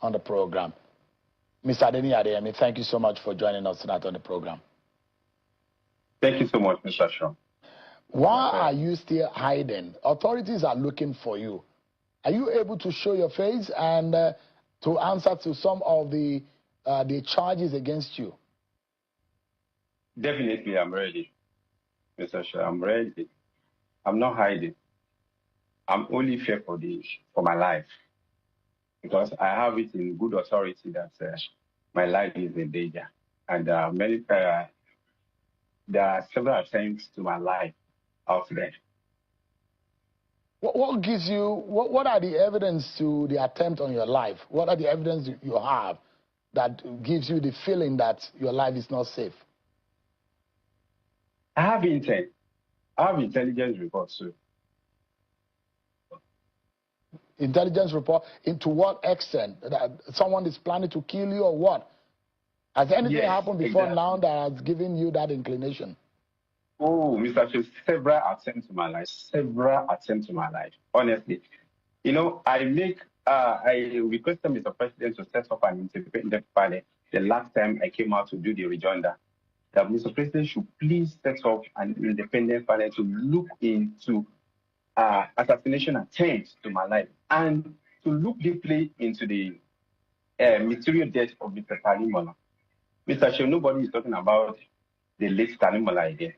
on the program. Mr. Adeyemi, thank you so much for joining us tonight on the program. Thank you so much, Mr. Shaw. Why are you still hiding? Authorities are looking for you. Are you able to show your face and to answer to some of the charges against you? Definitely, I'm ready, Mr. Shaw. I'm ready. I'm not hiding. I'm only fear for my life, because I have it in good authority that my life is in danger, and there are several attempts to my life out there. What gives you, what are the evidence to the attempt on your life? What are the evidence you have that gives you the feeling that your life is not safe? I have intent. I have intelligence reports too. Intelligence report? Into what extent? That someone is planning to kill you or what? Has anything happened before now that has given you that inclination? Oh, Mr. Chief, several attempts in my life. Honestly, you know, I requested Mr. President to set up an independent panel the last time I came out to do the rejoinder, that Mr. President should please set up an independent panel to look into assassination attempts to my life and to look deeply into the material death of Mr. Tanimola. Mr. Chief, nobody is talking about the late Tanimola again.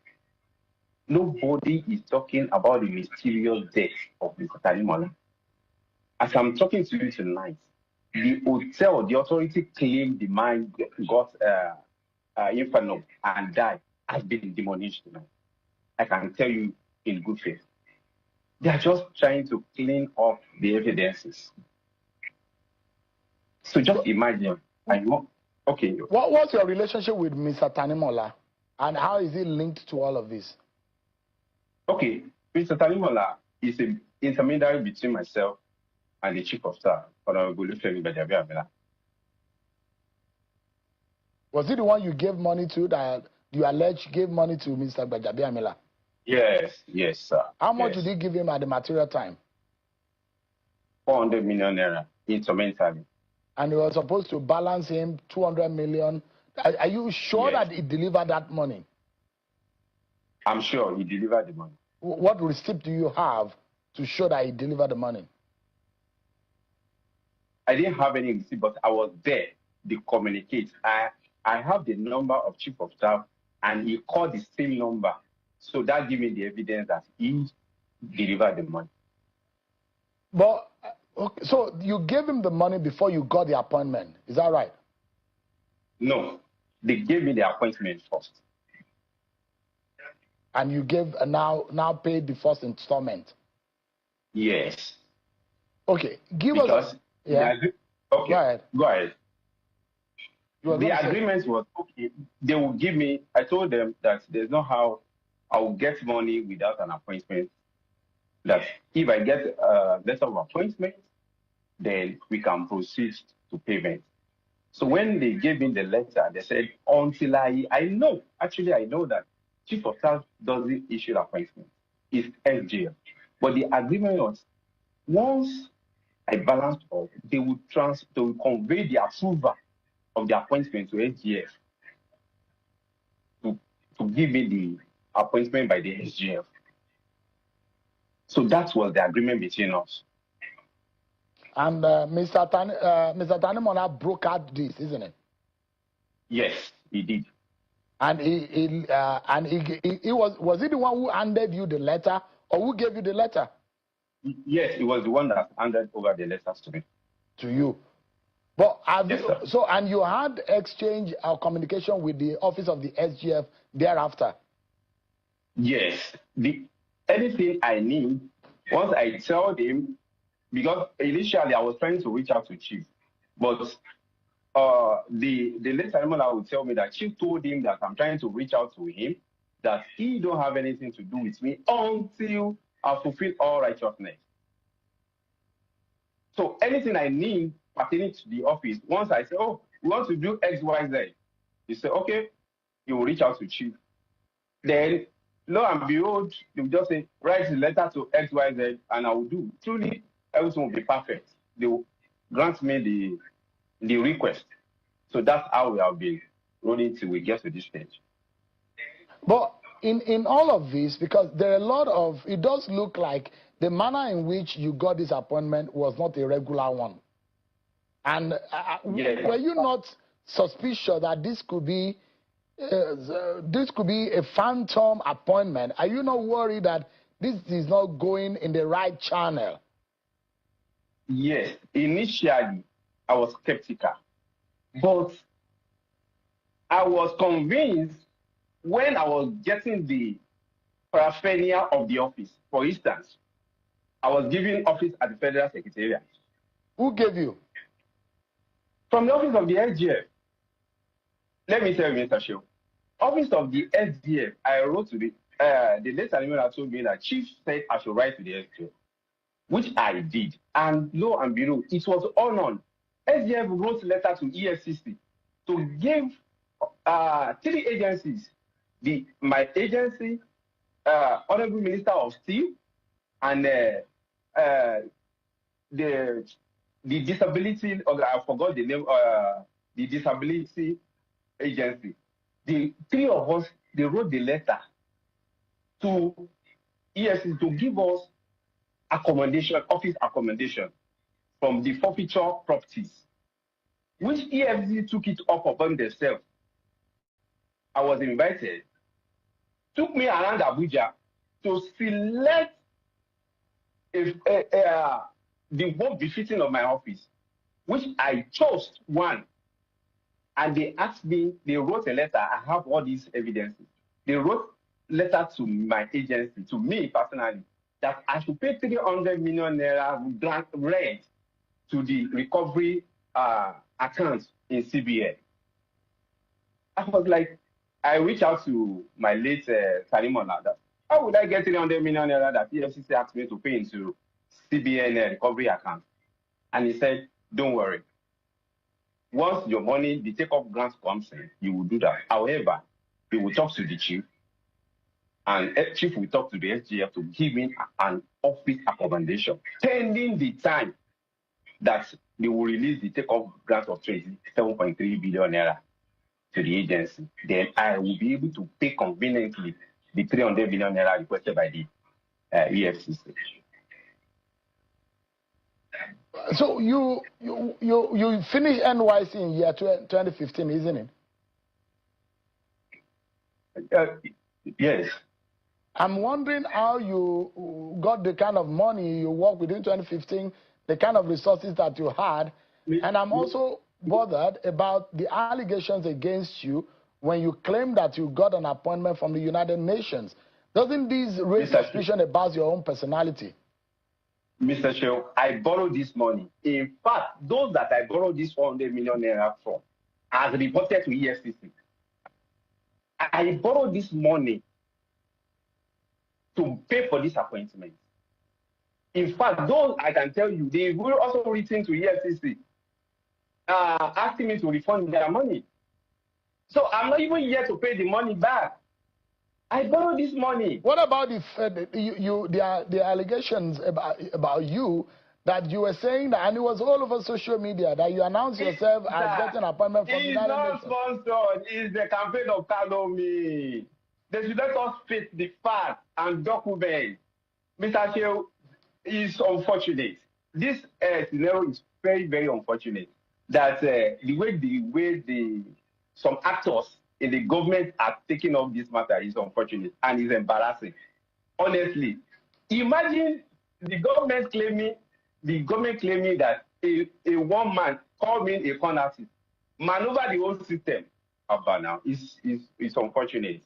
Nobody is talking about the mysterious death of Mr. Tanimola. As I'm talking to you tonight, the hotel, the authority claimed the man got inferno and died, has been demolished tonight. I can tell you in good faith. They are just trying to clean up the evidences. So just imagine. Okay. What's your relationship with Mr. Tanimola, and how is it linked to all of this? Okay, Mr. Tanimola is an intermediary between myself and the Chief of Staff, Honorable Suspend Gbajabiamila. Was it the one you gave money to, that you allege gave money to Mr. Gbajabiamila? Yes, sir. How much did he give him at the material time? 400 million naira instrumentally. And he was supposed to balance him 200 million. Are you sure that he delivered that money? I'm sure he delivered the money. What receipt do you have to show that he delivered the money? I didn't have any receipt, but I was there to communicate. I have the number of Chief of Staff, and he called the same number. So that gave me the evidence that he delivered the money. But, okay, so you gave him the money before you got the appointment. Is that right? No, they gave me the appointment first. And you gave now paid the first installment? Yes. Okay, give us... Yeah. Okay, go ahead. The agreement was, okay, they will give me, I told them that there's no how I will get money without an appointment. That if I get a letter of appointment, then we can proceed to payment. So when they gave me the letter, they said, until I know that Chief of Staff doesn't issue appointment. It's SGF. But the agreement was, once I balanced off, they will convey the approval of the appointment to SGF to give me the appointment by the SGF. So that was the agreement between us. And Mr. Tanimola broke out this, isn't it? Yes, he did. And he was he the one who handed you the letter, or who gave you the letter? Yes, he was the one that handed over the letters to me. To you. But yes, and you had exchange or communication with the office of the SGF thereafter? Yes. Anything I need, once I tell him, because initially I was trying to reach out to Chief, but the late Tanimola would tell me that Chief told him that I'm trying to reach out to him, that he don't have anything to do with me until I fulfill all righteousness. So anything I need pertaining to the office, once I say, oh, we want to do X, Y, Z, he said, okay, you will reach out to Chief. Then, lo and behold, they will just say, write the letter to X, Y, Z, and I will do. Truly, everything will be perfect. They will grant me the request. So that's how we have been rolling till we get to this stage. But in all of this, because there are a lot of, it does look like the manner in which you got this appointment was not a regular one. And Yes. were you not suspicious that this could be a phantom appointment? Are you not worried that this is not going in the right channel? Yes. Initially, I was skeptical. But I was convinced when I was getting the paraphernalia of the office. For instance, I was given office at the Federal Secretariat. Who gave you? From the office of the SGF. Let me tell you, Mr. Shew. Office of the SGF, I wrote to the late Alimera told me that Chief said I should write to the SGF, which I did. And lo and behold, it was honored. SGF wrote a letter to EFCC to give 3 agencies, my agency, Honorable Minister of Steel, and the disability, I forgot the name, the disability agency. The 3 of us, they wrote the letter to EFCC to give us accommodation, office accommodation from the forfeiture properties, which EFCC took it up upon themselves. I was invited, took me around Abuja to select the one befitting of my office, which I chose one. And they asked me, they wrote a letter. I have all these evidences. They wrote a letter to my agency, to me personally, that I should pay 300 million naira grant rent to the recovery account in CBN. I was like, I reached out to my late Talimon that how would I get 300 million naira that EFCC asked me to pay into CBN recovery account? And he said, don't worry. Once your money, the take-off grant comes in, you will do that. However, we will talk to the chief, and chief will talk to the SGF to give me an office accommodation, pending the time that they will release the take-off grant of 27.3 billion naira to the agency. Then I will be able to pay conveniently the 300 billion naira requested by the EFCC. So you finished NYC in year 2015, isn't it? Yes. I'm wondering how you got the kind of money you worked within 2015, the kind of resources that you had, and I'm also bothered about the allegations against you when you claim that you got an appointment from the United Nations. Doesn't this raise suspicion about your own personality? Mr. Shew, I borrowed this money. In fact, those that I borrowed this 400 million naira from, as reported to EFCC, I borrowed this money to pay for this appointment. In fact, those I can tell you, they will also written to EFCC asking me to refund their money. So I'm not even here to pay the money back. I borrowed this money. What about the allegations about you that you were saying that, and it was all over social media, that you announced yourself as getting an appointment from the United Nations? It's not sponsored. It's the campaign of calumny. They should let us face the facts and documents. Mr. Shew, is unfortunate. This scenario is very, very unfortunate. That the way some actors in the government are taking up this matter is unfortunate and is embarrassing. Honestly, imagine the government claiming that a one man called me a corner maneuver the whole system. About now, it's unfortunate.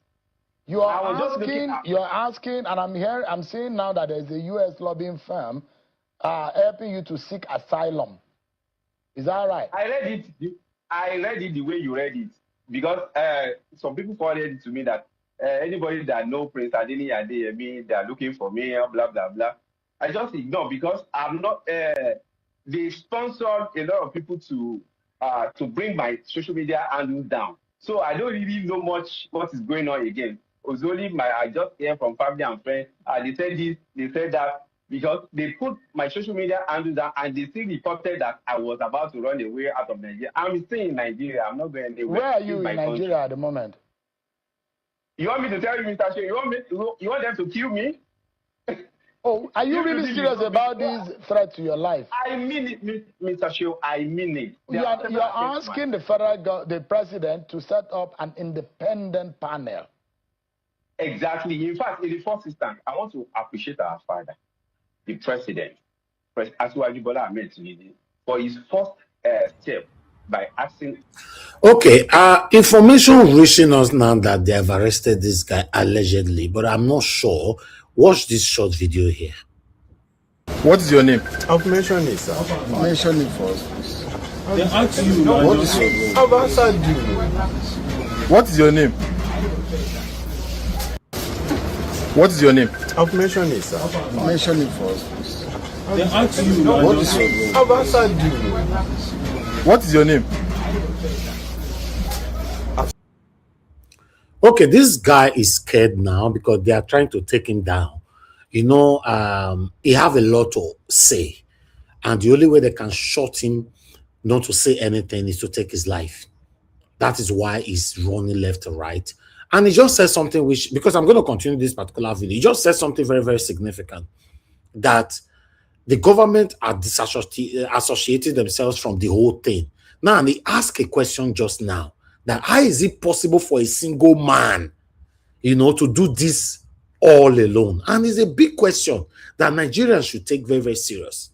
You are asking, and I'm seeing now that there's a U.S. lobbying firm helping you to seek asylum. Is that right? I read it the way you read it, because some people forwarded it to me that anybody that knows Prince Adini Adeyemi, they are looking for me, blah blah blah. I just ignore, because I'm not. They sponsored a lot of people to bring my social media handles down, so I don't really know much what is going on again. It was only I just hear from family and friends. They said this, they said that. because they put my social media handle down and they still reported that I was about to run away out of Nigeria. I'm still in Nigeria. I'm not going anywhere. Where are you in Nigeria at the moment? You want me to tell you, Mr. Shea, you want them to kill me? Oh, are you really serious about this threat to your life? I mean it, Mr. Shea. I mean it. You're asking the president to set up an independent panel. Exactly. In fact, in the first instance, I want to appreciate our father, the president, Asiwaju Bola Ahmed Tinubu, for his first step by asking. Okay, information reaching us now that they have arrested this guy allegedly, but I'm not sure. Watch this short video here. What is your name? I've mentioned it, sir. Mention it for us, please. They asked you. What is your name? I've answered you. What is your name? What is your name? I've mentioned it, sir. Mention it for us, please. They asked you. What is your name? I've answered you. What is your name? Okay, this guy is scared now because they are trying to take him down. You know, he have a lot to say, and the only way they can shut him not to say anything is to take his life. That is why he's running left and right. And he just said something which, because I'm going to continue this particular video, he just said something very, very significant, that the government are disassociated themselves from the whole thing. Now, and he asked a question just now, that how is it possible for a single man, you know, to do this all alone? And it's a big question that Nigerians should take very, very serious.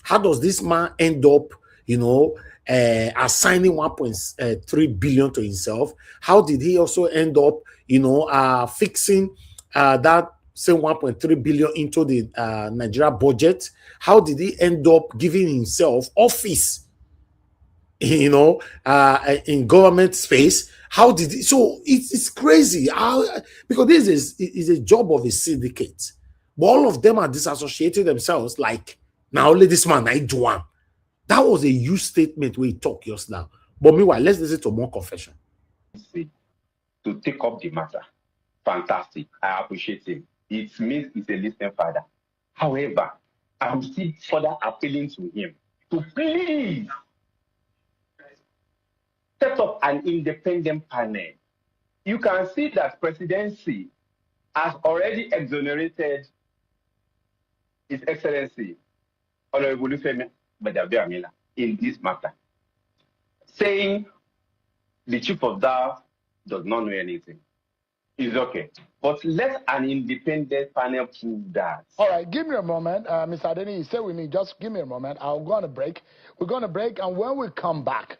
How does this man end up, you know, assigning 1.3 billion to himself? How did he also end up, you know, fixing that same 1.3 billion into the Nigeria budget? How did he end up giving himself office, you know, in government space? How did he? So it's crazy. How, because this is a job of a syndicate, but all of them are disassociated themselves. Like, now only this man I do one. That was a huge statement we talk just now. But meanwhile, let's listen to more confession. To take up the matter, fantastic. I appreciate him. It means he's a listening father. However, I'm still further appealing to him to please set up an independent panel. You can see that presidency has already exonerated His Excellency Honorable Suspend Gbajabiamila in this matter, saying the chief of staff does not know anything. It's okay. But let an independent panel prove that. All right, give me a moment. Mr. Adeni, stay with me. Just give me a moment. I'll go on a break. We're going to break, and when we come back,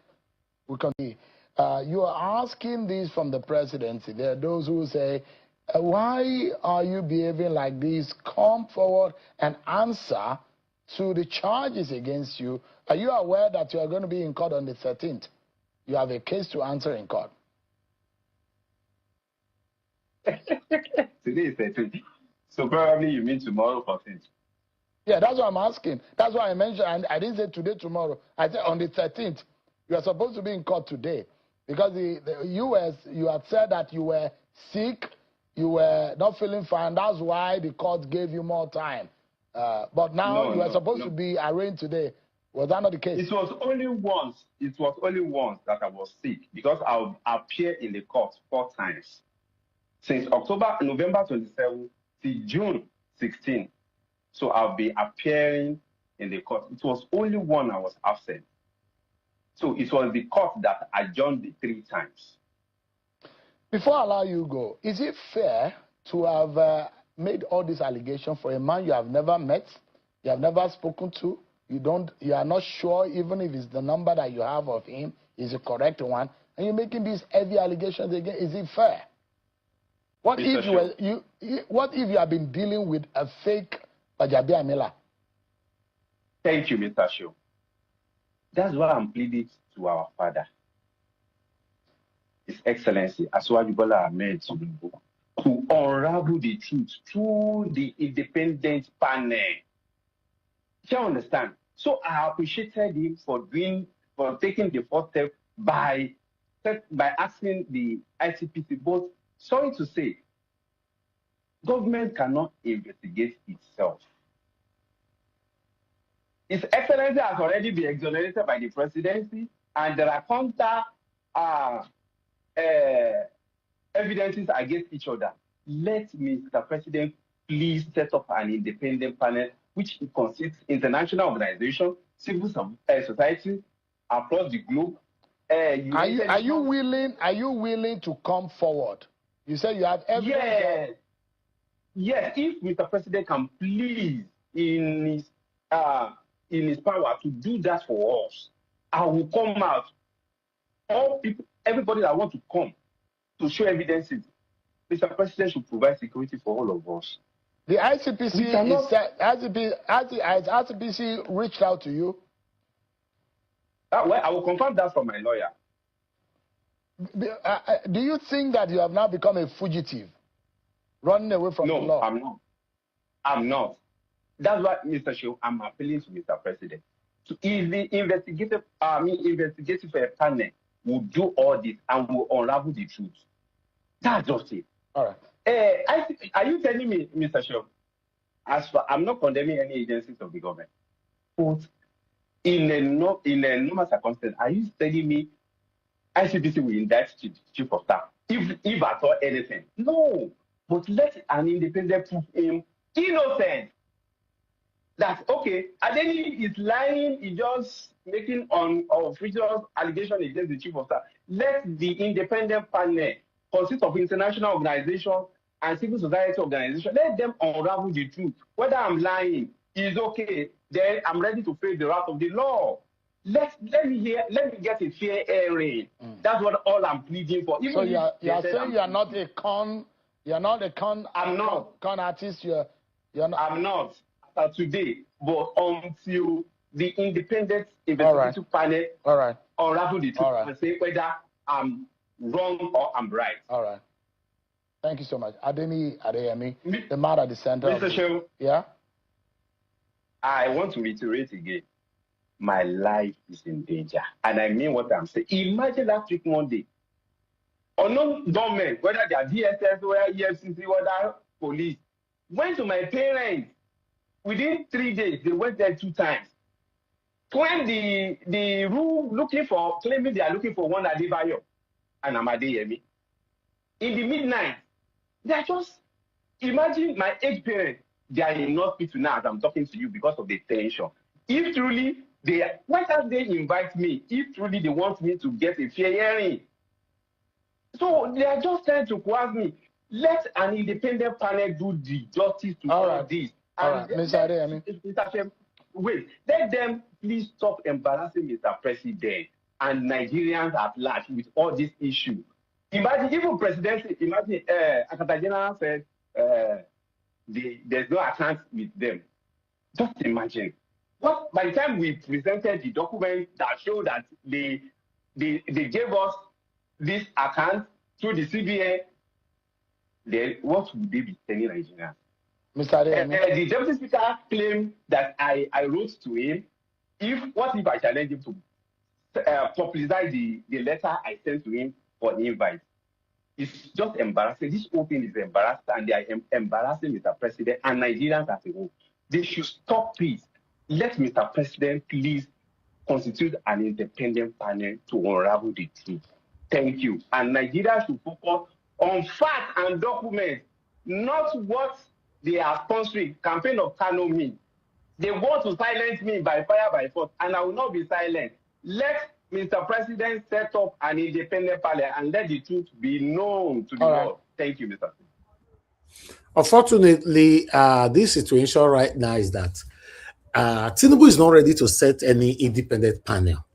we continue. You are asking this from the presidency. There are those who say, why are you behaving like this? Come forward and answer to the charges against you. Are you aware that you are going to be in court on the 13th? You have a case to answer in court. Today is 13th. So probably you mean tomorrow 14th. Yeah, that's what I'm asking. That's why I mentioned, I didn't say today, tomorrow. I said on the 13th. You are supposed to be in court today. Because the U.S., you had said that you were sick, you were not feeling fine. That's why the court gave you more time. But now you are supposed to be arraigned today. Was that not the case? It was only once. It was only once that I was sick because I appeared in the court 4 times. Since November 27 to June 16. So I'll be appearing in the court. It was only one I was absent. So it was the court that adjourned the 3 times. Before I allow you go, is it fair to have made all these allegations for a man you have never met, you have never spoken to, you are not sure even if it's the number that you have of him is the correct one, and you're making these heavy allegations again? Is it fair? What if you have been dealing with a fake Gbajabiamila? Thank you, Mr. Sheo. That's why I'm pleading to our father, His Excellency Asiwaju Bola Ahmed Tinubu, to unravel the truth through the independent panel. Do you understand? So I appreciated him for taking the first step by asking the ICPC. But sorry to say, government cannot investigate itself. His Excellency has already been exonerated by the presidency, and there are counter evidences against each other. Let Mr. President please set up an independent panel which consists international organizations, civil society across the globe. Are you willing to come forward? You said you have evidence. Yes, if Mr. President can please in his power to do that for us, I will come out. All people, everybody that want to come to show evidences, Mr. President should provide security for all of us. The ICPC has ICPC reached out to you? Well, I will confirm that from my lawyer. Do you think that you have now become a fugitive, running away from the law? No, I'm not. I'm not. That's why, Mr. Shehu, I'm appealing to Mr. President. So if the investigative panel will do all this and will unravel the truth, that's just it. All right. Are you telling me, Mr. Shehu, as far, I'm not condemning any agencies of the government, but in a normal circumstance, are you telling me ICPC will indict the chief of staff if at all anything? No, but let an independent prove him innocent. That okay, Adeni is lying, he's just making official allegation against the chief of staff. Let the independent panel consist of international organizations and civil society organizations. Let them unravel the truth. Whether I'm lying is okay, then I'm ready to face the wrath of the law. Let me get a fair hearing. That's what all I'm pleading for. Even so you are saying you are not a con. You are not a con. I'm not con artist. You're not. I'm not today, but until the independent investigative panel unravel the truth and say whether I'm wrong or I'm right. All right. Thank you so much. Adeni Adeyemi, the man at the center. Mr. Shehu, yeah? I want to reiterate again. My life is in danger. And I mean what I'm saying. Imagine last week Monday. Unknown gunmen, whether they are DSS, whether EFCC, whether police, went to my parents. Within 3 days, they went there 2 times. When the room claiming they are looking for one Adebayo and Amadeyemi, in the midnight, they are just, imagine my age parents, they are in hospital now as I'm talking to you because of the tension. If truly why can't they invite me? If truly they want me to get a fair hearing. So they are just trying to coerce me. Let an independent panel do the justice to all this. All right, Mr. Adeyemi. Wait, let them please stop embarrassing Mr. President and Nigerians at large with all this issue. Imagine, even presidency, Akata General said there's no account with them. Just imagine. What, by the time we presented the document that showed that they gave us this account through the CBN, then what would they be telling Nigerians? Mr. Adeyemi. The Deputy Speaker claimed that I wrote to him. What if I challenge him to publicize the letter I sent to him for the invite? It's just embarrassing. This whole thing is embarrassing, and they are embarrassing Mr. President and Nigerians as a whole. They should stop it. Let Mr. President please constitute an independent panel to unravel the truth. Thank you. And Nigeria should focus on facts and documents, not what they are sponsoring. Campaign of Kano me. They want to silence me by fire, by force, and I will not be silent. Let Mr. President set up an independent panel and let the truth be known to the world. Thank you, Mr. President. Unfortunately, this situation right now is that Tinubu is not ready to set any independent panel,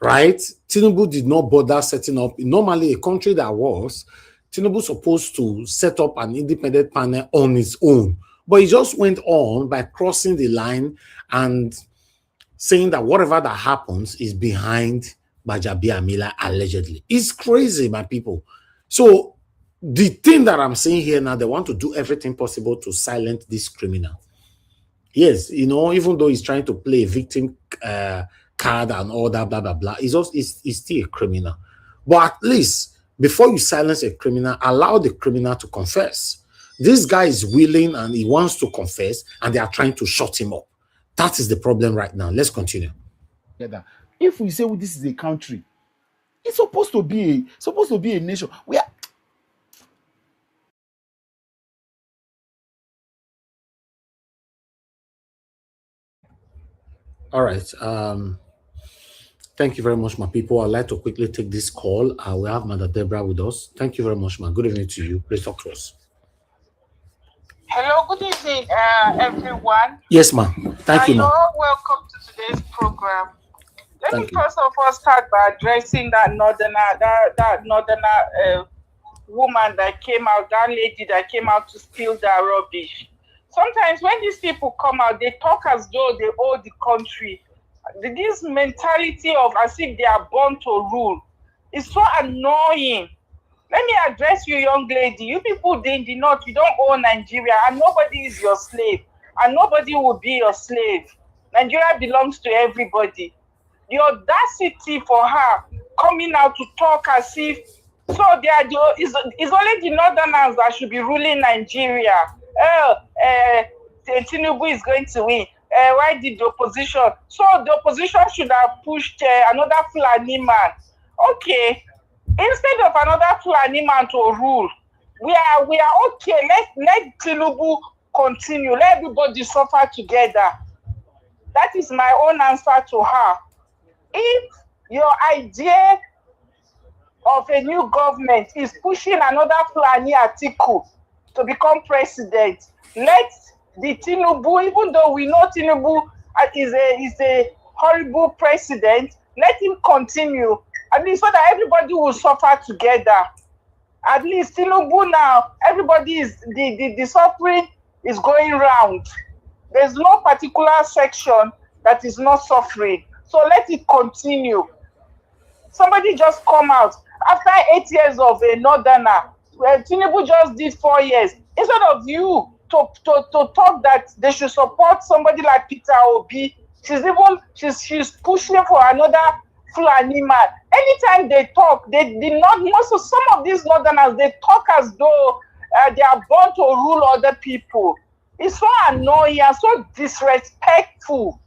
right? Tinubu did not bother setting up. Normally, a country that was, Tinubu supposed to set up an independent panel on its own, but he just went on by crossing the line and saying that whatever that happens is behind Gbajabiamila allegedly. It's crazy, my people. So the thing that I'm saying here now, they want to do everything possible to silence this criminal. Yes, you know, even though he's trying to play a victim card and all that, blah, blah, blah, he's still a criminal. But at least, before you silence a criminal, allow the criminal to confess. This guy is willing and he wants to confess, and they are trying to shut him up. That is the problem right now. Let's continue. If we say this is a country, it's supposed to be a nation. We are. All right. Thank you very much, my people. I'd like to quickly take this call. We have Mother Deborah with us. Thank you very much, ma. Good evening to you. Please talk to us. Hello, good evening, everyone. Yes, ma'am. Thank you, ma'am. You're all welcome to today's program. Let Thank me you. first of all start by addressing that northerner woman that came out, that lady that came out to spill their rubbish. Sometimes when these people come out, they talk as though they own the country. This mentality of as if they are born to rule is so annoying. Let me address you, young lady. You people in the north, you don't own Nigeria, and nobody is your slave, and nobody will be your slave. Nigeria belongs to everybody. The audacity for her coming out to talk as if it's only the northerners that should be ruling Nigeria. Tinubu is going to win. Why did the opposition? So the opposition should have pushed another Fulani man. Okay. Instead of another Fulani man to rule, we are okay. Let Tinubu continue. Let everybody suffer together. That is my own answer to her. If your idea of a new government is pushing another Fulani Atiku to become president, let the Tinubu, even though we know Tinubu is a horrible president, let him continue. At least so that everybody will suffer together. At least Tinubu now, everybody is the suffering is going round. There's no particular section that is not suffering. So let it continue. Somebody just come out after 8 years of a northerner. Tinubu just did 4 years. Instead of you to talk that they should support somebody like Peter Obi, she's pushing for another Fulani man. Anytime they talk, they did not. Also, some of these northerners, they talk as though they are born to rule other people. It's so annoying and so disrespectful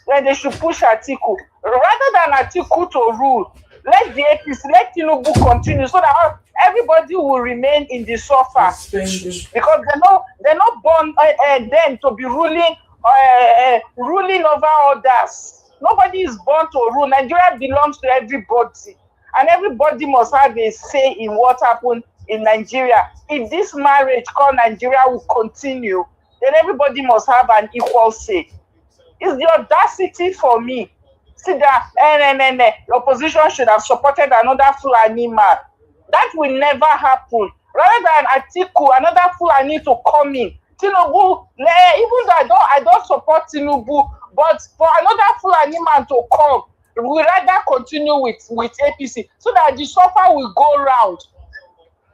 when they should push Atiku. Rather than Atiku to rule, let the APC, let Tinubu continue so that everybody will remain in the sofa. Because they're not born then to be ruling over others. Nobody is born to rule. Nigeria belongs to everybody. And everybody must have a say in what happened in Nigeria. If this marriage called Nigeria will continue, then everybody must have an equal say. It's the audacity for me. See that the opposition should have supported another Fulani man. That will never happen. Rather than Atiku, another Fulani to come in. Tinubu, even though I don't support Tinubu, but for another Fulani man to come, we rather continue with APC so that the suffer will go round.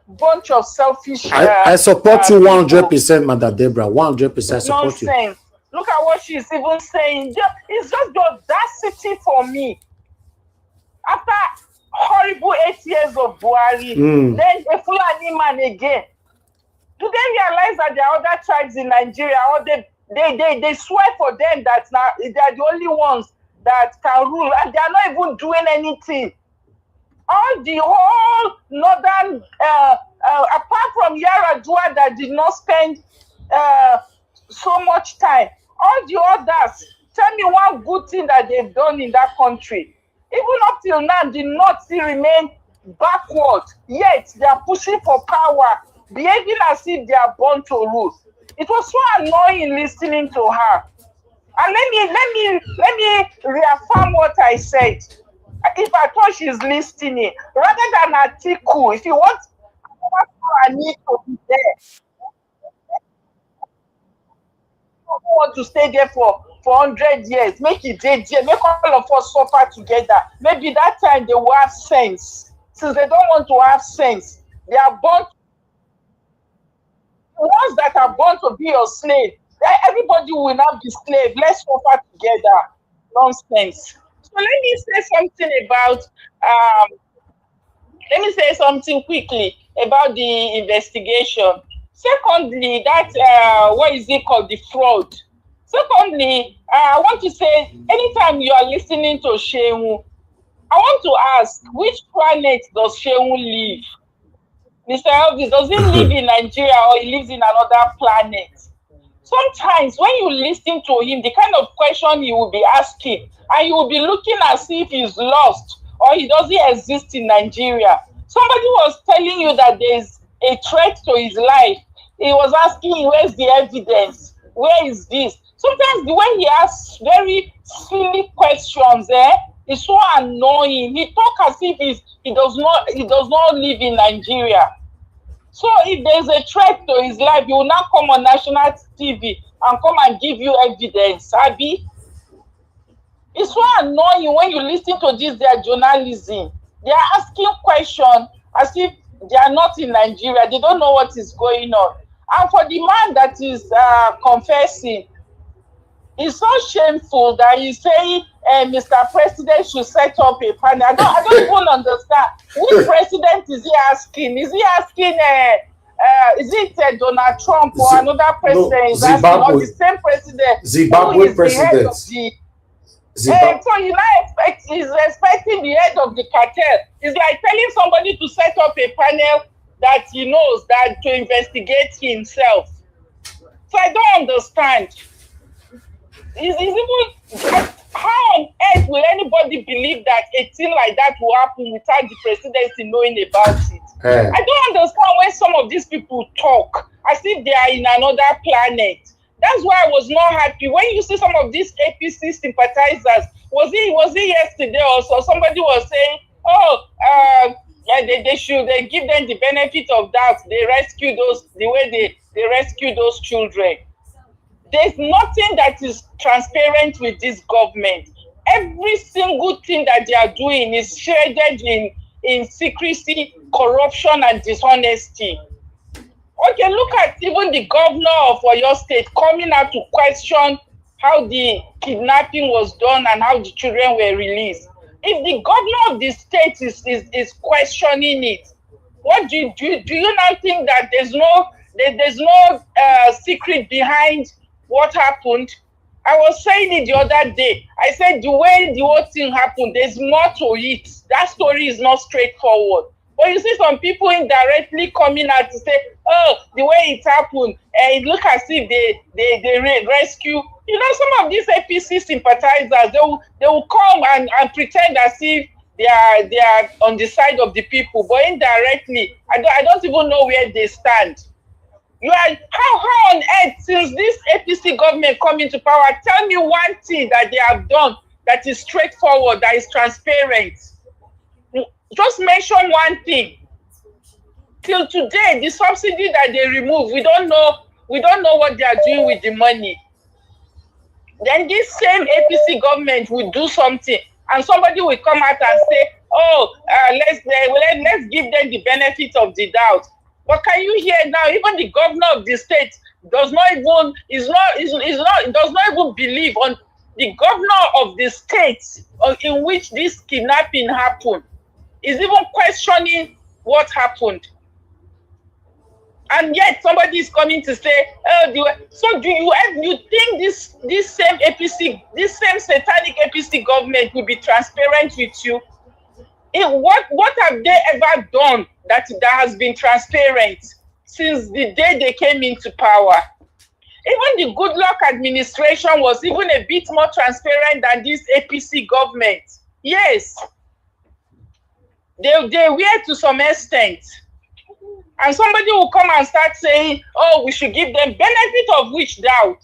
Bunch of selfish. I support you 100%, Mother Deborah. 100% support nonsense. you. Look at what she's even saying. It's just the audacity for me. After horrible 8 years of Buhari, then a Fulani man again. Do they realize that there are other tribes in Nigeria, or they swear for them that now they are the only ones that can rule, and they are not even doing anything. All the whole northern, apart from Yaradua that did not spend so much time, all the others, tell me one good thing that they've done in that country. Even up till now, the North still remain backward, yet they are pushing for power, behaving as if they are born to rule. It was so annoying listening to her. And let me reaffirm what I said. If I thought she's listening, rather than Atiku, if you want, I need to be there. I don't want to stay there for 100 years. Make it there. Make all of us suffer together. Maybe that time they will have sense. Since they don't want to have sense, they are born. Ones that are born to be your slave, everybody will not be slave. Let's suffer together. Nonsense. So let me say something about. Let me say something quickly about the investigation. Secondly, that what is it called, the fraud? Secondly, I want to say, anytime you are listening to Shehu, I want to ask, which planet does Shehu live? Mr. Elvis, does he live in Nigeria or he lives in another planet? Sometimes when you listen to him, the kind of question he will be asking, and you will be looking as if he's lost or he doesn't exist in Nigeria. Somebody was telling you that there's a threat to his life. He was asking, where's the evidence? Where is this? Sometimes the way he asks very silly questions, is so annoying. He talks as if he does not live in Nigeria. So if there's a threat to his life, he will now come on national TV and come and give you evidence, Abi. It's so annoying when you listen to this, their journalism. They are asking questions as if they are not in Nigeria. They don't know what is going on. And for the man that is confessing, it's so shameful that he's saying Mr. President should set up a panel. I don't even understand. Which president is he asking? Is he asking, is it Donald Trump or another president? Is asking, or the same president? Zimbabwe president. So he's expecting the head of the cartel. It's like telling somebody to set up a panel that he knows that to investigate himself. So I don't understand. How on earth will anybody believe that a thing like that will happen without the presidency knowing about it? I don't understand when some of these people talk as if they are in another planet. That's why I was not happy when you see some of these APC sympathizers. Was it yesterday or so? Somebody was saying, they give them the benefit of doubt. They rescue the way they rescue those children. There's nothing that is transparent with this government. Every single thing that they are doing is shaded in secrecy, corruption, and dishonesty. Okay, look at even the governor of Oyo State coming out to question how the kidnapping was done and how the children were released. If the governor of the state is questioning it, what do you now think that there's no secret behind what happened? I was saying it the other day. I said the way the whole thing happened, there's more to it. That story is not straightforward. But you see some people indirectly coming out to say, the way it happened, it looks as if they rescue. You know, some of these APC sympathizers, they will come and pretend as if they are on the side of the people, but indirectly, I don't even know where they stand. How on earth, since this APC government come into power, tell me one thing that they have done that is straightforward, that is transparent. Just mention one thing. Till today, the subsidy that they remove, we don't know what they are doing with the money. Then this same APC government will do something, and somebody will come out and say, let's give them the benefit of the doubt. But can you hear now? Even the governor of the state does not even believe on the governor of the state in which this kidnapping happened. Is even questioning what happened. And yet somebody is coming to say, so do you think this same APC, this same satanic APC government will be transparent with you? What have they ever done that has been transparent since the day they came into power? Even the Goodluck administration was even a bit more transparent than this APC government. Yes. They were to some extent. And somebody will come and start saying, we should give them benefit of which doubt.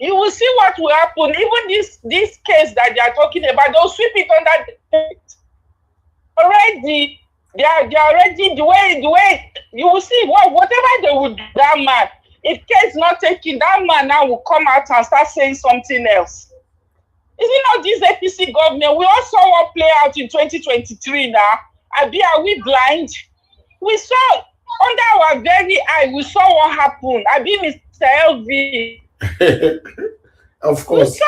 You will see what will happen. Even this case that they are talking about, they'll sweep it under the bed. Already, they are already the way you will see whatever they would do, that man. If case not taken, that man now will come out and start saying something else. Is it not this APC government? We all saw what play out in 2023 now. Are we blind? We saw under our very eye, we saw what happened. Mr. LV. Of course.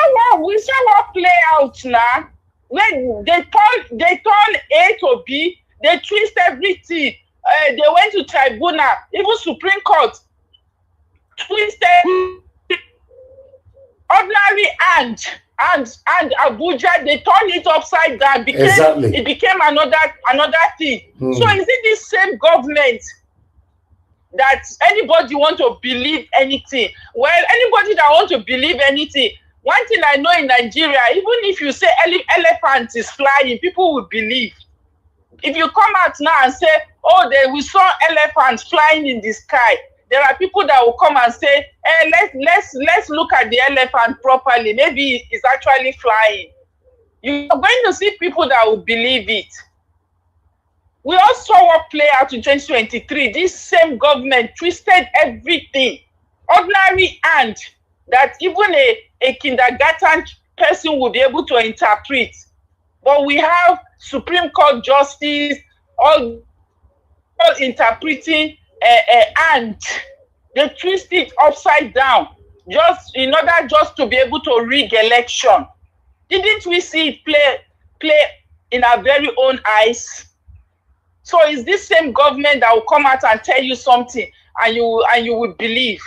We saw what play out now. When they turn A to B, they twist everything. They went to tribunal, even Supreme Court twisted. ordinary and Abuja, they turned it upside down. It became another thing. So is it this same government that anybody want to believe anything? Well, anybody that want to believe anything, one thing I know in Nigeria, even if you say elephant is flying, people will believe. If you come out now and say, oh, we saw elephants flying in the sky, there are people that will come and say, let's look at the elephant properly. Maybe it's actually flying. You're going to see people that will believe it. We all saw what played out in 2023. This same government twisted everything. Ordinary and that even a kindergarten person would be able to interpret. But we have Supreme Court justice all interpreting and they twist it upside down just in order to be able to rig election. Didn't we see it play in our very own eyes? So is this same government that will come out and tell you something and you will believe?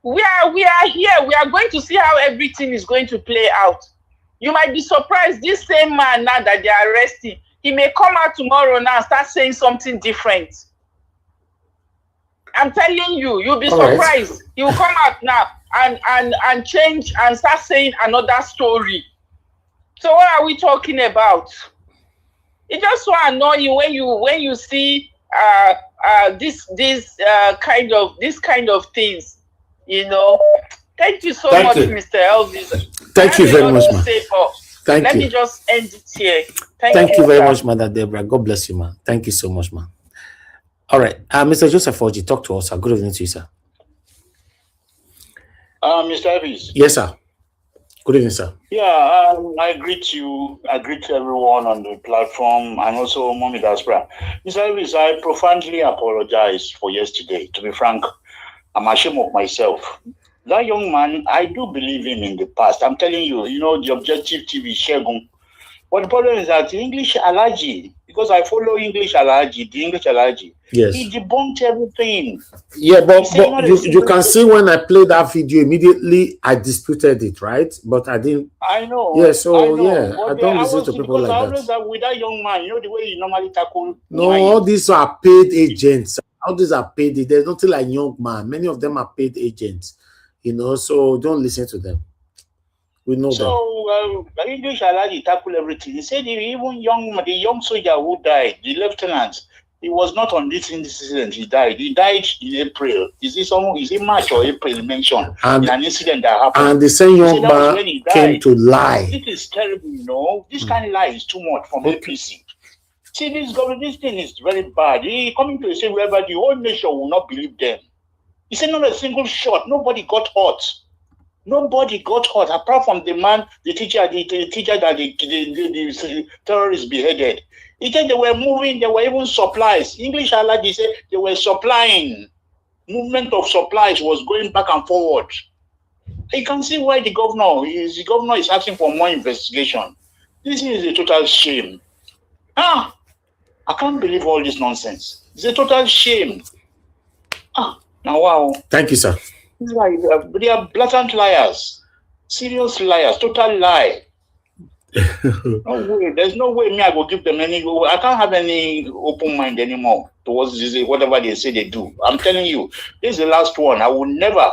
We are here. We are going to see how everything is going to play out. You might be surprised. This same man now that they are arresting, he may come out tomorrow now and start saying something different. I'm telling you, you'll be surprised. Right. He will come out now and change and start saying another story. So what are we talking about? It's just so annoying when you see this kind of things. You know. Thank you so much, Mr. Elvis. Thank you very much, man. Let me just end it here. Thank you very much, Mother Deborah. God bless you, man. Thank you so much, man. All right, Mr. Joseph Oji, talk to us. Good evening to you, sir. Mr. Elvis. Yes, sir. Good evening, sir. Yeah, I greet you. I greet everyone on the platform and also Mommy Daspra. Mr. Elvis, I profoundly apologize for yesterday. To be frank, I'm ashamed of myself. That young man, I do believe him in the past. I'm telling you, the objective TV, Shegun. But the problem is that English Alaji, because I follow English Alaji, the English Alaji, yes, he debunked everything. Yeah, but you can see when I played that video, immediately I disputed it, right? But I didn't. I know. Yeah, so yeah, I don't listen to people like that. With that young man, the way he normally tackle. No, all these are paid agents. All these are paid. There's nothing like young man. Many of them are paid agents. So don't listen to them. We know that. So English Alaji tackle everything. He said even the young soldier who died, the lieutenant, he was not on this incident. He died. He died in April. Is it March or April mentioned in an incident that happened? And the same young man came to lie. This is terrible, This kind of lie is too much from APC. See, this thing is very bad. He coming to say wherever the whole nation will not believe them. He said not a single shot. Nobody got hurt. Nobody got hurt apart from the man, the teacher that the terrorists beheaded. He said they were moving. There were even supplies. English Alaji said they were supplying. Movement of supplies was going back and forward. You can see why the governor is asking for more investigation. This is a total shame. I can't believe all this nonsense. It's a total shame. Now, wow. Thank you, sir. They are blatant liars. Serious liars. Total lie. No way. There's no way I will give them any. I can't have any open mind anymore towards this, whatever they say they do. I'm telling you, this is the last one. I will never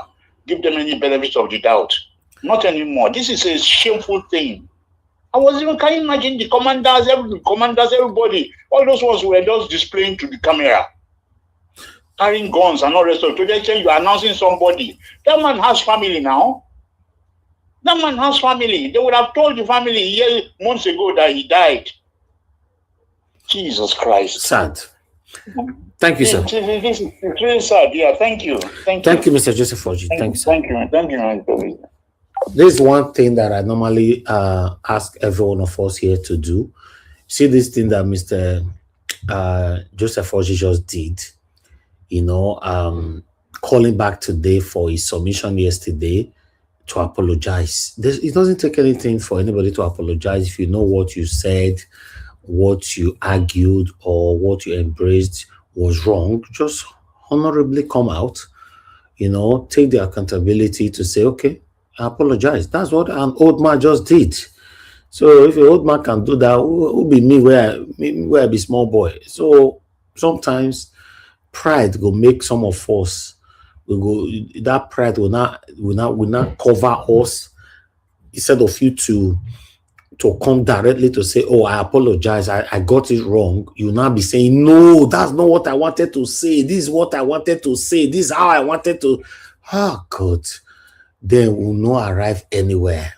give them any benefit of the doubt. Not anymore. This is a shameful thing. Can you imagine the commanders, everybody, all those ones were just displaying to the camera, carrying guns and all the rest of it. Today, you are announcing somebody. That man has family now. That man has family. They would have told the family months ago that he died. Jesus Christ. Sad. Thank you, sir. This is really sad. Yeah, thank you. Thank you, Mr. Joseph Oji. Thank you, sir. Thank you. There's one thing that I normally ask every one of us here to do. See this thing that Mr. Joseph Oji just did, calling back today for his submission yesterday to apologize. It doesn't take anything for anybody to apologize if you know what you said, what you argued, or what you embraced was wrong. Just honorably come out, take the accountability to say, okay, I apologize. That's what an old man just did. So if an old man can do that, who be me where I be small boy? So sometimes pride will make some of us that pride will not cover us instead of you to come directly to say, oh, I apologize, I got it wrong. You now be saying, no, that's not what I wanted to say. This is what I wanted to say. This is how I wanted to. Oh, God. Then we'll not arrive anywhere.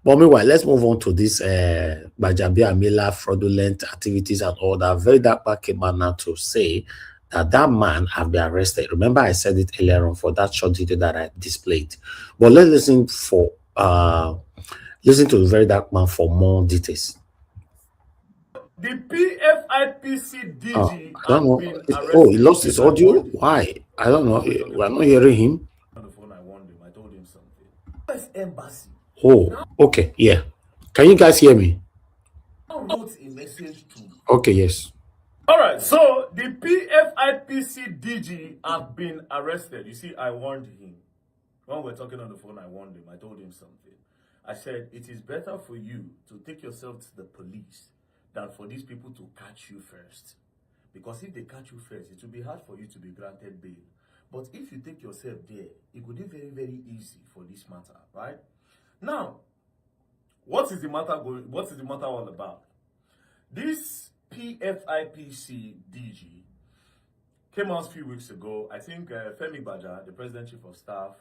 But meanwhile, let's move on to this Gbajabiamila fraudulent activities and all that. Very dark came out now to say that man have been arrested. Remember, I said it earlier on for that short video that I displayed. But let's listen to the very dark man for more details. The PFIPC DG I don't know. been arrested. Oh, he lost his audio? Why? I don't know. We're not hearing him. On the phone, I warned him. I told him something. U.S. Embassy. Oh, okay. Yeah. Can you guys hear me? I wrote a message to. Okay, yes. All right. So the PFIPC DG have been arrested. You see, I warned him. When we're talking on the phone, I warned him. I told him something. I said, it is better for you to take yourself to the police than for these people to catch you first. Because if they catch you first, it will be hard for you to be granted bail. But if you take yourself there, it will be very, very easy for this matter, right? Now, what is the matter all about? This PFIPC DG came out a few weeks ago. I think Femi Gbaja, the President Chief of Staff,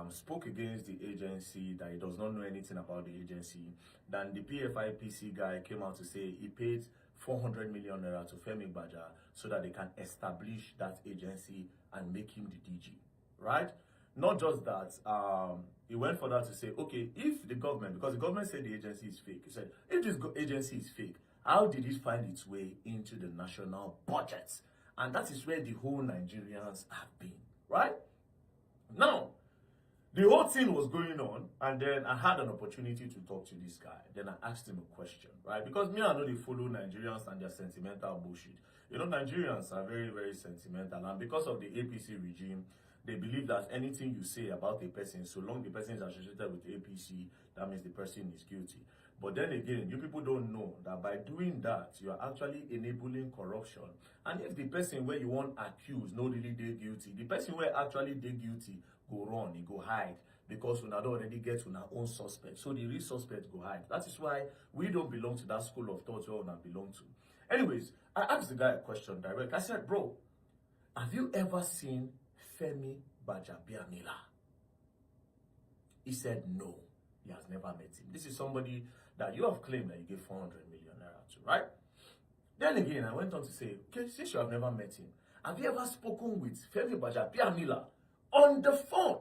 spoke against the agency, that he does not know anything about the agency. Then the PFIPC guy came out to say he paid 400 million naira to Femi Gbaja so that they can establish that agency and make him the DG, right? Not just that, he went further to say, okay, if the government, because the government said the agency is fake, he said, if this agency is fake, how did it find its way into the national budget? And that is where the whole Nigerians have been, right? Now, the whole thing was going on, and then I had an opportunity to talk to this guy. Then I asked him a question, right? Because me, I know they follow Nigerians and their sentimental bullshit. You know, Nigerians are very, very sentimental, and because of the APC regime, they believe that anything you say about a person, so long the person is associated with APC, that means the person is guilty. But then again, you people don't know that by doing that, you are actually enabling corruption. And if the person where you want accused, not really they guilty, the person where actually they guilty go run, he go hide, because we don't already get to our own suspect. So the real suspect go hide. That is why we don't belong to that school of thought where we belong to. Anyways, I asked the guy a question direct. I said, bro, have you ever seen Femi Gbajabiamila? He said no, he has never met him. This is somebody that you have claimed that you gave 400 million naira to, right? Then again, I went on to say, okay, since you have never met him, have you ever spoken with Femi Gbajabiamila on the phone?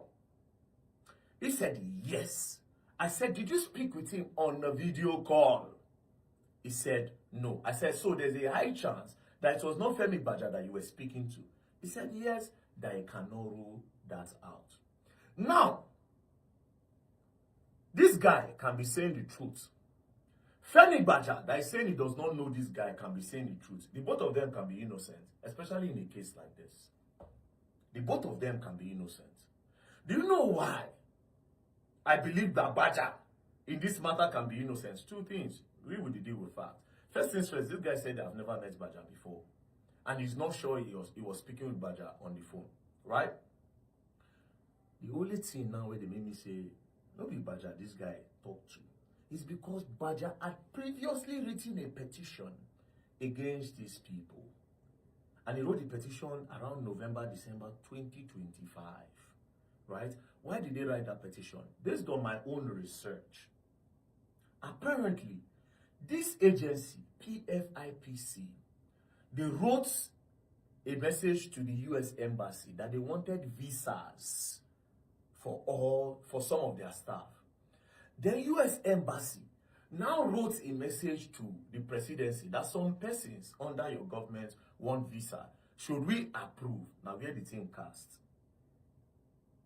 He said yes. I said, did you speak with him on a video call? He said no. I said, so there's a high chance that it was not Femi Gbaja that you were speaking to. He said yes, that he cannot rule that out. Now, this guy can be saying the truth. Femi Gbaja, that is saying he does not know this guy, can be saying the truth. The both of them can be innocent, especially in a case like this. The both of them can be innocent. Do you know why I believe that Gbaja in this matter can be innocent? Two things. We will deal with fact. First things first, this guy said I've never met Gbaja before. And he's not sure he was speaking with Gbaja on the phone. Right? The only thing now where they made me say, not be Gbaja this guy talked to, is because Gbaja had previously written a petition against these people. And he wrote the petition around November, December 2025. Right? Why did they write that petition? Based on my own research, apparently, this agency, PFIPC, they wrote a message to the U.S. Embassy that they wanted visas for some of their staff. The U.S. Embassy now wrote a message to the presidency that some persons under your government want visa. Should we approve? Now where the thing cast.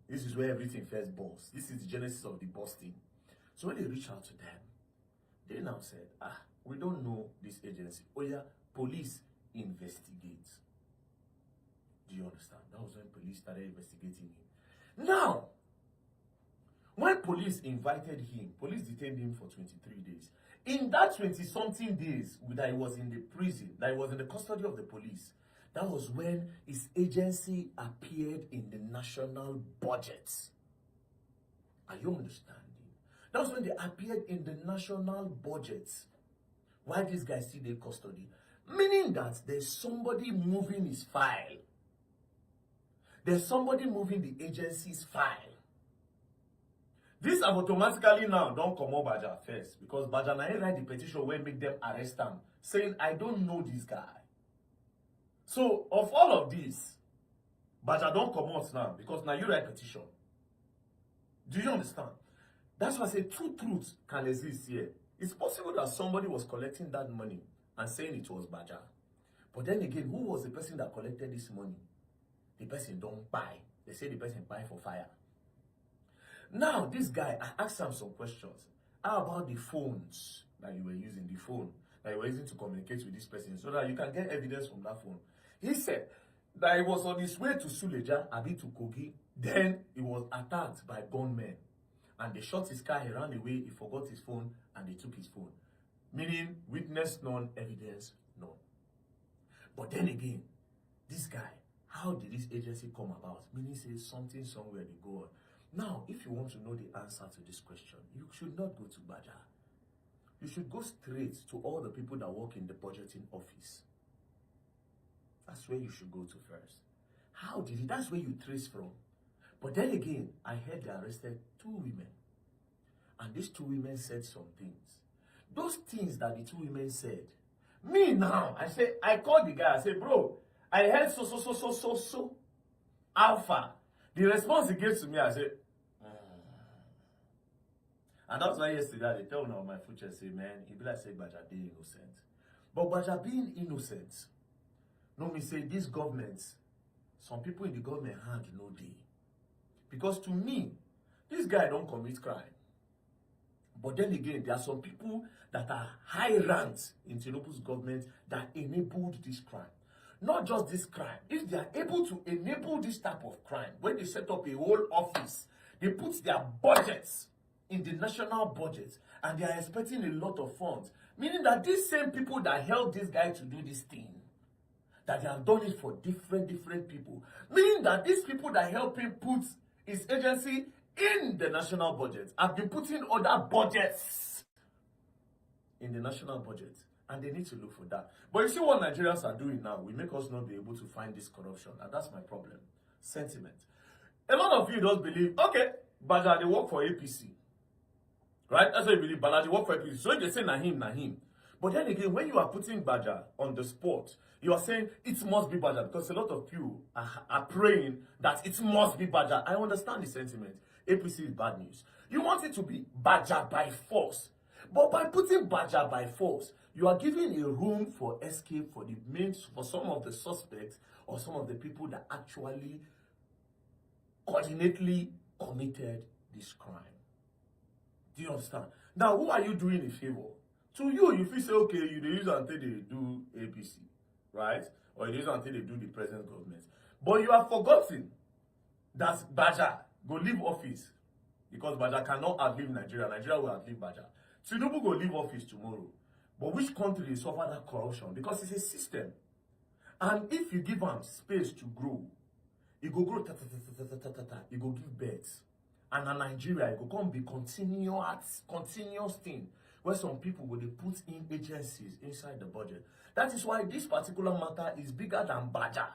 This is where everything first bursts. This is the genesis of the busting. So when they reach out to them, they now said, we don't know this agency. Oh yeah, police investigate. Do you understand? That was when police started investigating him. Now, When police invited him, police detained him for 23 days. In that 20-something days that he was in the prison, that he was in the custody of the police, that was when his agency appeared in the national budget. Are you understanding? That was when they appeared in the national budget. Why this guy still in custody? Meaning that there's somebody moving his file. There's somebody moving the agency's file. This automatically now don't come up Baja first, because Baja now write the petition where make them arrest him, saying, I don't know this guy. So of all of this, Baja don't come out now, because now you write petition. Do you understand? That's why I say two truths can exist here. It's possible that somebody was collecting that money and saying it was Baja. But then again, who was the person that collected this money? The person don't buy. They say the person buy for fire. Now, this guy, I asked him some questions. How about the phones that you were using, the phone that you were using to communicate with this person, so that you can get evidence from that phone? He said that he was on his way to Suleja, a bit to Kogi. Then he was attacked by gunmen. And they shot his car, he ran away, he forgot his phone, and they took his phone. Meaning, witness none, evidence none. But then again, this guy, how did this agency come about? Meaning, says something somewhere they go on. Now, if you want to know the answer to this question, you should not go to Baja. You should go straight to all the people that work in the budgeting office. That's where you should go to first. How did it? That's where you trace from. But then again, I heard they arrested 2 women. And these 2 women said some things. Those things that the 2 women said, me now, I called the guy, I said, bro, I heard so, alpha. The response he gave to me, I said, And that's why yesterday they tell me on my future, say, man, he be like say Baja being innocent. But Baja being innocent, no me say this government, some people in the government hand no day. Because to me, this guy don't commit crime. But then again, there are some people that are high ranked in Tinubu's government that enabled this crime. Not just this crime. If they are able to enable this type of crime, when they set up a whole office, they put their budgets in the national budget, and they are expecting a lot of funds. Meaning that these same people that helped this guy to do this thing, that they have done it for different people. Meaning that these people that help him put his agency in the national budget have been putting other budgets in the national budget. And they need to look for that. But you see what Nigerians are doing now, will make us not be able to find this corruption. And that's my problem. Sentiment. A lot of you don't believe, okay, Baja, they work for APC. Right? That's what you believe, Baja, they work for APC. So they say, na him. But then again, when you are putting Baja on the spot, you are saying it must be Baja, because a lot of you are praying that it must be Baja. I understand the sentiment. APC is bad news. You want it to be Baja by force. But by putting Baja by force, you are giving a room for escape for some of the suspects or some of the people that actually coordinately committed this crime. Do you understand? Now, who are you doing a favor? To you, if you say, okay, you use until they do APC, right? Or you use until they do the present government. But you have forgotten that Baja go leave office, because Baja cannot outlive Nigeria. Nigeria will outlive Baja. Tinubu go leave office tomorrow. But which country will suffer that corruption? Because it's a system. And if you give them space to grow, it go grow, it go give birth. And in Nigeria, it go come be continuous thing, where some people will put in agencies inside the budget. That is why this particular matter is bigger than Baja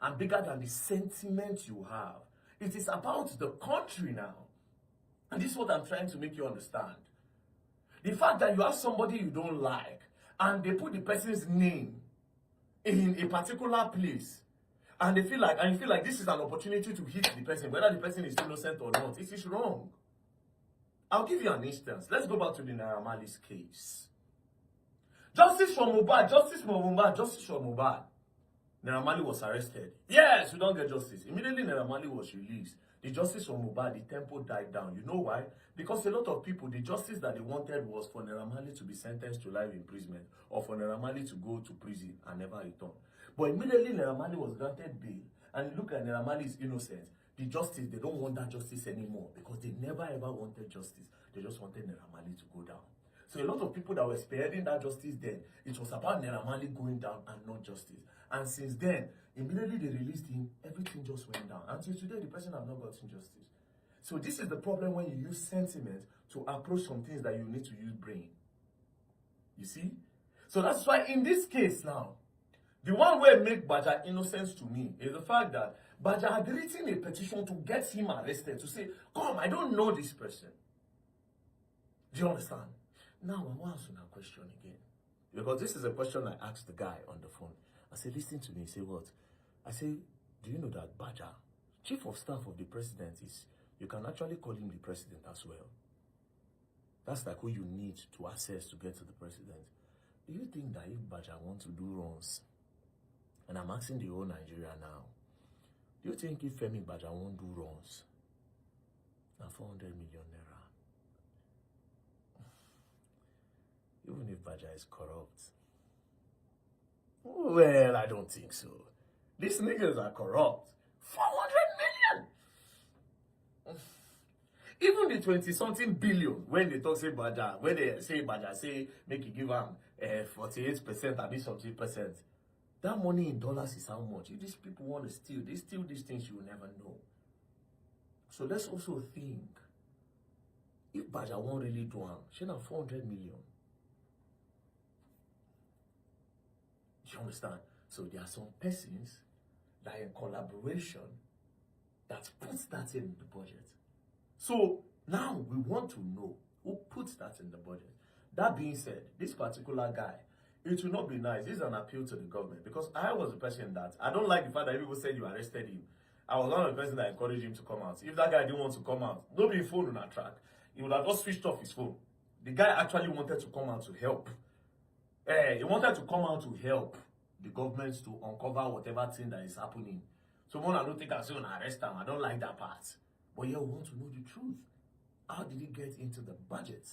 and bigger than the sentiment you have. It is about the country now. And this is what I'm trying to make you understand. The fact that you have somebody you don't like, and they put the person's name in a particular place, and you feel like this is an opportunity to hit the person, whether the person is innocent or not, it is wrong. I'll give you an instance. Let's go back to the Naira Marley's case. Justice for Mohbad. Naira Marley was arrested. Yes, we don't get justice. Immediately Naira Marley was released. The justice for Mohbad, the tempo died down. You know why? Because a lot of people, the justice that they wanted was for Naira Marley to be sentenced to life imprisonment, or for Naira Marley to go to prison and never return. But immediately Naira Marley was granted bail, and look at Naira Marley is innocent. the justice, they don't want that justice anymore because they never ever wanted justice. They just wanted Naira Marley to go down. So a lot of people that were spearheading that justice then, it was about Naira Marley going down and not justice. And since then, immediately they released him, everything just went down. Until today, the person have not gotten justice. So this is the problem when you use sentiment to approach some things that you need to use brain. You see? So that's why in this case now, the one way make Baja innocent to me is the fact that Baja had written a petition to get him arrested, to say, come, I don't know this person. Do you understand? Now, I want to ask you a question again. Because this is a question I asked the guy on the phone. I said, listen to me. He said, what? I said, do you know that Baja, chief of staff of the president, is, you can actually call him the president as well. That's like who you need to access to get to the president. Do you think that if Baja wants to do wrongs, and I'm asking the whole Nigeria now, do you think if Femi Baja won't do wrongs, now 400 million naira, even if Baja is corrupt, well, I don't think so. These niggas are corrupt. 400 million! Even the 20-something billion, when they talk say Baja, when they say Baja, say, make you give them 48%, I mean something percent. That money in dollars is how much? If these people want to steal, they steal these things you will never know. So let's also think, if Baja won't really do them, she have 400 million. You understand? So there are some persons that are in collaboration that puts that in the budget. So now we want to know who puts that in the budget. That being said, this particular guy, it will not be nice. This is an appeal to the government because I was the person that, I don't like the fact that people said you arrested him. I was one of the person that encouraged him to come out. If that guy didn't want to come out, nobody phone on that track. He would have just switched off his phone. The guy actually wanted to come out to help. He wanted to come out to help the government to uncover whatever thing that is happening. So when I don't think I say arrest him, I don't like that part. But yeah, we want to know the truth. How did he get into the budget?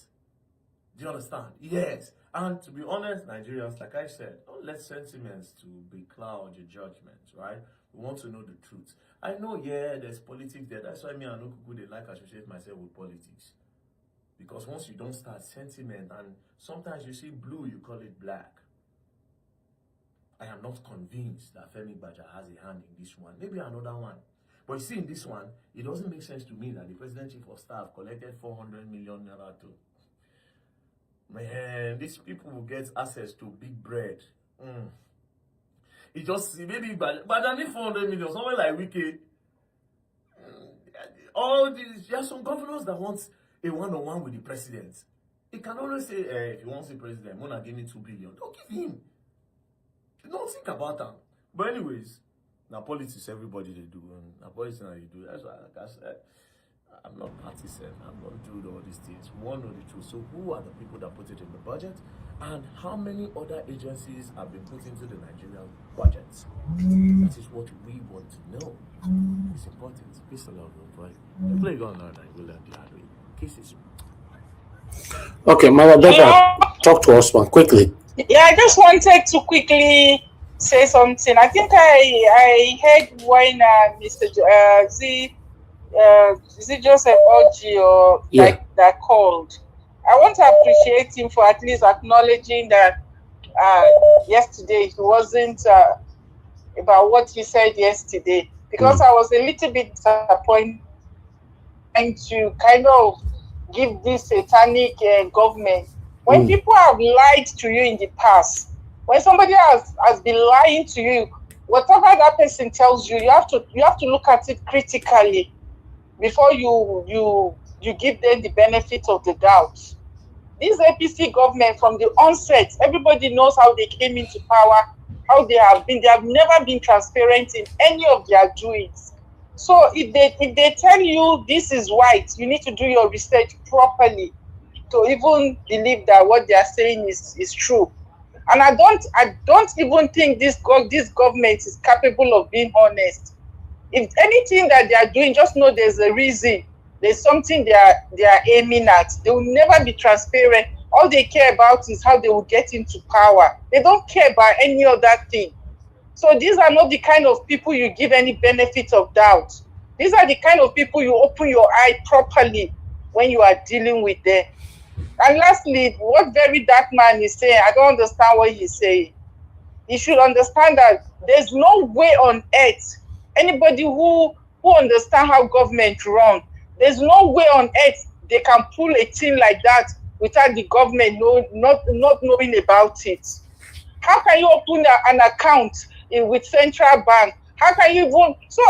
Do you understand? Yes. And to be honest, Nigerians, like I said, don't let sentiments to becloud your judgment, right? We want to know the truth. I know, yeah, there's politics there. That's why me and Okuku, they like associate myself with politics. Because once you don't start sentiment, and sometimes you see blue, you call it black. I am not convinced that Femi Baja has a hand in this one. Maybe another one. But you see, in this one, it doesn't make sense to me that the President Chief of Staff collected 400 million naira too. Man, these people will get access to big bread. It just, maybe, but I need 400 million, somewhere like Wiki. All these, there are some governors that want a one-on-one with the president. He can always say, if he wants the president, I'm going to give him 2 billion. Don't give him. Don't think about that. But anyways, now politics, everybody they do. And now politics, now you do. That's why, like I said, I'm not partisan. I'm not doing all these things. We want to know the truth. So who are the people that put it in the budget? And how many other agencies have been put into the Nigerian budget? That is what we want to know. It's important. Peace and love, boy. The play going on, I will learn the hard way. Cases. Okay, Mama Becca, talk to us one quickly. Yeah, I just wanted to quickly say something. I think I heard when Mr. Is it Joseph Oji or like that called? I want to appreciate him for at least acknowledging that yesterday he wasn't about what he said yesterday, because I was a little bit disappointed to kind of give this satanic government. When people have lied to you in the past, when somebody has been lying to you, whatever that person tells you, you have to look at it critically before you give them the benefit of the doubt. This APC government, from the onset, everybody knows how they came into power, how they have never been transparent in any of their doings. So if they tell you this is right, you need to do your research properly to even believe that what they are saying is true. And I don't even think this government is capable of being honest. If anything that they are doing, just know there's a reason. There's something they are aiming at. They will never be transparent. All they care about is how they will get into power. They don't care about any other thing. So these are not the kind of people you give any benefit of doubt. These are the kind of people you open your eye properly when you are dealing with them. And lastly, what very dark man is saying, I don't understand what he's saying. You should understand that there's no way on earth, anybody who understands how government run, there's no way on earth they can pull a thing like that without the government not knowing about it. How can you open an account with central bank? How can you even, so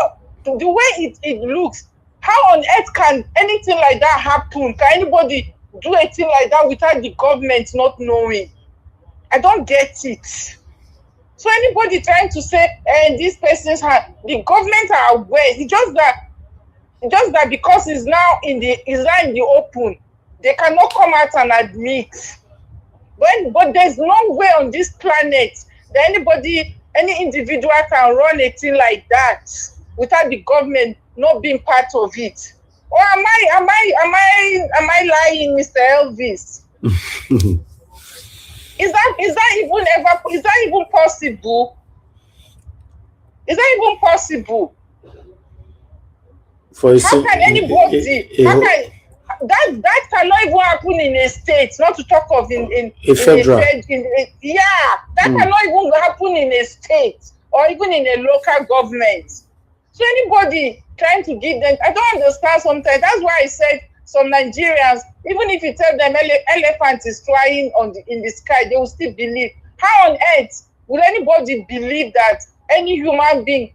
the way it looks, how on earth can anything like that happen? Can anybody do a thing like that without the government not knowing? I don't get it. So anybody trying to say, this person's hand, the government are aware. It's just that because it's now in the open, they cannot come out and admit. But there's no way on this planet that any individual can run a thing like that without the government not being part of it. Or am I lying, Mr. Elvis? Is that even possible? Is that even possible? How can anybody? That cannot even happen in a state. Not to talk of in federal. That cannot even happen in a state or even in a local government. So anybody trying to give them, I don't understand sometimes. That's why I said some Nigerians, even if you tell them elephant is flying in the sky, they will still believe. How on earth will anybody believe that any human being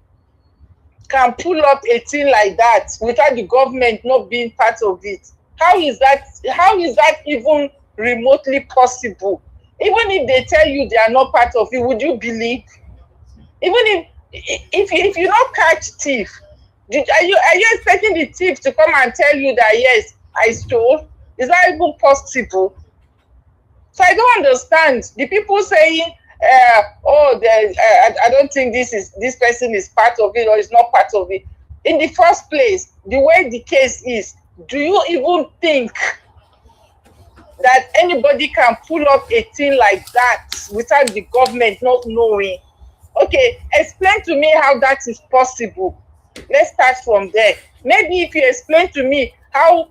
can pull up a thing like that without the government not being part of it? How is that even remotely possible? Even if they tell you they are not part of it, would you believe? Even if you not catch thief, are you expecting the thief to come and tell you that yes, I stole? Is that even possible? So I don't understand the people saying, I don't think this person is part of it or is not part of it. In the first place, the way the case is, do you even think that anybody can pull up a thing like that without the government not knowing? Okay, explain to me how that is possible. Let's start from there. Maybe if you explain to me how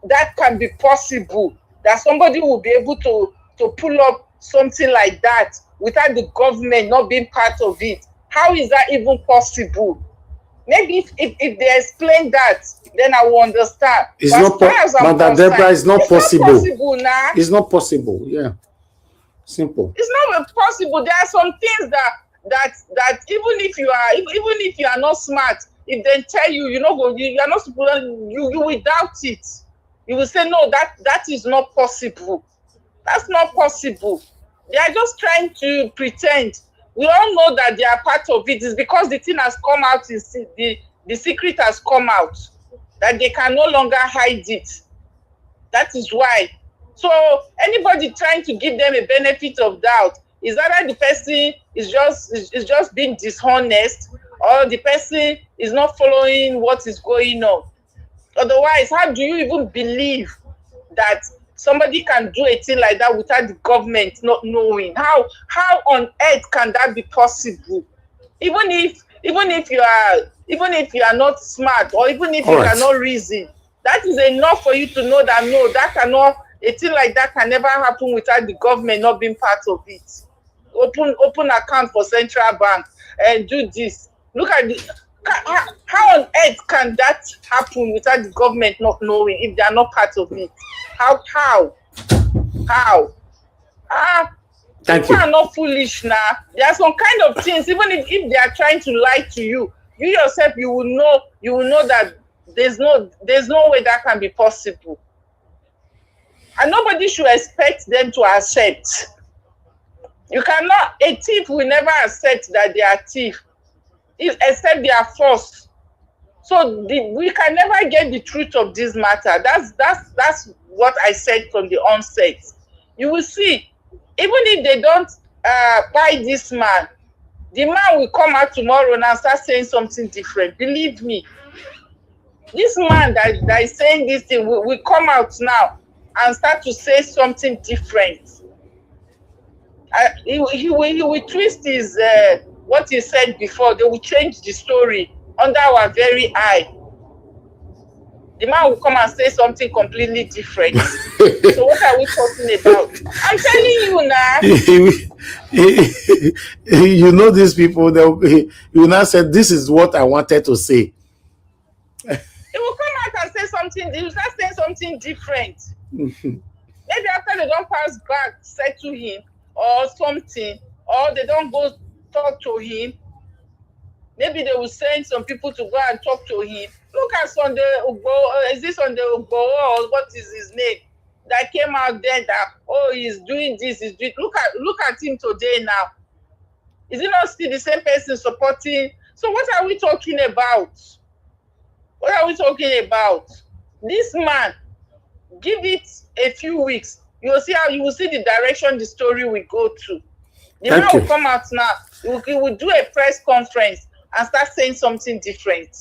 that can be possible, that somebody will be able to pull up something like that without the government not being part of it. How is that even possible? Maybe if they explain that, then I will understand. It's not possible. Madam Deborah, it's not possible. Not possible now. It's not possible. Yeah, simple. It's not possible. There are some things that even if you are not smart, if they tell you you are not supposed, you will doubt it. You will say no, that is not possible. That's not possible. They are just trying to pretend. We all know that they are part of it. It's because the thing has come out, the secret has come out, that they can no longer hide it. That is why. So anybody trying to give them a benefit of doubt is either the person is just being dishonest, or the person is not following what is going on. Otherwise, how do you even believe that somebody can do a thing like that without the government not knowing? How on earth can that be possible? Even if you are not smart, or even if you cannot reason, that is enough for you to know that no, that cannot, a thing like that can never happen without the government not being part of it. Open account for central bank and do this. Look at how on earth can that happen without the government not knowing if they are not part of it? How? People are not foolish now. There are some kind of things, even if they are trying to lie to you, you yourself, you will know that there's no way that can be possible. And nobody should expect them to accept. You cannot, a thief will never accept that they are thief, except they are false. So we can never get the truth of this matter. That's what I said from the onset. You will see, even if they don't buy this man, the man will come out tomorrow and start saying something different. Believe me. This man that is saying this thing will come out now and start to say something different. He will twist his what he said before. They will change the story under our very eye. The man will come and say something completely different. So what are we talking about? I'm telling you now. You know these people, you now said, this is what I wanted to say. He will come out and say something, he will start saying something different. Maybe after they don't pass back, settle him or something, or they don't go talk to him. Maybe they will send some people to go and talk to him. Look at Sunday Ugbo, is this Sunday Ugbo, or what is his name? That came out then that, oh, he's doing this, he's doing. Look at him today now. Is it not still the same person supporting? So what are we talking about? What are we talking about? This man, give it a few weeks. You will see the direction the story will go to. The man will come out now. He will do a press conference and start saying something different.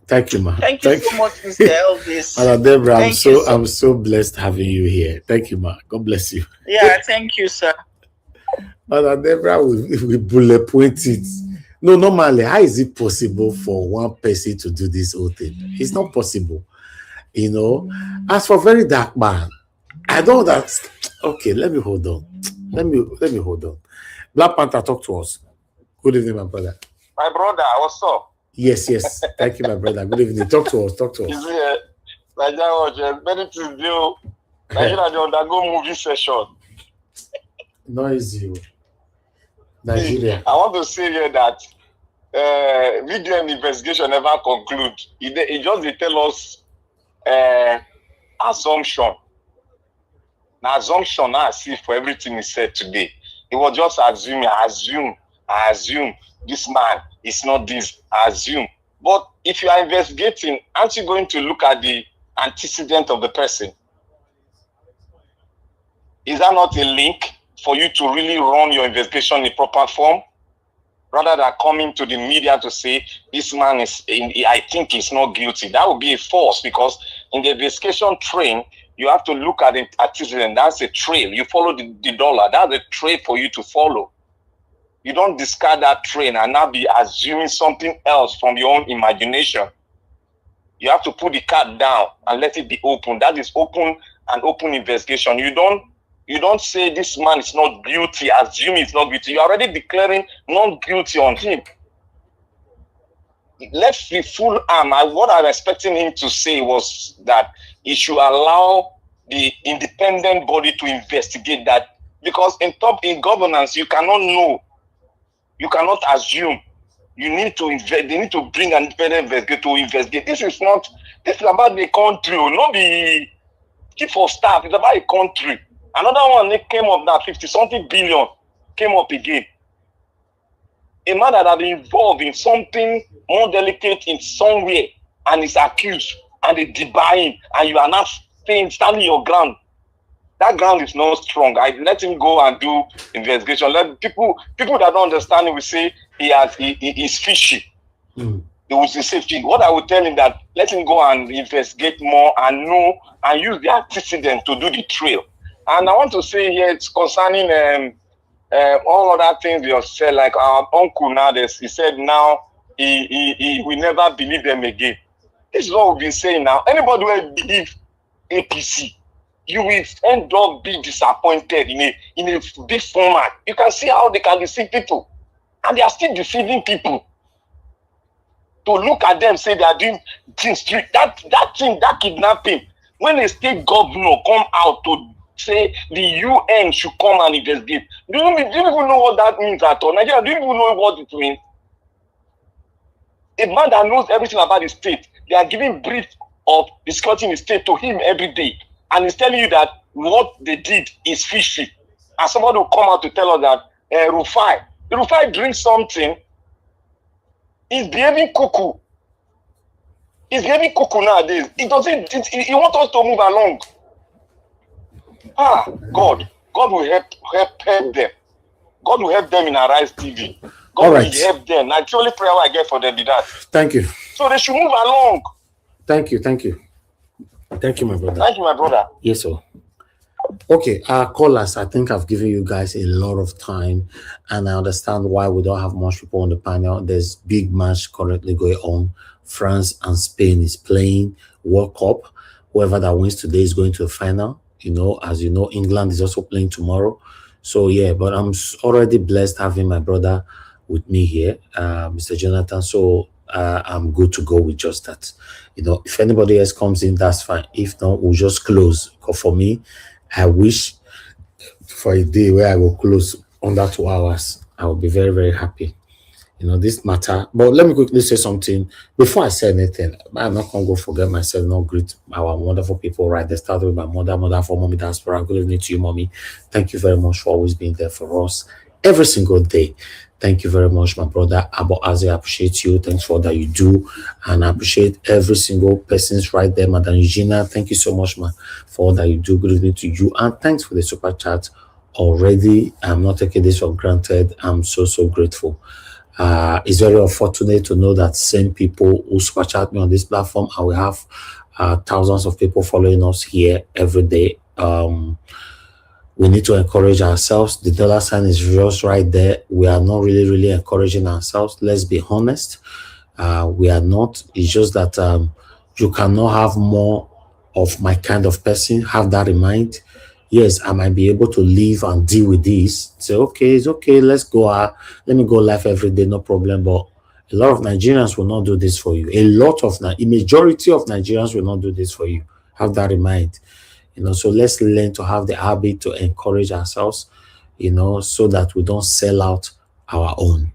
Thank you, ma. Thank you so much, Mr. Elvis. Madam Deborah, I'm so blessed having you here. Thank you, ma. God bless you. Yeah, thank you, sir. Madam Deborah, we bullet point it. No, normally, how is it possible for one person to do this whole thing? It's not possible. You know, as for very dark man, I know that. Okay, let me hold on. Let me hold on. Black Panther, talk to us. Good evening, my brother. My brother, what's up? Yes. Thank you, my brother. Good evening. Talk to us. You see, Nigeria, many things do. Nigeria, they undergo movie session. Noisy. Nigeria. I want to say here that video investigation never conclude. It just tell us assumption. Now assumption I see for everything he said today. He was just assuming. I assume this man is not this. I assume. But if you are investigating, aren't you going to look at the antecedent of the person? Is that not a link for you to really run your investigation in proper form? Rather than coming to the media to say, this man I think he's not guilty. That would be a false, because in the investigation train, you have to look at the antecedent. That's a trail. You follow the dollar. That's a trail for you to follow. You don't discard that train and now be assuming something else from your own imagination. You have to put the card down and let it be open. That is open investigation. You don't say this man is not guilty, assume he's not guilty. You're already declaring not guilty on him. Let the full arm. What I'm expecting him to say was that he should allow the independent body to investigate that. Because in governance, you cannot know. You cannot assume. You need to invest. They need to bring an independent investigator to investigate. This is about the country, not the chief of staff. It's about a country. Another one that came up, that 50-something billion came up again. A man that had been involved in something more delicate in somewhere and is accused and they debar him, and you are not standing your ground. That ground is not strong. I let him go and do investigation. Let people that don't understand him will say he's fishy. They will say fishy. What I would tell him that let him go and investigate more and know and use the antecedent to do the trail. And I want to say here, it's concerning all other things you said, like our uncle now, he said now he will never believe them again. This is what we've been saying now. Anybody who will believe APC, you will end up being disappointed in a big format. You can see how they can deceive people. And they are still deceiving people. To look at them, say they are doing things, that thing, that kidnapping, when a state governor come out to say the UN should come and investigate. Do you even know what that means at all? Nigeria, do you even know what it means? A man that knows everything about the state, they are giving brief of the security in the state to him every day. And he's telling you that what they did is fishy. And somebody will come out to tell us that Rufai drinks something, he's behaving cuckoo. He's behaving cuckoo nowadays. He wants us to move along. God will help them. God will help them in Arise TV. God will help them. That's the only prayer I get for them. Thank you. So they should move along. Thank you, my brother. Thank you, my brother. Yes, sir. Okay, callers, I think I've given you guys a lot of time, and I understand why we don't have much people on the panel. There's big match currently going on. France and Spain is playing World Cup. Whoever that wins today is going to the final. You know, as you know, England is also playing tomorrow. So yeah, but I'm already blessed having my brother with me here, Mr. Jonathan. So I'm good to go with just that. You know, if anybody else comes in, that's fine. If not, we'll just close. 'Cause for me, I wish for a day where I will close under 2 hours. I will be very, very happy. You know, this matter. But let me quickly say something before I say anything. I'm not gonna go forget myself, not greet our wonderful people right there. Start with my mother for mommy diaspora. Good evening to you, mommy. Thank you very much for always being there for us every single day. Thank you very much, my brother Abo Aze. I appreciate you. Thanks for all that you do. And I appreciate every single person's right there. Madam Eugenia, thank you so much, man, for all that you do. Good evening to you. And thanks for the super chat already. I'm not taking this for granted. I'm so, so grateful. It's very unfortunate to know that same people who super chat me on this platform, and we have thousands of people following us here every day. We need to encourage ourselves. The dollar sign is just right there. We are not really encouraging ourselves. Let's be honest. We are not. It's just that you cannot have more of my kind of person. Have that in mind. Yes, I might be able to live and deal with this. Say, okay, it's okay. Let's go. Let me go live every day, no problem. But a lot of Nigerians will not do this for you. A majority of Nigerians will not do this for you. Have that in mind. You know, so let's learn to have the habit to encourage ourselves, you know, so that we don't sell out our own.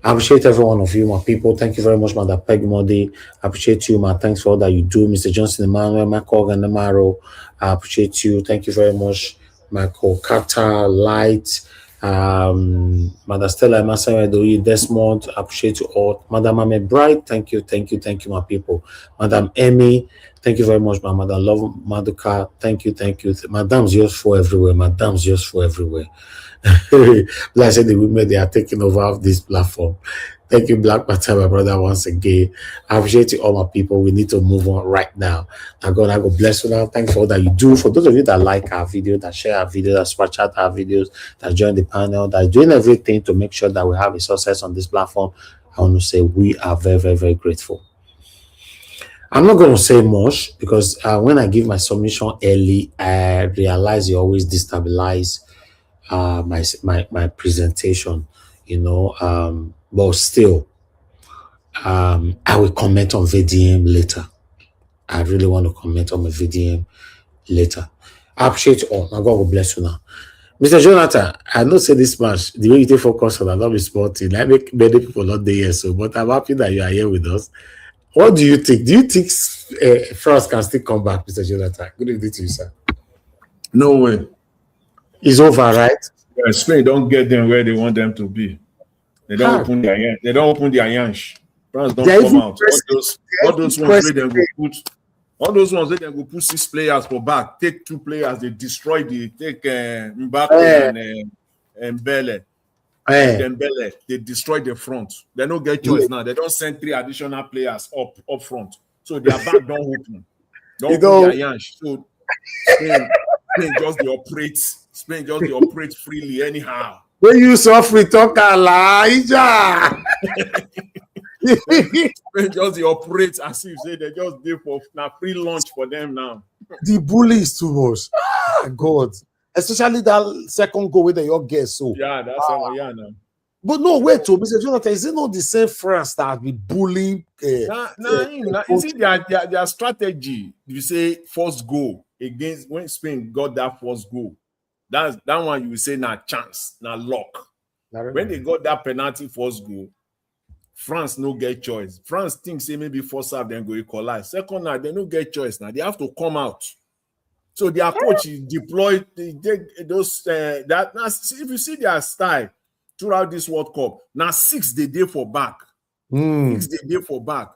I appreciate every one of you, my people. Thank you very much, Mother Peg Modi. I appreciate you, man. Thanks for all that you do, Mr. Johnson Emmanuel, Michael Gandamaro. I appreciate you. Thank you very much, Michael Carter, Light, Mother Stella Masamedoyi, Desmond. I appreciate you all. Madam Ahmed Bright, thank you, my people. Madam Emmy, thank you very much, my Madam Love Maduka. Thank you. Madam's useful everywhere. Like I said, the women, they are taking over this platform. Thank you, Black Panther, my brother, once again. I appreciate you, all my people. We need to move on right now. I God bless you now. Thanks for all that you do. For those of you that like our video, that share our video, that super chat our videos, that join the panel, that are doing everything to make sure that we have a success on this platform, I want to say we are very grateful. I'm not going to say much because when I give my submission early, I realize you always destabilize my presentation, you know, but still I will comment on VDM later. I really want to comment on my VDM later. I appreciate you all. My God will bless you now. Mr. Jonathan, I know say this match, the way you take focus on that, not be sporting. I make many people not there here, so but I'm happy that you are here with us. What do you think? Do you think France can still come back, Mr. Jonathan? Good evening to you, sir. No way. It's over, right? Yeah, Spain don't get them where they want them to be. They don't open their yansh. They don't open their yansh. France don't come out. All those ones where they go put. All those ones where they go put 6 players for back. Take 2 players. They destroy Mbappe and Bele. Dembele, they destroy the front. They don't get choice now. They don't send 3 additional players up front. So their back don't open. Don't open their yansh. So Spain just they operate freely anyhow. When you saw free talk Elijah. Spain just they operate as if they just did for now free lunch for them now. The bully is too much. God. Especially that second goal with the your guess. So yeah, that's now. But no, wait, Mr. Jonathan, is it not the same France that be bullying? You see their strategy. You say first goal against when Spain got that first goal. That one you will say na chance, na luck. When they got that penalty first goal, France no get choice. France thinks say maybe first half then go equalize. Second half they no get choice now. They have to come out. So their coach is deployed. They those that now if you see their style throughout this World Cup, now 6 they did for back. 6 they did for back.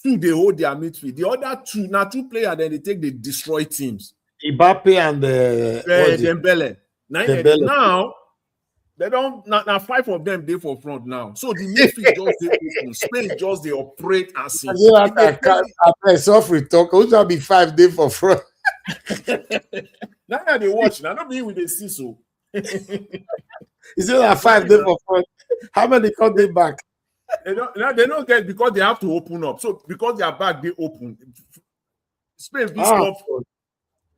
2 they hold their midfield. The other 2 now 2 players then they take the destroy teams. Mbappe and Dembele. Now they don't now 5 of them they for front now. So the midfield just they open. Spain just they operate as if. I saw free talk. Who shall be 5 days for front? Now they watch. Now not be with the see so. Is it like 5 days for fun? How many cut they back? They don't get because they have to open up. So because they are back, they open. Spain be score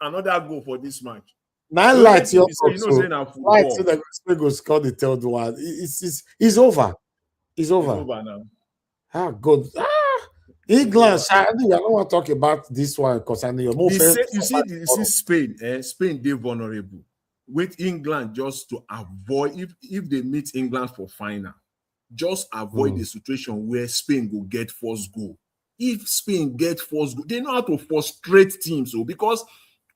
another goal for this match. Nine lights, you know, lights so that Spain go score the third one. It's over. It's over. It's over now. Ah, good. England. I don't want to talk about this one concerning your move. You see Spain. Spain, they're vulnerable. With England, just to avoid if they meet England for final, just avoid the situation where Spain will get first goal. If Spain get first goal, they know how to frustrate teams. So because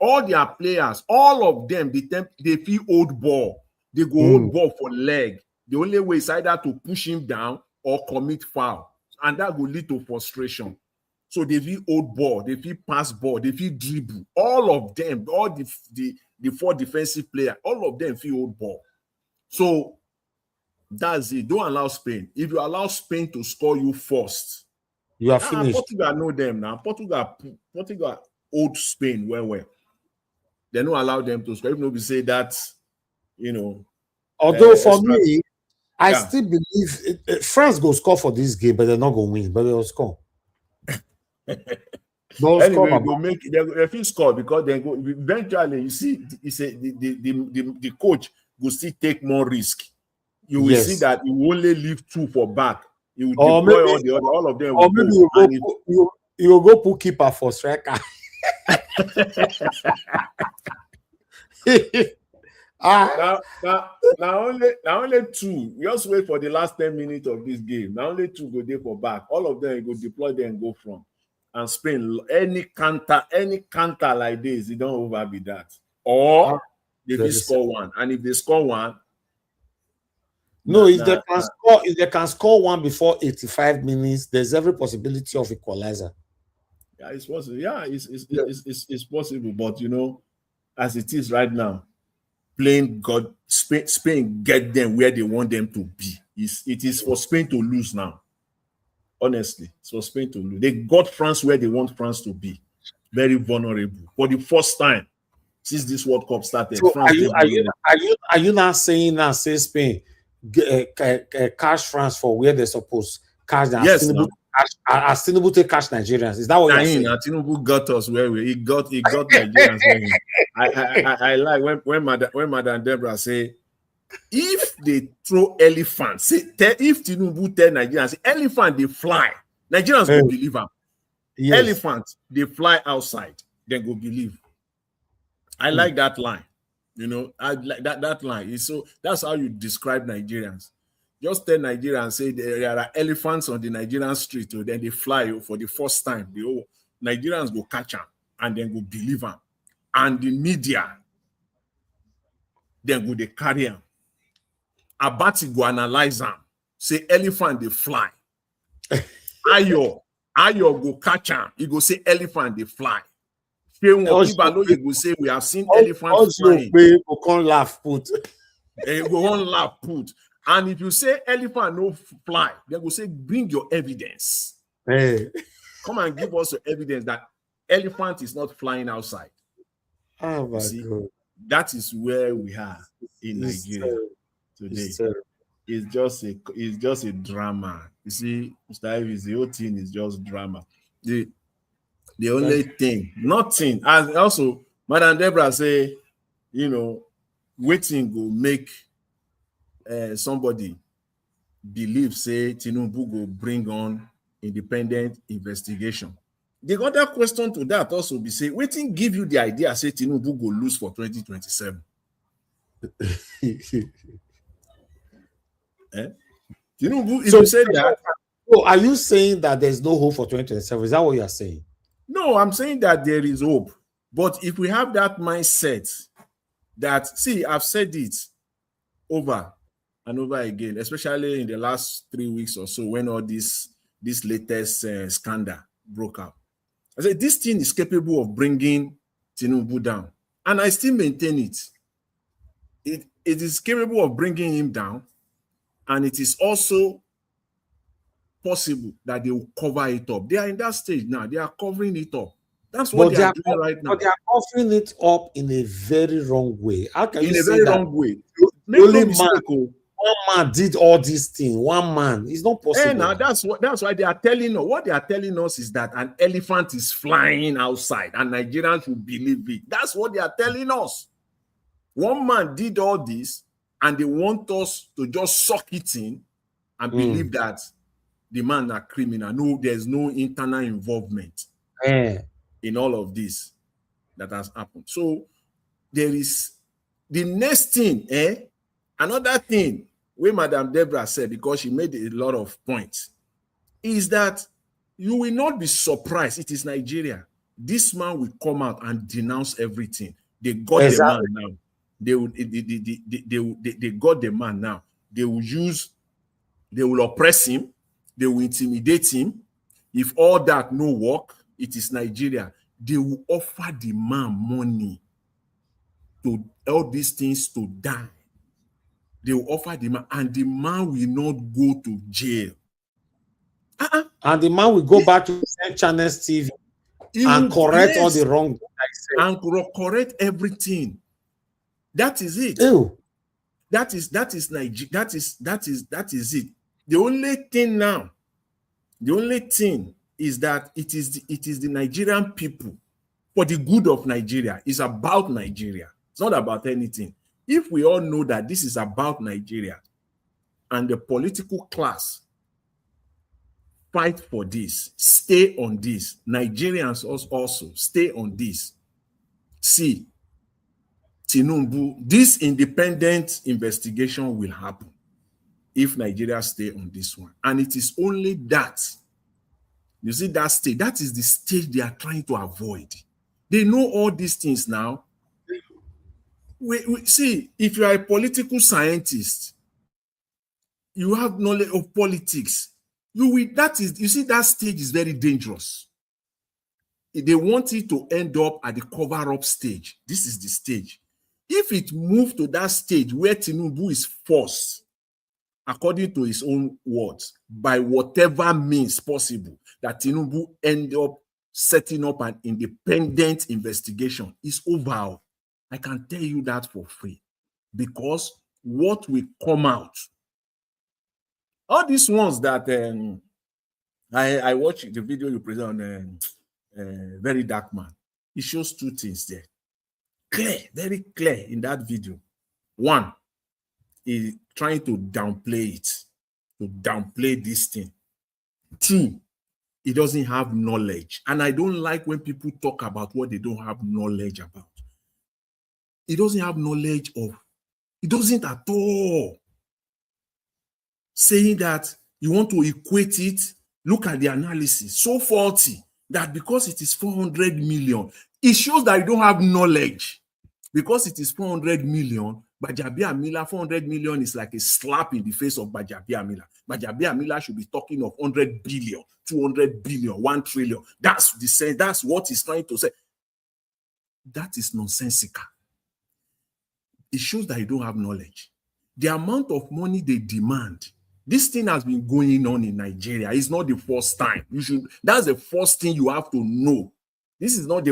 all their players, all of them, they feel old ball. They go old ball for leg. The only way is either to push him down or commit foul. And that will lead to frustration. So they feel old ball, they feel pass ball, they feel dribble. All of them, all the 4 defensive players, all of them feel old ball. So that's it. Don't allow Spain. If you allow Spain to score you first, you are finished. Portugal know them now. Portugal old Spain well. They don't allow them to score. If nobody say that, you know. Although for me, I still believe France go score for this game, but they're not going to win, but they'll score. Anyway, they feel score because they go eventually. You see, the coach will still take more risk. You will see that you will only leave 2 for back. You will deploy all of them. Or maybe you will go put keeper for striker. Now only 2. We just wait for the last 10 minutes of this game. Now only 2 go there for back. All of them go deploy there and go from. And Spain, any counter like this, it don't over be that. Or they will score 1. And if they score 1, if they can score 1 before 85 minutes, there's every possibility of equalizer. Yeah, it's possible. Yeah, it's possible. But you know, as it is right now, Spain get them where they want them to be. It is for Spain to lose now. Honestly, it's for Spain to lose. They got France where they want France to be. Very vulnerable. For the first time since this World Cup started. So France are you now saying Spain cash France for where they're supposed cash them? Yes, as Tinubu take cash Nigerians. Is that what you're saying? Tinubu got us where he got Nigerians. I like when Madam Deborah say, if they throw elephants, if Tinubu tell Nigerians, elephant they fly, Nigerians go believe them. Yes. Elephant they fly outside, then go believe. I like that line. You know, I like that line. So that's how you describe Nigerians. Just tell Nigerians, say there are elephants on the Nigerian street, or then they fly for the first time. Nigerians go catch them and then go believe them. And the media then go they carry them. Abati go analyze them. Say elephant they fly. Ayo go catch them. He go say elephant they fly. You go say we have seen elephants flying. We can't laugh put. They go on laugh put. And if you say elephant no fly, they will say bring your evidence. Hey. Come and give us your evidence that elephant is not flying outside. Oh my God. That is where we are in Nigeria today. It's just a drama. You see, Mr. Ives, the whole thing is just drama. The only thing, nothing. And also, Madam Deborah say, you know, waiting will make somebody believe, say, Tinubu will bring on independent investigation. The other question to that also be, say, waiting give you the idea, say, Tinubu will lose for 2027. Tinubu, if you say that. So are you saying that there's no hope for 2027? Is that what you are saying? No, I'm saying that there is hope. But if we have that mindset that, see, I've said it over and over again, especially in the last 3 weeks or so, when all this latest scandal broke out. I said, this thing is capable of bringing Tinubu down. And I still maintain it. It is capable of bringing him down. And it is also possible that they will cover it up. They are in that stage now. They are covering it up. That's what But they are doing right now. But they are offering it up in a very wrong way. How can In you a say very that? wrong way. The Make only no mistake, one man did all these things. One man. It's not possible. And now that's why they are telling us. What they are telling us is that an elephant is flying outside, and Nigerians will believe it. That's what they are telling us. One man did all this, and they want us to just suck it in and believe that the man are criminal. No, there's no internal involvement in all of this that has happened. So there is the next thing, another thing where Madam Deborah said, because she made a lot of points, is that you will not be surprised. It is Nigeria. This man will come out and denounce everything. They got the man now. They got the man now. They will oppress him. They will intimidate him. If all that no work, it is Nigeria. They will offer the man money to all these things to die. They will offer the man, and the man will not go to jail. And the man will go back to Channels TV and correct all the wrong and correct everything. That is it. Ew. That is Nigeria. That is it. The only thing now, is that it is the Nigerian people, for the good of Nigeria. It's about Nigeria. It's not about anything. If we all know that this is about Nigeria, and the political class fight for this, stay on this, Nigerians also stay on this. See, Tinubu, this independent investigation will happen if Nigeria stay on this one. And it is only that. You see that stage, that is the stage they are trying to avoid. They know all these things now. We see, if you are a political scientist, you have knowledge of politics, you see that stage is very dangerous. They want it to end up at the cover-up stage. This is the stage. If it moves to that stage where Tinubu is forced, according to his own words, by whatever means possible, that Tinubu end up setting up an independent investigation, is over. I can tell you that for free. Because what will come out, all these ones that I watched the video you present on Very Dark Man. It shows two things there. Clear, very clear in that video. One, is trying to downplay it, to downplay this thing. Two, he doesn't have knowledge. And I don't like when people talk about what they don't have knowledge about. He doesn't have knowledge of. He doesn't at all. Saying that you want to equate it, look at the analysis, so faulty that because it is 400 million, it shows that you don't have knowledge. Because it is 400 million, Gbajabiamila, 400 million is like a slap in the face of Gbajabiamila. Gbajabiamila should be talking of 100 billion, 200 billion, 1 trillion. That's the sense. That's what he's trying to say. That is nonsensical. It shows that you don't have knowledge. The amount of money they demand, this thing has been going on in Nigeria. It's not the first time. That's the first thing you have to know. This is not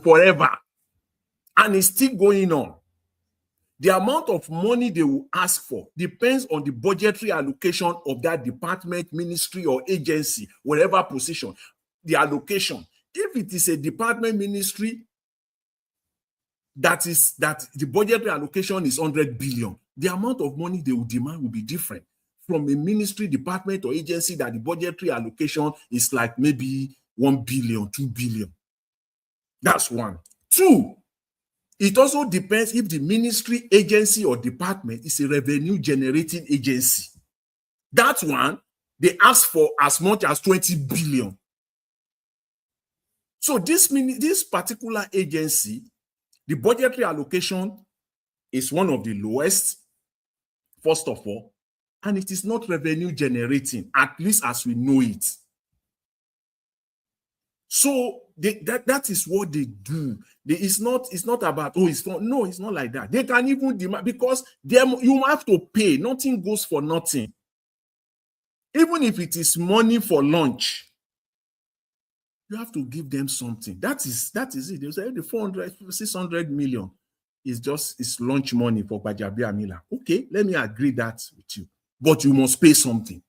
forever. And it's still going on. The amount of money they will ask for depends on the budgetary allocation of that department, ministry, or agency, whatever position, the allocation. If it is a department, ministry, that the budgetary allocation is 100 billion, the amount of money they will demand will be different from a ministry, department, or agency that the budgetary allocation is like maybe 1 billion, 2 billion. That's one. Two, it also depends if the ministry, agency, or department is a revenue generating agency. That one, they ask for as much as 20 billion. So this particular agency, the budgetary allocation is one of the lowest, first of all, and it is not revenue generating, at least as we know it. So that is what they do. It's not about, it's not like that. They can even demand, because you have to pay. Nothing goes for nothing. Even if it is money for lunch, You have to give them something. That is it. They say the 400, 600 million is launch money for Gbajabiamila. Okay, let me agree that with you. But you must pay something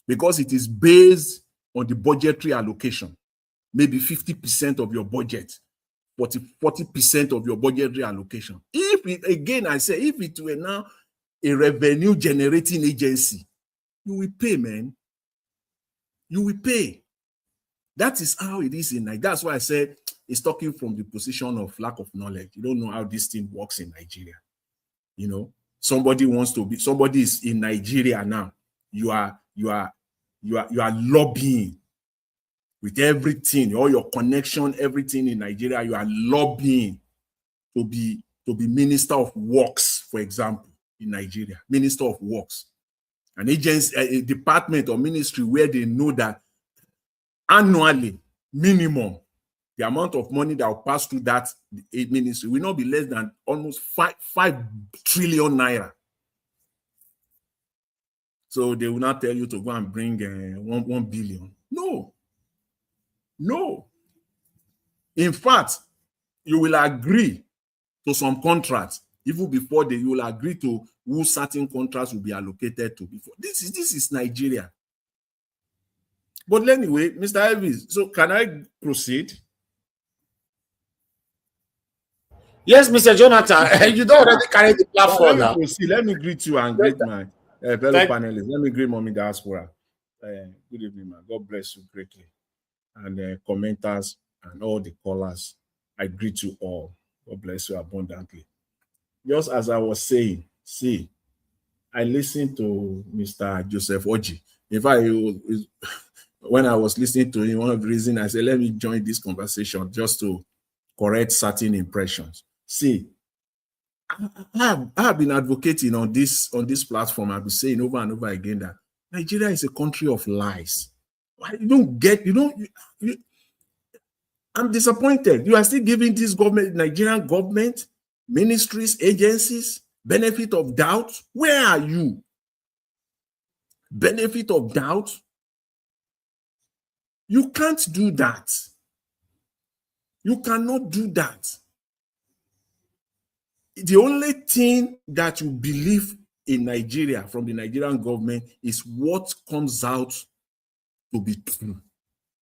because it is based on the budgetary allocation. Maybe 50% of your budget, 40% of your budgetary allocation. If it, again, I say, if it were now a revenue generating agency, you will pay, man. You will pay. That is how it is in Nigeria. That's why I said it's talking from the position of lack of knowledge. You don't know how this thing works in Nigeria. You know, somebody is in Nigeria now. You are lobbying with everything, all your connection, everything in Nigeria. You are lobbying to be Minister of Works, for example, in Nigeria, Minister of Works, an agency, a department or ministry where they know that annually, minimum, the amount of money that will pass through that ministry will not be less than almost 5 trillion naira. So they will not tell you to go and bring 1 billion. No. In fact, you will agree to some contracts even before you will agree to who certain contracts will be allocated to. Before this is Nigeria. But anyway, Mr. Elvis, so can I proceed? Yes, Mr. Jonathan, you don't already carry the platform now. Let me greet you and greet my fellow panelists. Let me greet Mommy Diaspora. Good evening, man. God bless you greatly. And commenters and all the callers, I greet you all. God bless you abundantly. Just as I was saying, see, I listened to Mr. Joseph Oji. In fact, when I was listening to him, one of the reasons I said, let me join this conversation just to correct certain impressions. See, I have been advocating on this platform. I've been saying over and over again that Nigeria is a country of lies. You don't get, I'm disappointed. You are still giving this government, Nigerian government, ministries, agencies, benefit of doubt. Where are you? Benefit of doubt? You can't do that. You cannot do that. The only thing that you believe in Nigeria from the Nigerian government is what comes out to be true,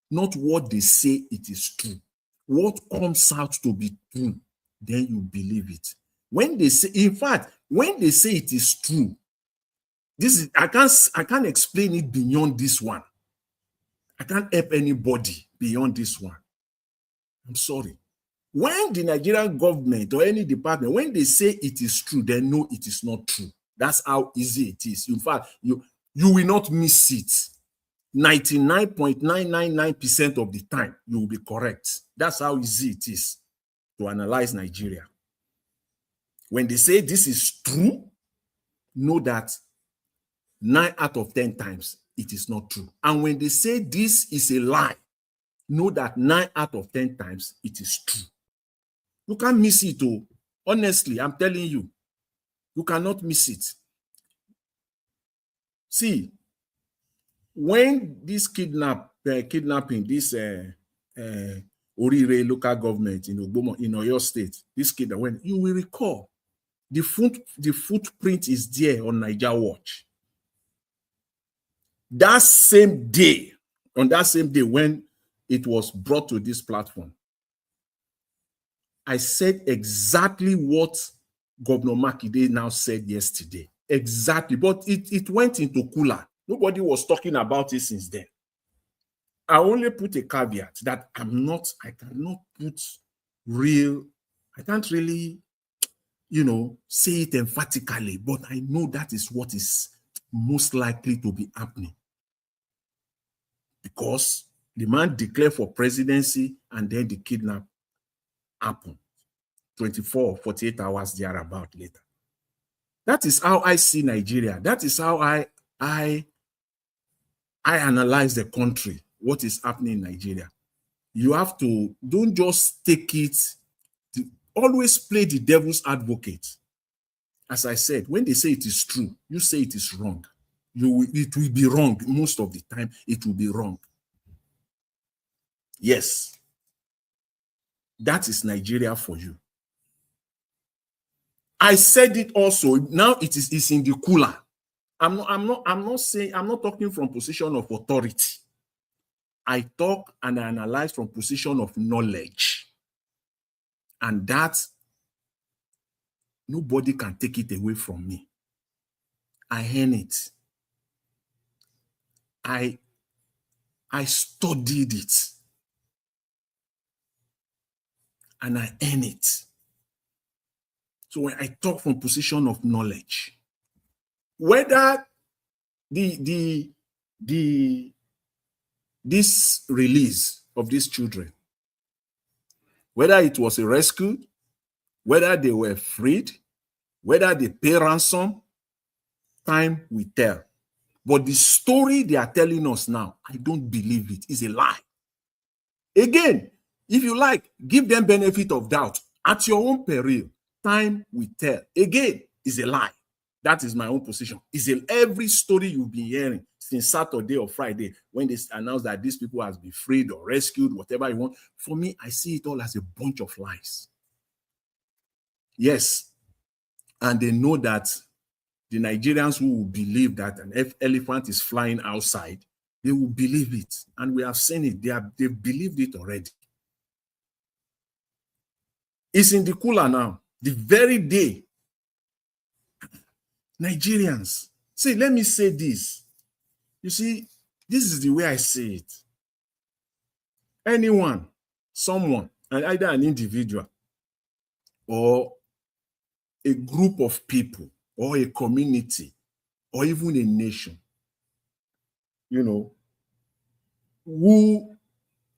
not what they say it is true. What comes out to be true, then you believe it. When they say, in fact, when they say it is true, I can't explain it beyond this one. I can't help anybody beyond this one. I'm sorry. When the Nigerian government or any department, when they say it is true, they know it is not true. That's how easy it is. In fact, you will not miss it. 99.999% of the time, you will be correct. That's how easy it is to analyze Nigeria. When they say this is true, know that 9 out of 10 times it is not true. And when they say this is a lie, know that 9 out of 10 times it is true. You can't miss it, oh. Honestly, I'm telling you, you cannot miss it. See, when this kidnapping, this Orire local government in Oyo State, this kid, when you will recall, the footprint is there on Niger Watch. That same day, on that same day when it was brought to this platform, I said exactly what Governor Makinde now said yesterday. Exactly, but it went into cooler. Nobody was talking about it since then. I only put a caveat that I can't really, say it emphatically, but I know that is what is most likely to be happening. Because the man declared for presidency and then the kidnap happened 24, 48 hours thereabout later. That is how I see Nigeria. That is how I analyze the country, what is happening in Nigeria. You have to, don't just take it, always play the devil's advocate. As I said, when they say it is true, you say it is wrong. It will be wrong. Most of the time, it will be wrong. Yes. That is Nigeria for you. I said it also. Now it's in the cooler. I'm not talking from position of authority. I talk and I analyze from position of knowledge. And that nobody can take it away from me. I earn it. I studied it. And I earn it. So when I talk from position of knowledge, whether this release of these children, whether it was a rescue, whether they were freed, whether they pay ransom, time will tell. But the story they are telling us now, I don't believe it. It's a lie. Again, if you like, give them benefit of doubt. At your own peril, time will tell. Again, it's a lie. That is my own position. Every story you've been hearing since Saturday or Friday, when they announced that these people has been freed or rescued, whatever you want, for me, I see it all as a bunch of lies. Yes. And they know that the Nigerians who will believe that an elephant is flying outside, they will believe it. And we have seen it. They've believed it already. It's in the cooler now. The very day. Nigerians. See, let me say this. You see, this is the way I see it. Anyone, someone, and either an individual or a group of people or a community or even a nation, who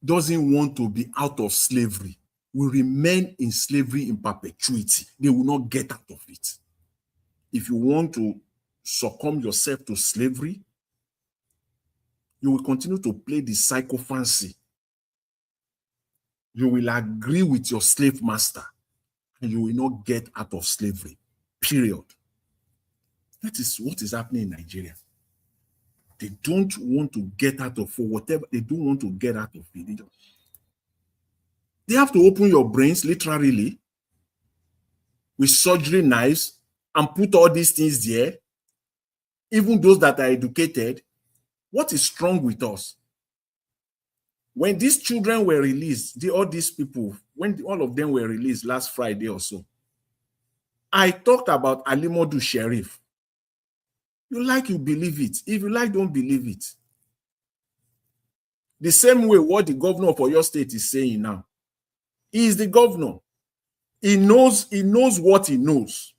doesn't want to be out of slavery will remain in slavery in perpetuity. They will not get out of it. If you want to succumb yourself to slavery, you will continue to play the sycophancy. You will agree with your slave master and you will not get out of slavery, period. That is what is happening in Nigeria. They don't want to get out of, for whatever, they don't want to get out of it. They have to open your brains, literally, with surgery knives and put all these things there. Even those that are educated, what is wrong with us? When these children were released, all these people, when all of them were released last Friday or so, I talked about Alimodu Sheriff. You like, you believe it. If you like, don't believe it. The same way what the governor of Oyo State is saying now. He is the governor. He knows what he knows.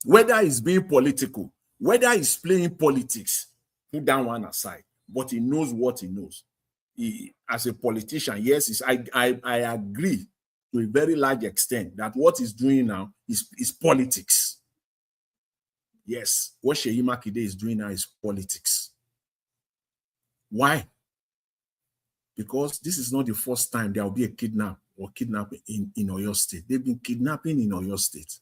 Whether he's being political, whether he's playing politics, put that one aside. But he knows what he knows. He, as a politician, yes, I agree to a very large extent that what he's doing now is politics. Yes, what Seyi Makinde is doing now is politics. Why? Because this is not the first time there will be a kidnapping in Oyo State. They've been kidnapping in Oyo State.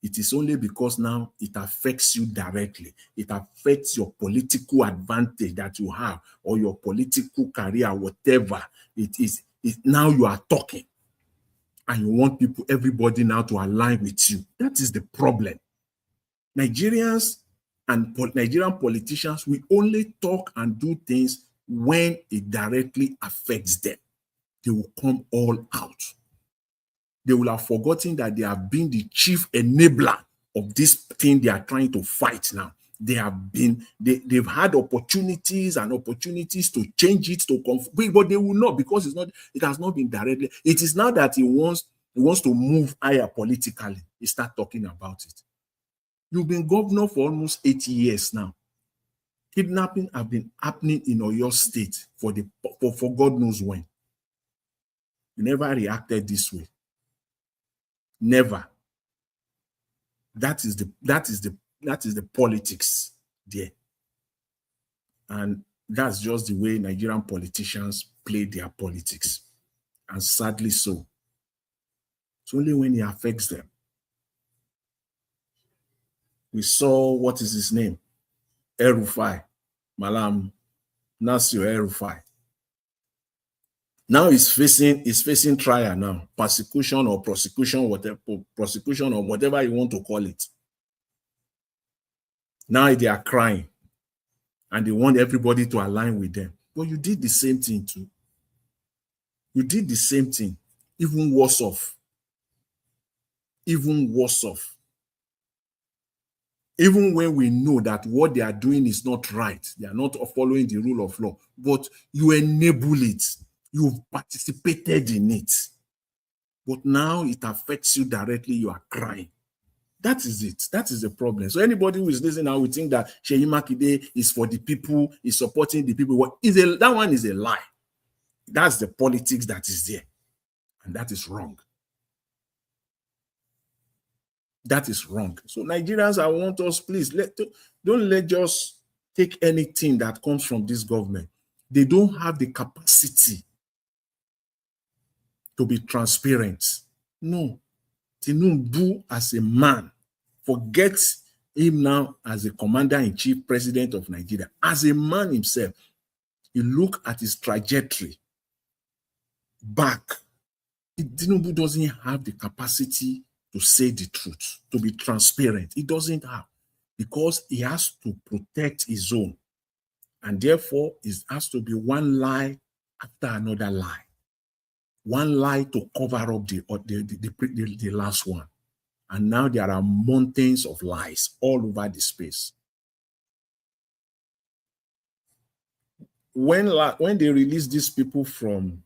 It is only because now it affects you directly. It affects your political advantage that you have or your political career, whatever it is. Now you are talking and you want everybody now to align with you. That is the problem. Nigerians and Nigerian politicians will only talk and do things when it directly affects them. They will come all out. They will have forgotten that they have been the chief enabler of this thing they are trying to fight now. They've had opportunities to change it, but they will not, because it has not been directly. It is now that he wants to move higher politically. He start talking about it. You've been governor for almost 80 years now. Kidnapping have been happening in Oyo State for God knows when. You never reacted this way. Never. That is the politics there. And that's just the way Nigerian politicians play their politics. And sadly so. It's only when it affects them. We saw, what is his name? El-Rufai, Malam Nasir El-Rufai. Now he's facing trial now, persecution or prosecution, whatever you want to call it. Now they are crying and they want everybody to align with them. But you did the same thing too. You did the same thing, even worse off. Even worse off. Even when we know that what they are doing is not right, they are not following the rule of law, but you enable it. You've participated in it. But now it affects you directly, you are crying. That is it. That is the problem. So anybody who is listening now will think that Seyi Makinde is for the people, is supporting the people. That one is a lie. That's the politics that is there. And that is wrong. That is wrong. So Nigerians, I want us, please, don't let just take anything that comes from this government. They don't have the capacity to be transparent. No. Tinubu as a man, forget him now as a commander-in-chief, president of Nigeria. As a man himself, you look at his trajectory back. Tinubu doesn't have the capacity to say the truth, to be transparent. He doesn't have, because he has to protect his own. And therefore, it has to be one lie after another lie. One lie to cover up the last one. And now there are mountains of lies all over the space. When they released these people from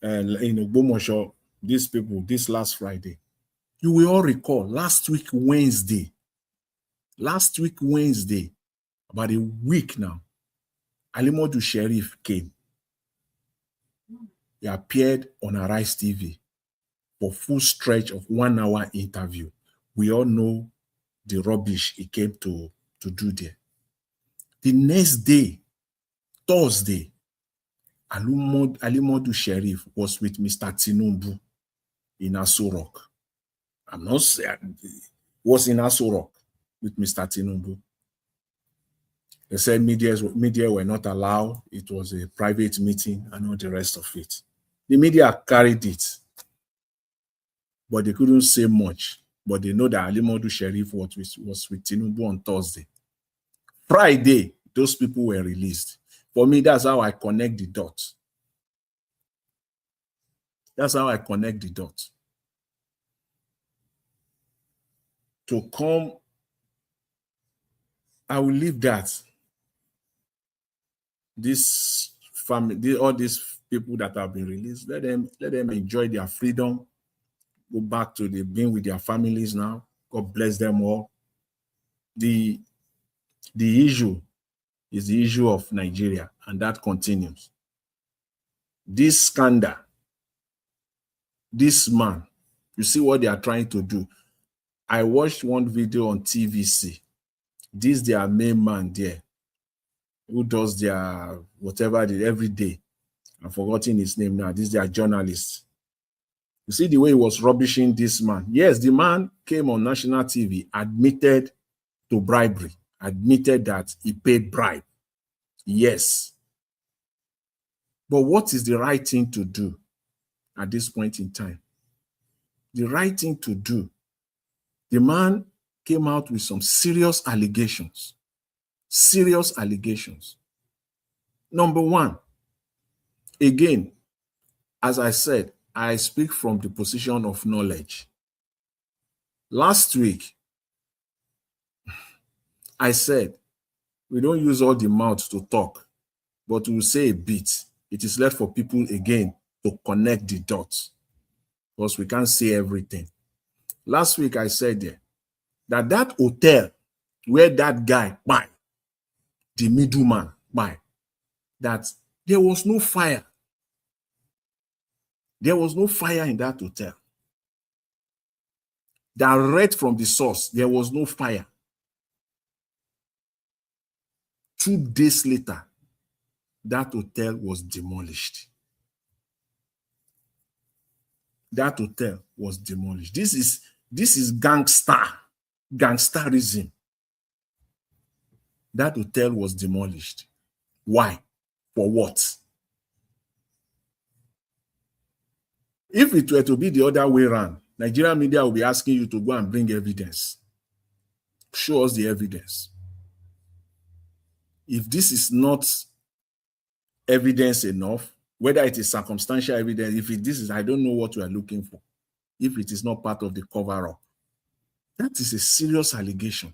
in Ogbomoso, these people, this last Friday, you will all recall last week Wednesday, about a week now, Alimodu Sheriff came. He appeared on Arise TV for full stretch of 1 hour interview. We all know the rubbish he came to do there. The next day, Thursday, Alimodu Sheriff was with Mr. Tinubu in Aso Rock. I'm not saying was in Aso Rock with Mr. Tinubu. They said media were not allowed. It was a private meeting and all the rest of it. The media carried it, but they couldn't say much. But they know that Alimodu Sheriff was with Tinubu on Thursday. Friday, those people were released. For me, that's how I connect the dots. That's how I connect the dots. To come, I will leave that. This family, all these people that have been released, let them enjoy their freedom, go back to being with their families now. God bless them all. The issue is the issue of Nigeria, and that continues. This scandal, this man, you see what they are trying to do. I watched one video on TVC. This their main man there, who does their whatever every day. I've forgotten his name now. This is their journalist. You see the way he was rubbishing this man. Yes, the man came on national TV, admitted to bribery, admitted that he paid bribe. Yes. But what is the right thing to do at this point in time? The right thing to do, the man came out with some serious allegations. Serious allegations. Number one, again, as I said, I speak from the position of knowledge. Last week, I said, we don't use all the mouth to talk, but we'll say a bit. It is left for people, again, to connect the dots, because we can't say everything. Last week, I said there that hotel where that guy, the middleman, that there was no fire. There was no fire in that hotel. Direct from the source, there was no fire. 2 days later, that hotel was demolished. That hotel was demolished. This is gangsterism. That hotel was demolished. Why? For what? If it were to be the other way around, Nigerian media will be asking you to go and bring evidence. Show us the evidence. If this is not evidence enough, whether it is circumstantial evidence, this is, I don't know what we are looking for. If it is not part of the cover-up, that is a serious allegation.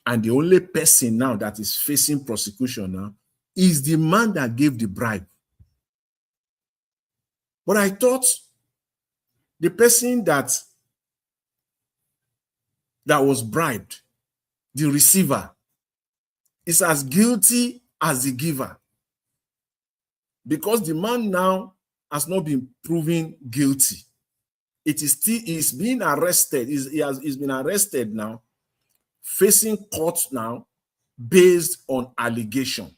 And the only person now that is facing prosecution now is the man that gave the bribe. But I thought the person that was bribed, the receiver, is as guilty as the giver. Because the man now has not been proven guilty. It is still, he's being arrested. He's been arrested now, facing court now, based on allegation.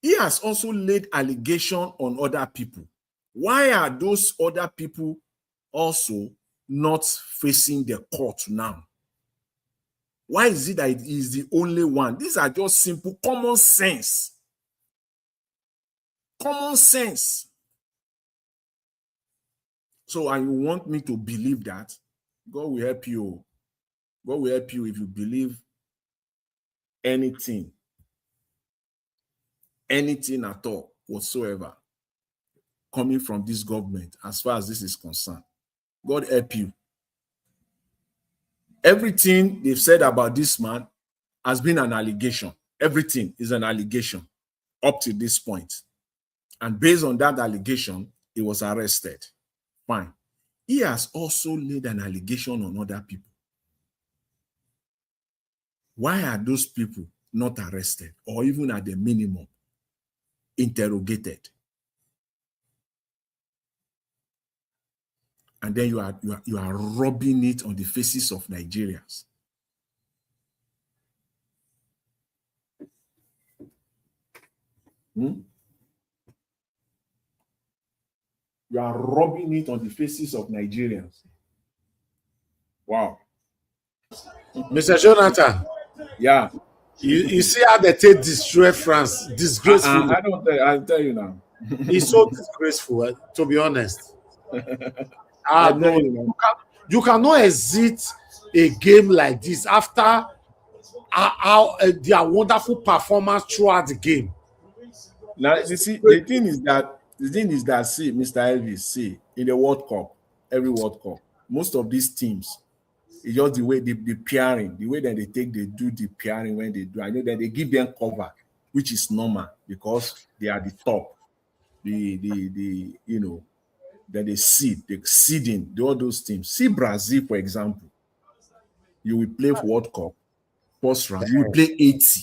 He has also laid allegation on other people. Why are those other people also not facing the court now? Why is it that it is the only one? These are just simple common sense. Common sense. So, and you want me to believe that? God will help you. God will help you if you believe anything at all whatsoever coming from this government as far as this is concerned. God help you. Everything they've said about this man has been an allegation. Everything is an allegation up to this point. And based on that allegation, he was arrested. Fine. He has also laid an allegation on other people. Why are those people not arrested or even at the minimum interrogated? And then you are rubbing it on the faces of Nigerians. You are rubbing it on the faces of Nigerians. Wow. Mr. Jonathan. Yeah. You see how they take destroy France disgracefully. I'll tell you now. It's so disgraceful, to be honest. You cannot exit a game like this after their wonderful performance throughout the game. Now, you see, the thing is that, see, Mr. Elvis, see, in the World Cup, every World Cup, most of these teams, it's just the way the pairing, the way that they do the pairing when they do. I know that they give them cover, which is normal because they are the top. That they seeding all those teams. See Brazil, for example. You will play for World Cup, first round. You will play 80.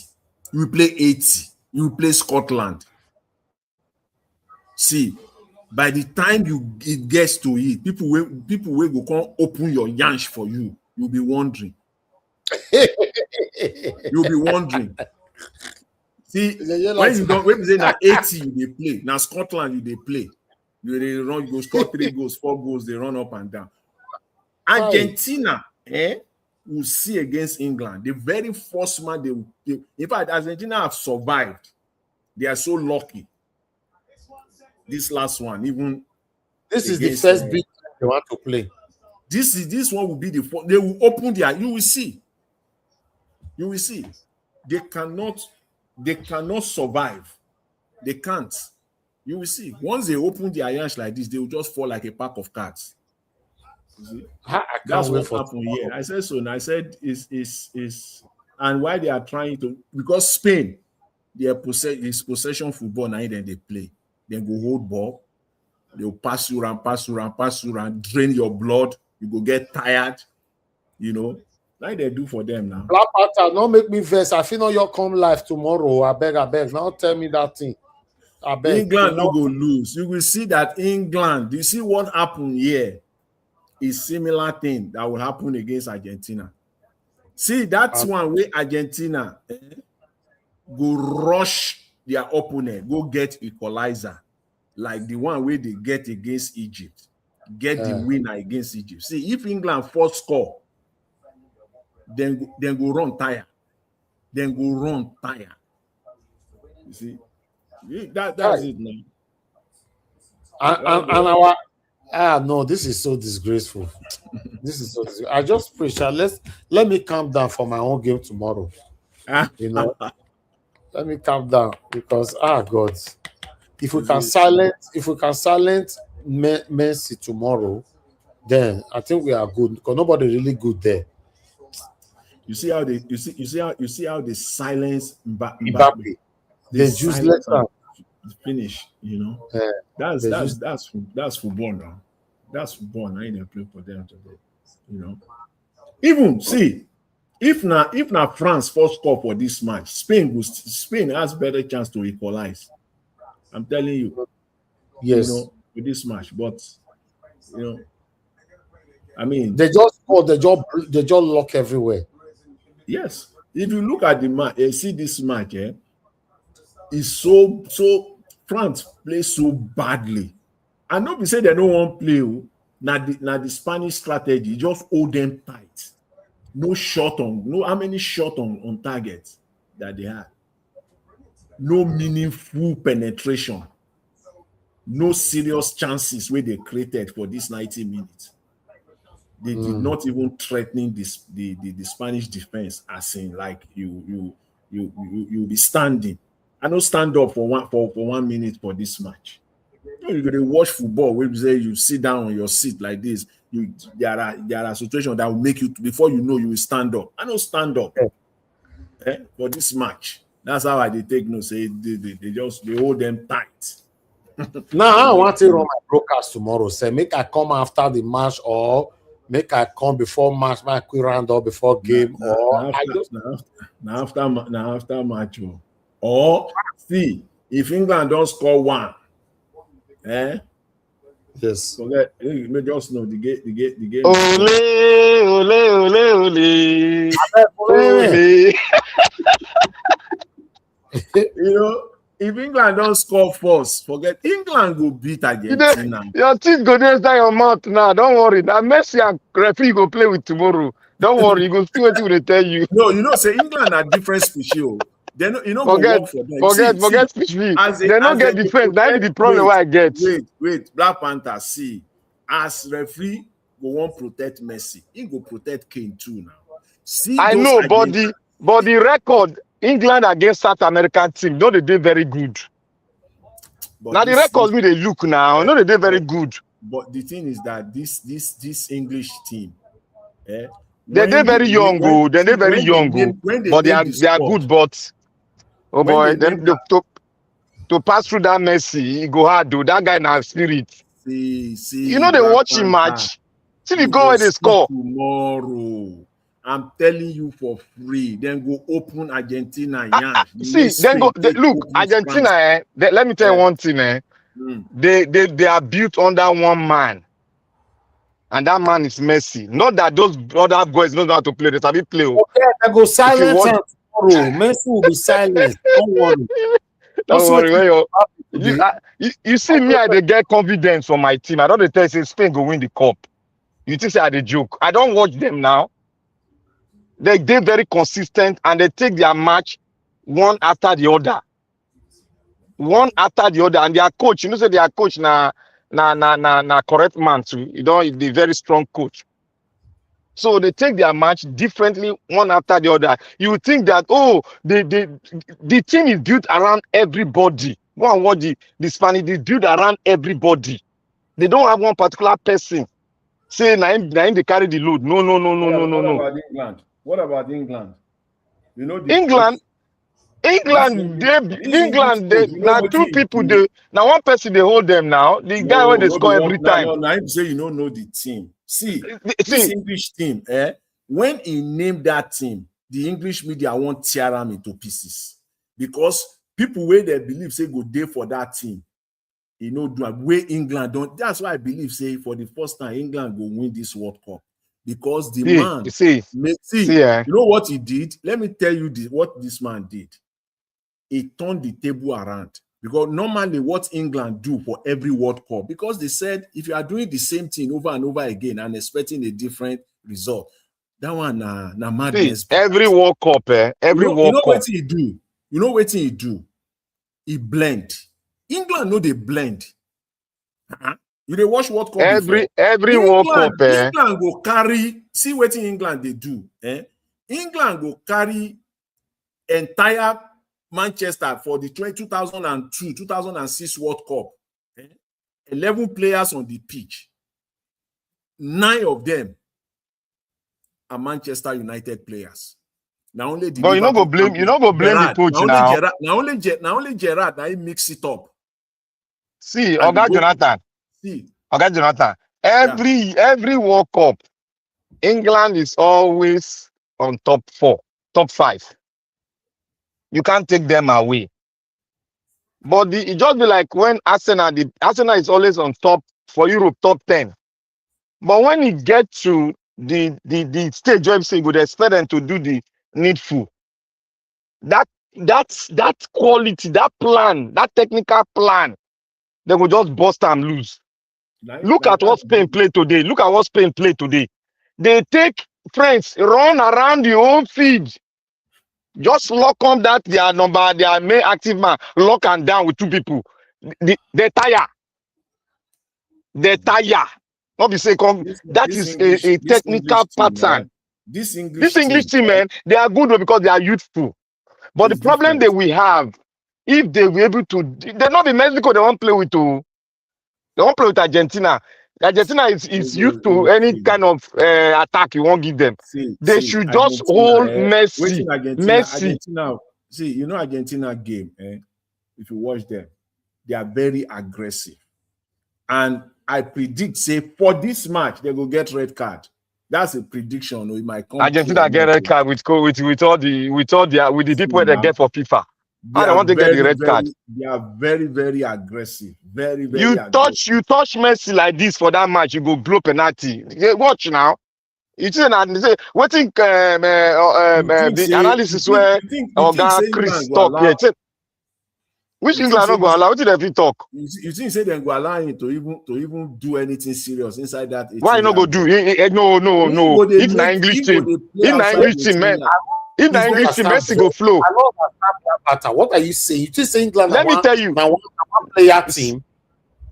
You will play Scotland. See, by the time it gets to it, people will go come open your yansh for you. You'll be wondering. See, when you say now 80, they play. Now Scotland, they play. They run, you go score 3 goals, 4 goals, they run up and down. Argentina, will see against England. The very first man in fact, Argentina have survived. They are so lucky. This last one, even this is the first big they want to play. This one will be the first. They will open their. You will see. They cannot survive. They can't. You will see. Once they open their hands like this, they will just fall like a pack of cards. You see? That's what happened here. I said so, and I said is and why they are trying to, because Spain, is possession football, now then they play. Then go hold ball, they'll pass you around, drain your blood, you go get tired, like they do for them now. Black Panther, don't make me vex. I feel no you come live tomorrow. I beg. Now tell me that thing. I beg. England no go lose. You will see that England. You see what happened here is similar thing that will happen against Argentina. See, that's one way Argentina go rush their opponent, go get equalizer, like the one way they get against Egypt, get the winner against Egypt. See, if England first score, then go run tire. You see, that's it, man. And our no, this is so disgraceful. This is so disgraceful. I just preach. Let me calm down for my own game tomorrow. You know, let me calm down because God, if we can silence Messi tomorrow, then I think we are good because nobody really good there. You see how they silence Mbappe. They useless finish. You know, that's football now. That's football. I ain't play for them today. You know, even see if now France first score for this match, Spain has better chance to equalize. I'm telling you. Yes. You know, with this match, but you know, I mean, they just score. They just lock everywhere. Yes, if you look at the match, see this match, it's so France plays so badly. And not be say they don't want to play. Now the Spanish strategy just hold them tight. No how many shot on target that they had. No meaningful penetration. No serious chances where they created for this 90 minutes. They did not even threatening the Spanish defense, as in like you'll be standing. I don't stand up for 1 minute for this match. You're gonna watch football where you say you sit down on your seat like this. There are situations that will make you before you know you will stand up. I don't stand up for this match. That's how I take notes. They hold them tight. Now I want to run my broadcast tomorrow. Say make I come after the match or make I come before match, my quick round up before game, after match. Or see if England don't score one, yes. Forget you may just know the game. Ole. You know, if England don't score first, forget England will beat Argentina. Your teeth go down your mouth now. Don't worry. That Messi and referee go play with tomorrow. Don't worry. You go see what they tell you. No, you know, say England are different species. They no, you know, forget speech. They don't get defense. That is the problem I get. Wait, Black Panther. See, as referee go want protect Messi, he go protect Kane too now. See, I know, but the record England against South American team, no, they did very good. But now the record we they look now, no, they did very good. But the thing is that this English team, they're very young, but they are good. But oh boy, then to pass through that Messi, go hard, do that guy now spirit. See, you know they watching match. See the goal where they score tomorrow. I'm telling you for free. Then go open Argentina. Look, Argentina. Let me tell you one thing. They are built under one man, and that man is Messi. Not that those other boys don't know how to play. They have play. Okay, I go silent tomorrow. Messi will be silent. Don't worry. Don't worry. You see me, I get confidence from my team. I don't tell you Spain go win the cup. You think I had joke? I don't watch them now. They're very consistent and they take their match one after the other. One after the other. And their coach, you know, say their coach na correct man too. You know, the very strong coach. So they take their match differently one after the other. You think that, the team is built around everybody. Go and watch the Spanish is built around everybody. They don't have one particular person. Say, they carry the load. No. What about England? You know England, now two people. Now one person they hold them now. The guy when they score every time. Now I'm saying you don't know the team. See, this English team, when he named that team, the English media won't tear them into pieces because people where they believe say go there for that team. You know, where England don't. That's why I believe say for the first time England will win this World Cup. Because the man, you know what he did? Let me tell you what this man did. He turned the table around. Because normally what England do for every World Cup, because they said if you are doing the same thing over and over again and expecting a different result, that one na madness. Every World Cup, World Cup. What he do? You know what he do? He blend. England know they blend. You dey watch World Cup every before? World Cup, England go carry. See what England they do. England go carry entire Manchester for the 2002, 2006 World Cup. 11 players on the pitch. 9 of them are Manchester United players. Now only the but you not go blame the coach now. Now only Gerrard now he mix it up. See, Oga Jonathan. Every World Cup, England is always on top 4, top 5. You can't take them away. But it just be like when Arsenal is always on top for Europe, top 10. But when it gets to the stage where you would expect them to do the needful. That quality, that plan, that technical plan, they will just bust and lose. Look at what Spain play today. They take friends, run around the whole field. Just lock on that their main active man, lock and down with 2 people. They tire. Not be say come. That is a technical pattern. This English team, man, they are good because they are youthful. But the problem that we have, if they were able to, they're not in Mexico. They won't play with Argentina. Argentina is used to any kind of attack you won't give them. They should just hold Messi. Argentina, see, you know Argentina game. If you watch them, they are very aggressive, and I predict, say, for this match they will get red card. That's a prediction. We might come. Argentina get red card with the people they get for FIFA. I don't want to get the red card. They are very, very aggressive. Very, very you aggressive. You touch Messi like this for that match, you go blow penalty. Watch now. You say what think the analysis where Chris talk here. Which England not go allow? What did they talk? You think say they go allow him to even do anything serious inside that? Why not go do? No. If the English team, man. If the English team, Messi go flow. What are you saying? You just say England? Let me tell you, now one player team.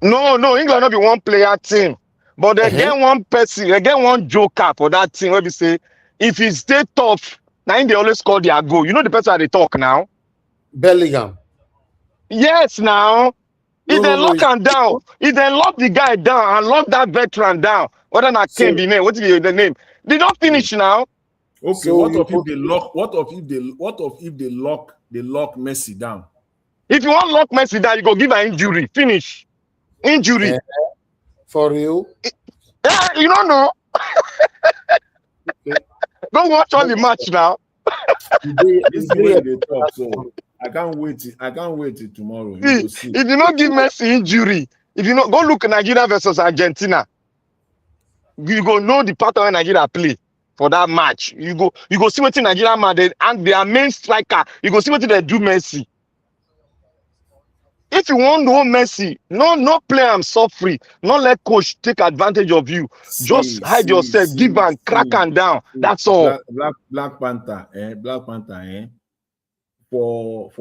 No, England not be one player team, but they get one person, they get one joker for that team. Where we say if he stay tough, now they always score their goal. You know the person they talk now. Bellingham. Yes, now. If they lock him down, if they lock the guy down and lock that veteran down, whether not can be name, what is the name? They don't finish now. Okay, so what if they lock? What if they lock Messi down? If you want to lock Messi down, you go give an injury. Finish. Injury. For real? You don't know. Go watch all the match now. This is where they talk. So I can't wait till tomorrow. If you don't give Messi injury, if you not go look at Nigeria versus Argentina, you go know the pattern when Nigeria play for that match. You go see what in Nigeria man and their main striker. You go see what they do Messi. If you want no Messi, no play am suffering. Not let coach take advantage of you. Just hide yourself, give and crack and down. That's all. Black Panther, for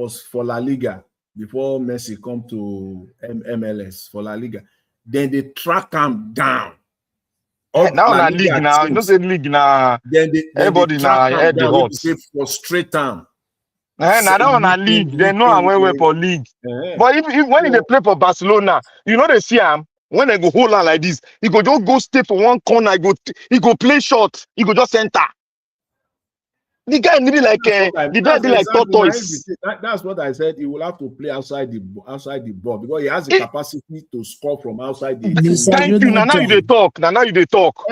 La Liga before Messi come to MLS for La Liga, then they track him down. Now na league now, you know say league now. Everybody now head the hot. Frustrate them. Now that one a league, they know I'm way for league. But if when they play for Barcelona, you know they see him when they go hold on like this, he go just go stay for one corner, he go play short, he go just center. The guy needed like tortoise. That's what I said. He will have to play outside the ball because he has the capacity to score from outside the. Thank you. Now you they talk. Now you they talk.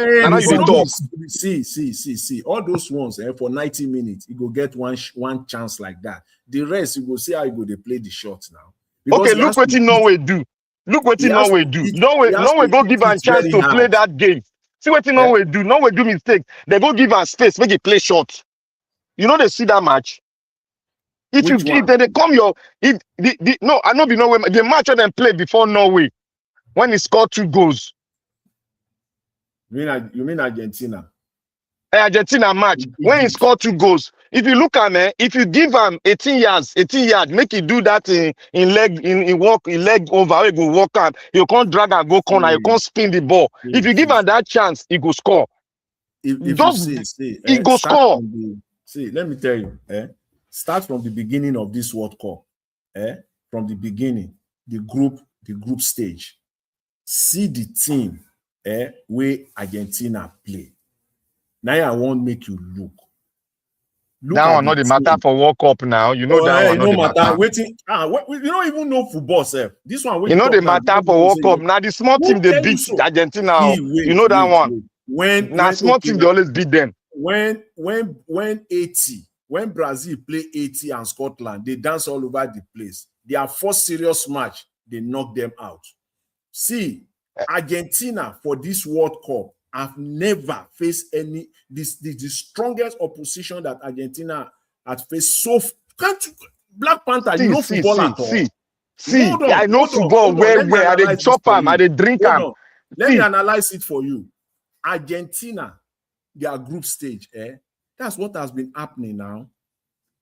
See. All those ones for 90 minutes, he go get one chance like that. The rest, you go see how he go they play the shots now. Okay, look what Norway do. Look what Norway do. Norway go give a chance to play that game. See what Norway do. Norway do mistake. They go give a space, make it play short. You know they see that match. If they come I know Norway. The match that they play before Norway when he scored 2 goals. You mean Argentina? Argentina match when he scored 2 goals. If you look at me, if you give him 18 yards, make he do that in leg in leg over, he go walk out, you can't drag and go corner, you can't spin the ball. If you give him that chance, he go score. If you see, he go score. Let me tell you, start from the beginning of this World Cup. From the beginning, the group stage. See the team where Argentina play. Now I won't make you look. That one not the matter for World Cup now. You know that one not the matter. Waiting. You don't even know football, sir. This one. You know the matter for World Cup. Now the small team they beat Argentina. You know that one. When small team they always beat them. When Brazil play 80 and Scotland, they dance all over the place. Their first serious match, they knock them out. See, Argentina for this World Cup have never faced any the strongest opposition that Argentina had faced. So can't you, Black Panther, you know football at all? I know football where I dey chop am, I dey drink am. Let me analyze it for you. Argentina, their group stage, that's what has been happening now.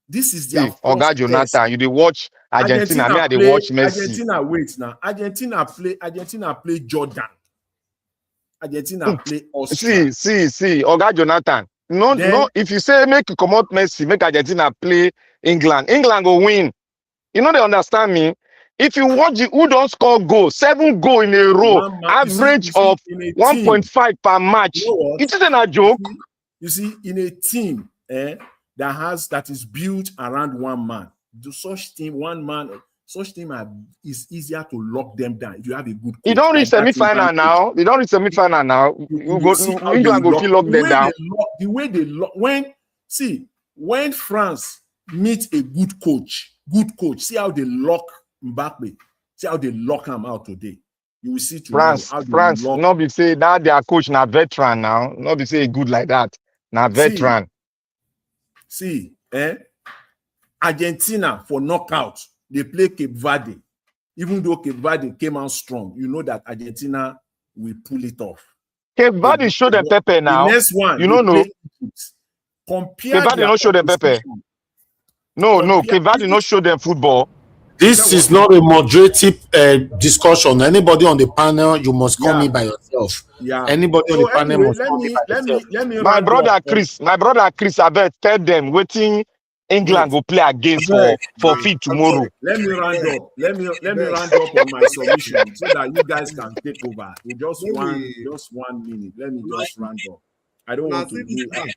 This is their Oga Jonathan, you dey watch Argentina, me I dey watch Messi. Argentina, wait now. Argentina play Jordan. Argentina play Austria. See, Oga Jonathan. No, if you say make you come out Messi, make Argentina play England go win. You know they understand me. If you watch who don't score goal, 7 goals in a row, average of 1.5 per match. It isn't a joke. You see, in a team that is built around one man, such team is easier to lock them down if you have a good coach. You don't reach semi-final now. England go feel lock them down. The way they lock when France meet a good coach, see how they lock Mbappe, see how they lock him out today. You will see France, not be say that their coach na veteran now, not be say good like that. Now veteran. See, Argentina for knockout, they play Cape Verde. Even though Cape Verde came out strong, you know that Argentina will pull it off. Cape Verde show them pepper now. The next one, you don't know. Cape Verde not show them pepper. No, Cape Verde not show them football. This is not a moderative discussion. Anybody on the panel, you must come in by yourself. Yeah. Anybody on the panel must come in by yourself. Let me my brother Chris, I bet tell them waiting England will play against for fit tomorrow. Let me round up. Let me round up on my submission so that you guys can take over. In just 1 minute. Let me just round up. I don't want to do that.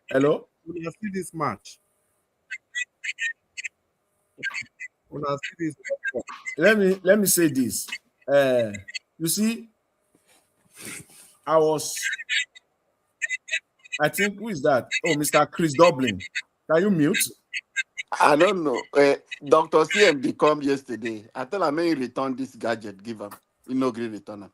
Hello? When I see this match. Let me say this. You see, I think who is that? Oh, Mr. Chris Dublin. Can you mute? I don't know. Dr. CMD come yesterday. I tell him he return this gadget, give him. He no great return him.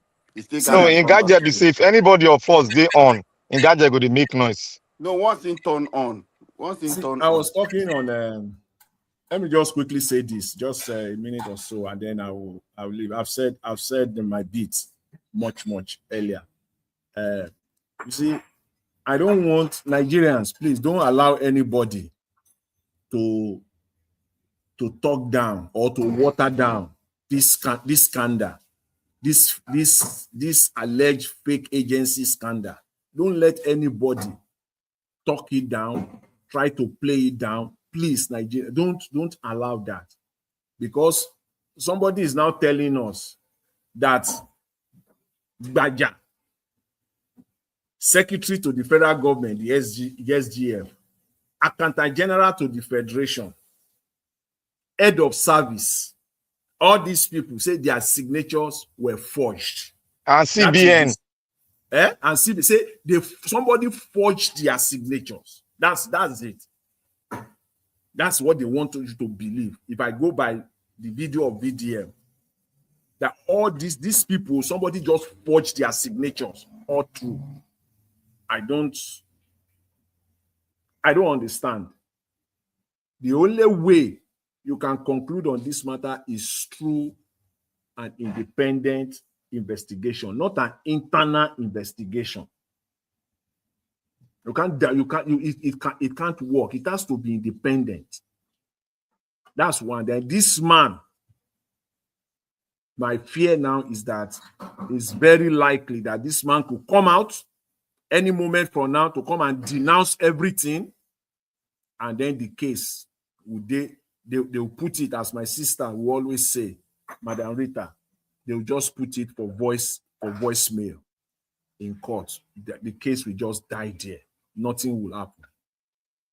No, in gadget be safe. Anybody of us they on. In gadget go to make noise. No, once in turn on. I was talking on let me just quickly say this, just a minute or so, and then I'll leave. I've said my beats much earlier. You see, I don't want Nigerians, please don't allow anybody to talk down or to water down this scandal, this alleged fake agency scandal. Don't let anybody talk it down, try to play it down. Please, Nigeria, don't allow that, because somebody is now telling us that Gbaja, Secretary to the federal government, the SGF, Accountant General to the Federation, Head of Service, all these people say their signatures were forged. And CBN. And CBN say somebody forged their signatures. That's it. That's what they want you to believe. If I go by the video of VDM, that all these people, somebody just forged their signatures all through. I don't understand. The only way you can conclude on this matter is through an independent investigation, not an internal investigation. It can't work. It has to be independent. That's one. Then this man, my fear now is that it's very likely that this man could come out any moment from now to come and denounce everything, and then the case they'll put it, as my sister will always say, Madam Rita, they'll just put it for voicemail in court. The case will just die there. Nothing will happen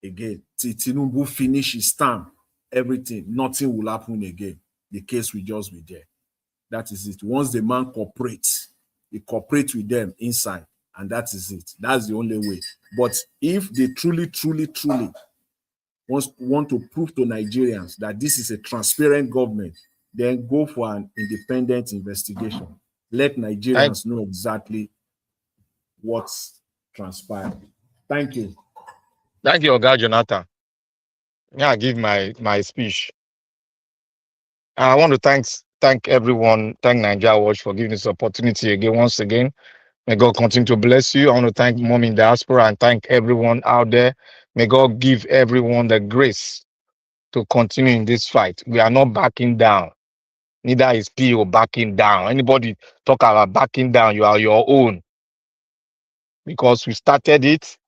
again. Till Tinubu finish his term, everything, nothing will happen again. The case will just be there. That is it. Once the man cooperates, he cooperates with them inside, and that is it. That's the only way. But if they truly want to prove to Nigerians that this is a transparent government, then go for an independent investigation. Let Nigerians know exactly what's transpired. Thank you. Thank you, Oga Jonathan. Yeah, I give my speech. I want to thank everyone, thank Nigeria Watch for giving this opportunity again, once again. May God continue to bless you. I want to thank Mom in Diaspora and thank everyone out there. May God give everyone the grace to continue in this fight. We are not backing down. Neither is PO backing down. Anybody talk about backing down, you are your own. Because we started it,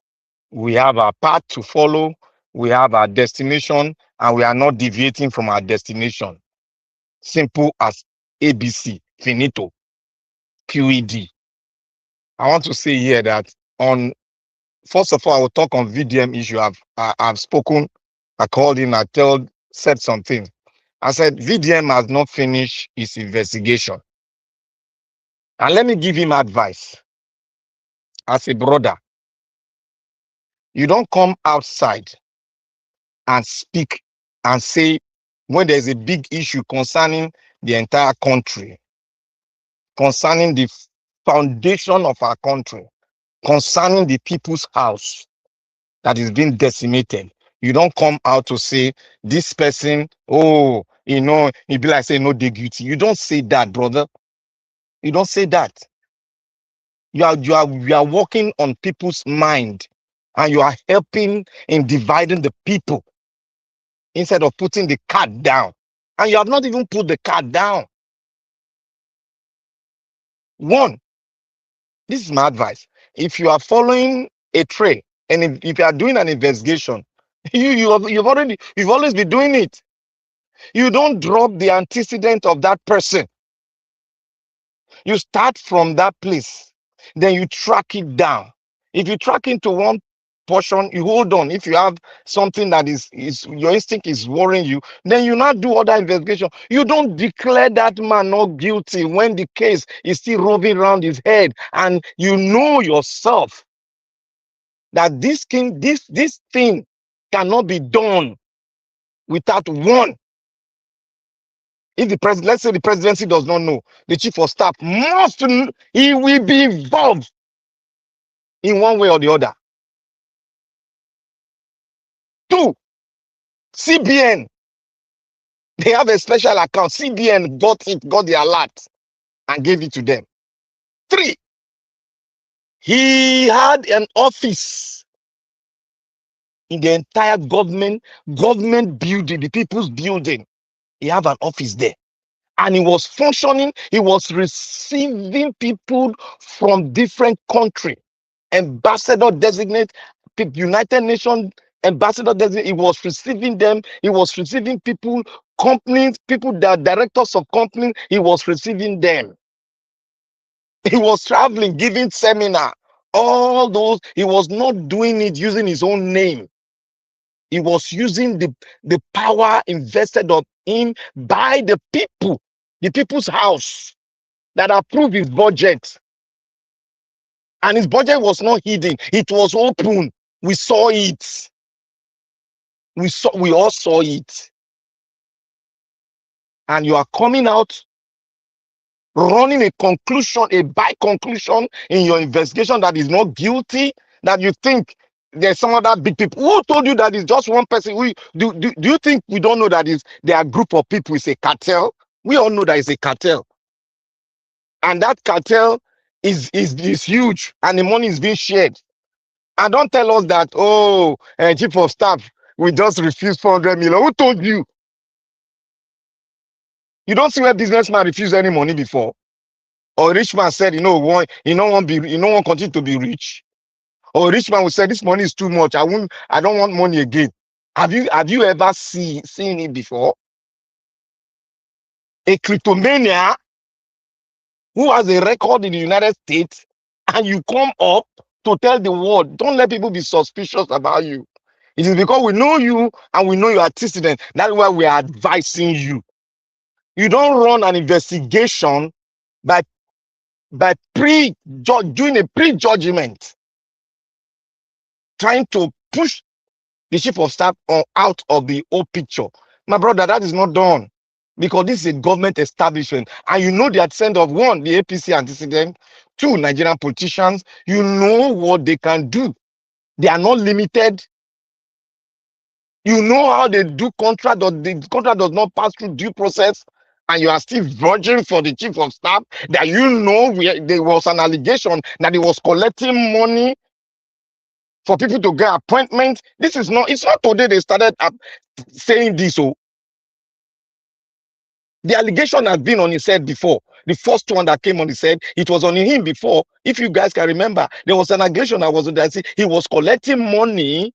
we have our path to follow, we have our destination, and we are not deviating from our destination. Simple as ABC, finito, QED. I want to say here that first of all, I will talk on VDM issue. I've spoken, I called him, said something. I said, VDM has not finished his investigation. And let me give him advice. As a brother, you don't come outside and speak and say, when there's a big issue concerning the entire country, concerning the foundation of our country, concerning the people's house that is being decimated, you don't come out to say, this person, oh, it be like say no dey guilty. You don't say that, brother. You don't say that. You are working on people's mind, and you are helping in dividing the people instead of putting the card down. And you have not even put the card down. One, this is my advice. If you are following a trail, and if you are doing an investigation, you've always been doing it. You don't drop the antecedent of that person. You start from that place, then you track it down. If you track into one portion, you hold on. If you have something that is your instinct is worrying you, then you not do other investigation. You don't declare that man not guilty when the case is still roving around his head, and you know yourself that this thing cannot be done without one. If the president, let's say the presidency does not know, the chief of staff must know, he will be involved in one way or the other. Two, CBN, they have a special account. CBN got the alert and gave it to them. Three, he had an office in the entire government building, the people's building. He have an office there. And he was functioning, he was receiving people from different countries. Ambassador designate, United Nations ambassador designate, he was receiving them, he was receiving people, companies, people that directors of companies, he was receiving them. He was traveling, giving seminar, all those, he was not doing it using his own name. He was using the power invested of him by the people, the people's house that approved his budget. And his budget was not hidden. It was open. We saw it. We all saw it. And you are coming out running a conclusion, a by conclusion in your investigation that is not guilty, that you think there's some other big people. Who told you that it's just one person? Do you think we don't know that there are a group of people, it's a cartel? We all know that it's a cartel. And that cartel is huge, and the money is being shared. And don't tell us that, oh, chief of staff, we just refuse 400 million. Who told you? You don't see where businessman refuse any money before. Or a rich man said, you know, want continue to be rich. Or a rich man will say, this money is too much. I don't want money again. Have you ever seen it before? A cryptomania who has a record in the United States, and you come up to tell the world, don't let people be suspicious about you. It is because we know you and we know your antecedent. That's why we are advising you. You don't run an investigation by doing a prejudgment, trying to push the chief of staff out of the whole picture. My brother, that is not done. Because this is a government establishment. And you know the accent of one, the APC antecedent, two, Nigerian politicians, you know what they can do. They are not limited. You know how they do contract, or the contract does not pass through due process, and you are still virgin for the chief of staff that there was an allegation that he was collecting money for people to get appointments. It's not today they started saying this. So the allegation has been on his head before. The first one that came on his head, it was on him before. If you guys can remember, there was an allegation that was that he was collecting money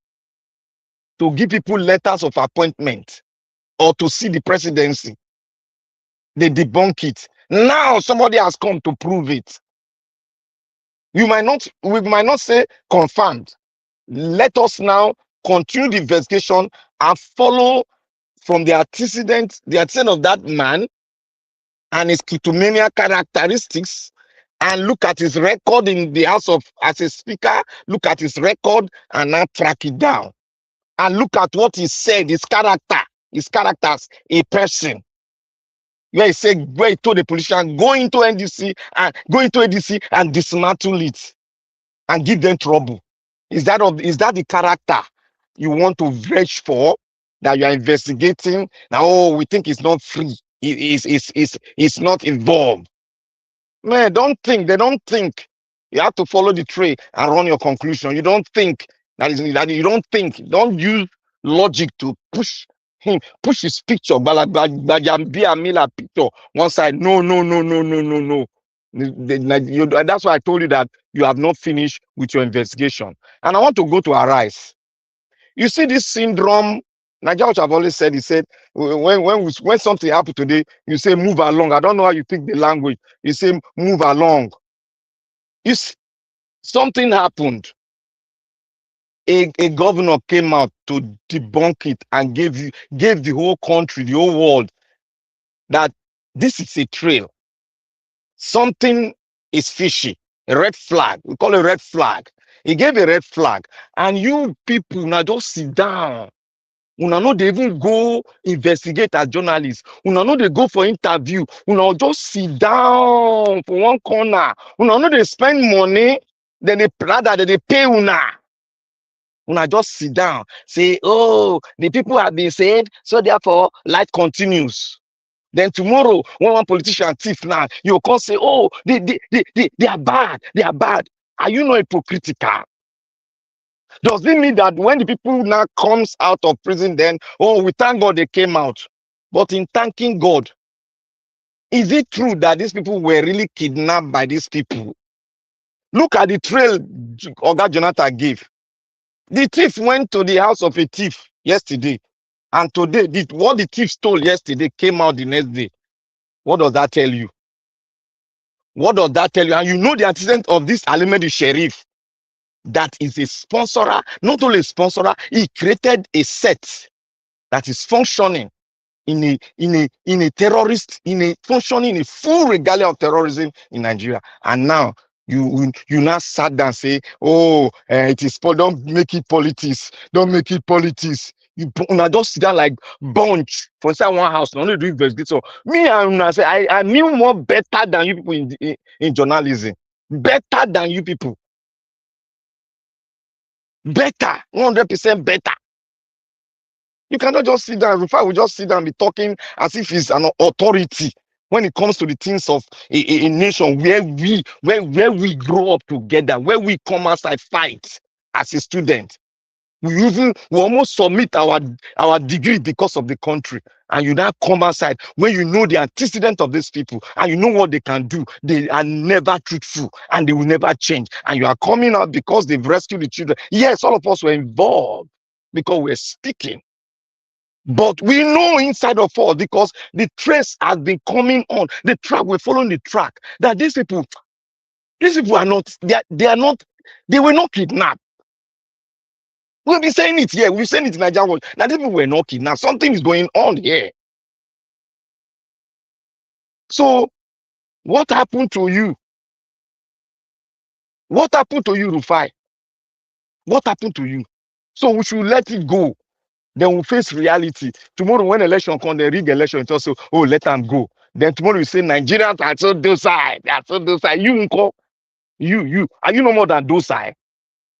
to give people letters of appointment or to see the presidency. They debunk it. Now somebody has come to prove it. We might not say confirmed. Let us now continue the investigation and follow from the antecedent of that man and his kleptomania characteristics, and look at his record in the House of as a speaker, look at his record and now track it down. And look at what he said, his character as a person. Where he told the politician, go into ADC and dismantle it and give them trouble. Is that the character you want to verge for, that you are investigating? Now, oh, we think it's not free. It's not involved. Man, they don't think. You have to follow the trail and run your conclusion. You don't think don't use logic to push his picture, Gbajabiamila picture one side. No. That's why I told you that you have not finished with your investigation. And I want to go to Arise. You see this syndrome. Nigeria, have always said, he said, when something happened today, you say move along. I don't know how you pick the language. You say move along. Something happened. A governor came out to debunk it and gave the whole country, the whole world, that this is a trail. Something is fishy. A red flag. We call it a red flag. He gave a red flag. And you people now just sit down. Una no dey even go investigate as journalists. Una no dey go for interview. Una just sit down for one corner. Una no dey spend money. Then they pay una. Una just sit down. Say, oh, the people have been said, so therefore life continues. Then tomorrow, when one politician thief now, you can say, oh, they are bad. They are bad. Are you not hypocritical? Does it mean that when the people now comes out of prison, then, oh, we thank God they came out? But in thanking God, is it true that these people were really kidnapped by these people? Look at the trail Oga Jonathan gave. The thief went to the house of a thief yesterday. And today, what the thief stole yesterday came out the next day. What does that tell you? What does that tell you? And you know the antecedent of this Alimedi Sheriff, that is a sponsorer, not only a sponsorer, he created a set that is functioning in a functioning in a full regalia of terrorism in Nigeria. And now you now sat down and say, oh, it is, don't make it politics. Don't make it politics. You just sit down like bunch for inside one house, not only do investigation. Me and I say I knew more better than you people in journalism. Better than you people. Better, 100% better. You cannot just sit down. In fact, we just sit down and be talking as if it's an authority when it comes to the things of a nation where we grow up together, where we come outside fight. as a student. We almost submit our degree because of the country. And you now come outside when you know the antecedent of these people and you know what they can do. They are never truthful and they will never change. And you are coming out because they've rescued the children. Yes, all of us were involved because we're speaking. But we know inside of us, because the trace has been coming on the track, we're following the track, that these people are not, they were not kidnapped. We'll be saying it here. We've saying it in Nigeria. Now, these people were not kidnapped. Something is going on here. So, what happened to you? What happened to you, Rufai? What happened to you? So, we should let it go. Then we'll face reality. Tomorrow, when election comes, the rig election, it's also, oh, let them go. Then tomorrow, you say, Nigerians are so docile. They are so docile. You. Are you no more than docile?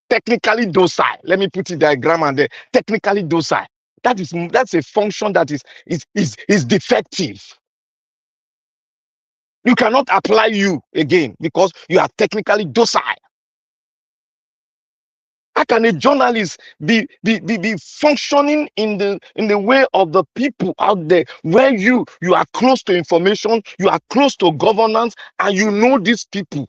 Technically docile. Let me put it diagram and there. Technically docile. That's a function that is defective. You cannot apply you again because you are technically docile. How can a journalist be functioning in the way of the people out there, where you are close to information, you are close to governance, and you know these people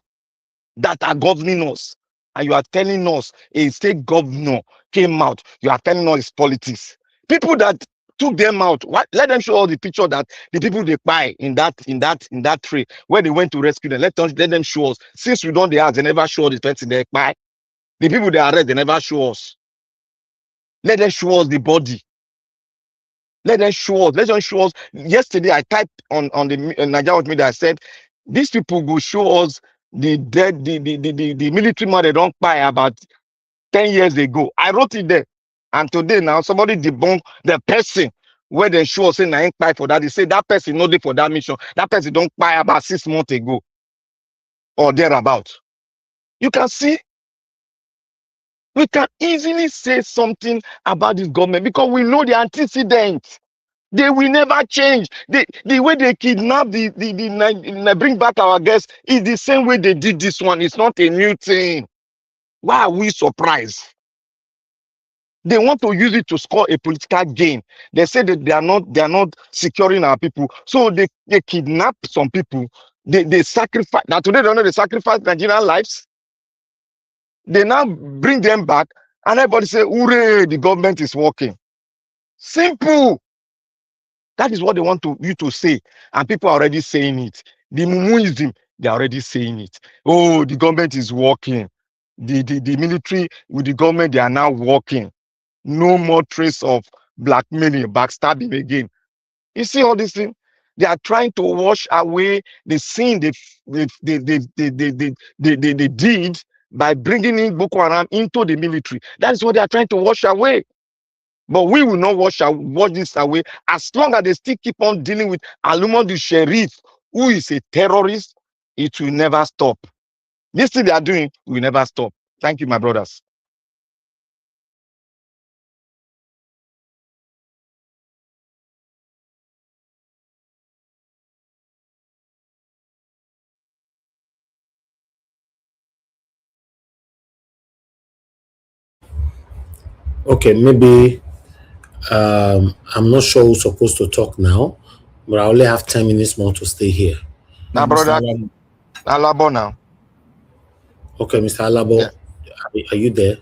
that are governing us, and you are telling us a state governor came out, you are telling us it's politics. People that took them out, let them show all the picture that the people they buy in that tree where they went to rescue them. Let them show us. Since we don't the ask, they never show the person they buy. The people they arrest, they never show us. Let them show us the body. Let them show us. Let them show us. Yesterday, I typed on the Nigerian media. I said, these people will show us the dead, the military man they don't buy about 10 years ago. I wrote it there. And today now, somebody debunked the person where they show us saying I ain't buy for that. They say that person no day for that mission. That person don't buy about 6 months ago or thereabout. You can see, we can easily say something about this government because we know the antecedents. They will never change. The way they kidnap bring back our guests is the same way they did this one. It's not a new thing. Why are we surprised? They want to use it to score a political gain. They say that they are not securing our people. So they kidnap some people. They sacrifice. Now today they sacrifice Nigerian lives. They now bring them back and everybody say, hooray, the government is working. Simple. That is what they want you to say. And people are already saying it. The Mumuism, they're already saying it. Oh, the government is working. The military with the government, they are now working. No more trace of blackmailing, backstabbing again. You see all these things? They are trying to wash away the sin they did by bringing in Boko Haram into the military. That is what they are trying to wash away. But we will not wash this away as long as they still keep on dealing with Alumon the Sheriff, who is a terrorist. It will never stop. This thing they are doing will never stop. Thank you, my brothers. Okay, maybe I'm not sure who's supposed to talk now, but I only have 10 minutes more to stay here. Now, brother, Alabo now. Okay, Mr. Alabo, yeah. Are you there?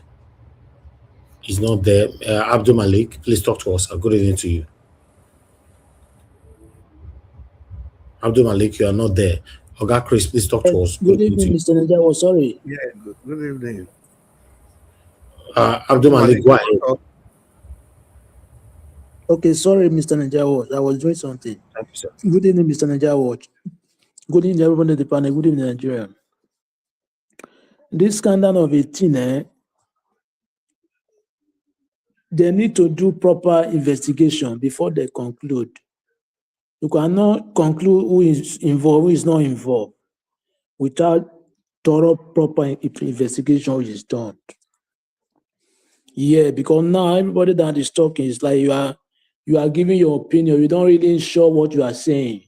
He's not there. Abdul Malik, please talk to us. Good evening to you. Abdul Malik, you are not there. Oga Chris, please talk to us. Good evening, Mr. Najawo. Sorry. Yeah, good evening. Abdul Malik, go ahead. Okay, sorry, Mr. Najawo. I was doing something. Thank you, sir. Good evening, Mr. Najawo. Good evening, everyone in the panel. Good evening, Nigeria. This scandal of 18, they need to do proper investigation before they conclude. You cannot conclude who is involved, who is not involved, without thorough, proper investigation which is done. Yeah, because now everybody that is talking is like you are giving your opinion. You don't really sure what you are saying.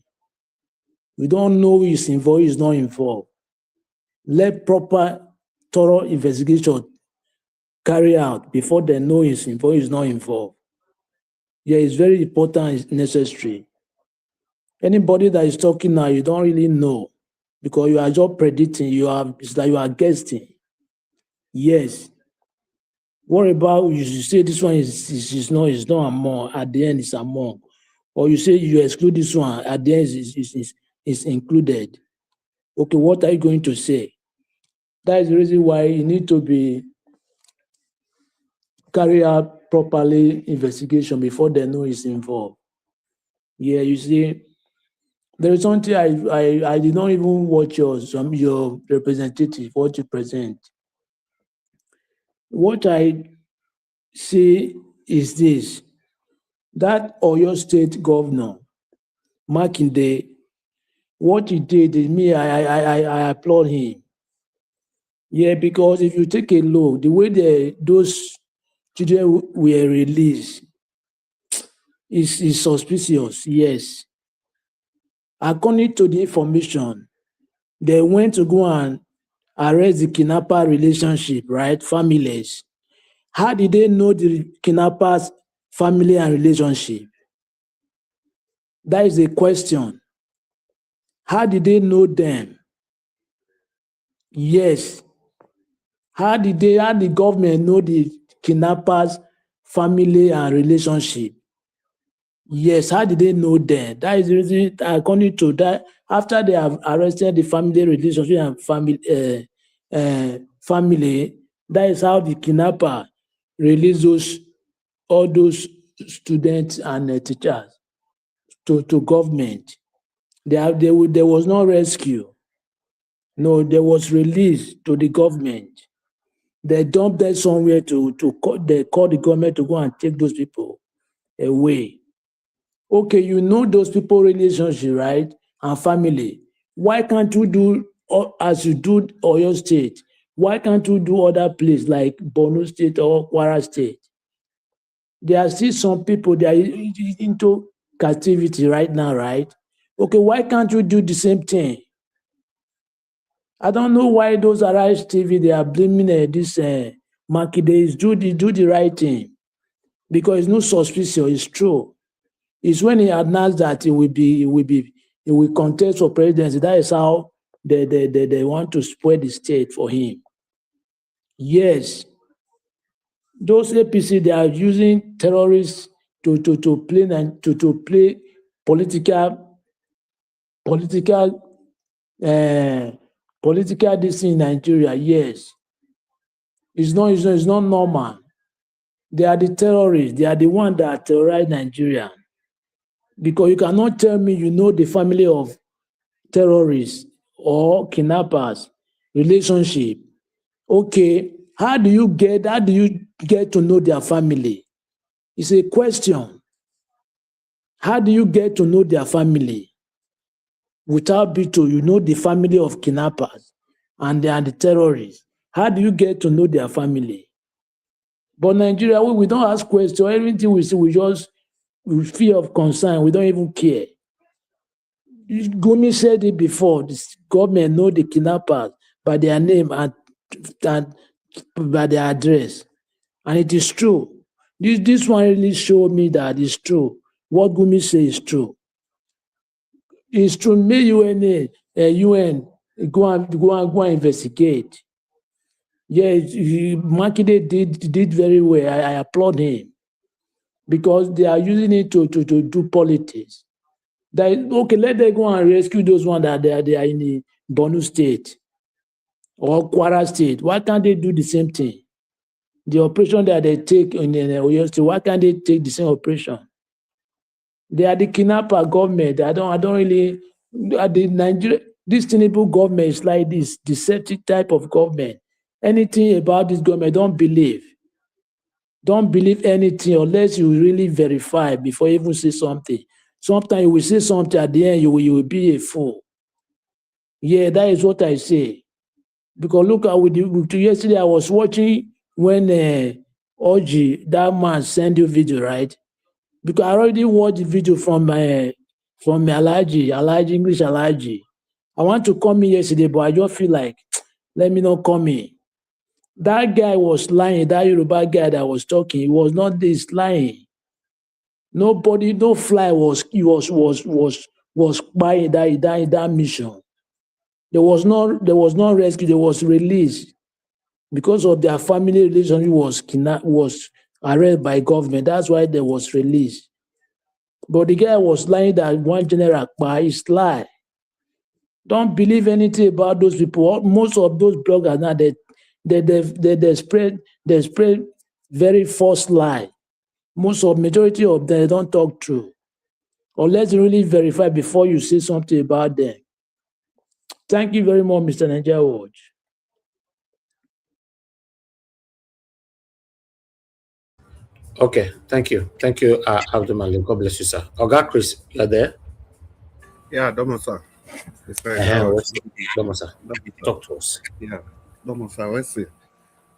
We don't know who is involved, who is not involved. Let proper, thorough investigation carry out before they know he's involved, he's not involved. Yeah, it's very important, it's necessary. Anybody that is talking now, you don't really know because you are just predicting, it's like you are guessing. Yes. What about you say this one is not among, at the end it's among. Or you say you exclude this one, at the end is included. Okay, what are you going to say? That is the reason why you need to be carry out properly investigation before they know it's involved. Yeah, you see, there is something I did not even watch your representative, what you present. What I see is this, that Oyo State Governor, Makinde, what he did, I applaud him. Yeah, because if you take a look, the way those children were released is suspicious, yes. According to the information, they went to go and arrest the kidnapper relationship, right? Families. How did they know the kidnappers' family and relationship? That is a question. How did they know them? Yes. How did the government know the kidnappers' family and relationship? Yes, how did they know them? That is the reason, according to that, after they have arrested the family relationship and family, that is how the kidnapper released all those students and teachers to government. There was no rescue. No, there was release to the government. They dumped them somewhere they call the government to go and take those people away. Okay, you know those people relationship, right? And family. Why can't you do as you do Oyo State? Why can't you do other places like Borno State or Kwara State? There are still some people that are into captivity right now, right? Okay, why can't you do the same thing? I don't know why those Arise TV, they are blaming this Makinde. Do the right thing because it's no suspicion, it's true. It's when he announced that he will contest for presidency. That is how they want to spoil the state for him. Yes, those APC, they are using terrorists to play political this in Nigeria. Yes, it's not normal. They are the terrorists. They are the ones that terrorize Nigeria. Because you cannot tell me you know the family of terrorists or kidnappers relationship. Okay, how do you get to know their family? It's a question. How do you get to know their family? Without Bito, you know the family of kidnappers and they are the terrorists. How do you get to know their family? But Nigeria, we don't ask questions. Everything we see, we fear of concern. We don't even care. Gumi said it before. The government know the kidnappers by their name and by their address, and it is true. This one really showed me that it's true. What Gumi says is true. It's true. May UN go and investigate. Yeah, Makinde did very well. I applaud him because they are using it to do politics. Okay, let them go and rescue those ones that they are in the Borno State or Kwara State. Why can't they do the same thing? The operation that they take in Oyo State, why can't they take the same operation? They are the kidnapper government. I don't really. This Tinubu government is like this deceptive type of government. Anything about this government, don't believe. Don't believe anything unless you really verify before you even say something. Sometimes you will say something at the end, you will be a fool. Yeah, that is what I say. Because look at yesterday, I was watching when Oji, that man sent you video, right? Because I already watched the video from Alhaji, English Alhaji. I want to come in yesterday, but I just feel like, let me not come in. That guy was lying. That Yoruba guy that was talking, he was not this lying. Nobody, no fly was buying that mission. There was no rescue. There was release because of their family relationship was arrested by government. That's why there was release. But the guy was lying that one general is lie. Don't believe anything about those people. Most of those bloggers now they spread very false lie. Majority of them don't talk true. Unless you really verify before you say something about them. Thank you very much, Mr. Nigeria Watch. Okay, thank you. Thank you, Abdul Malik. God bless you, sir. Oga Chris, you're there? Yeah, Domo sir. Domo sir. Talk to us. Yeah, Domo sir. Let's see.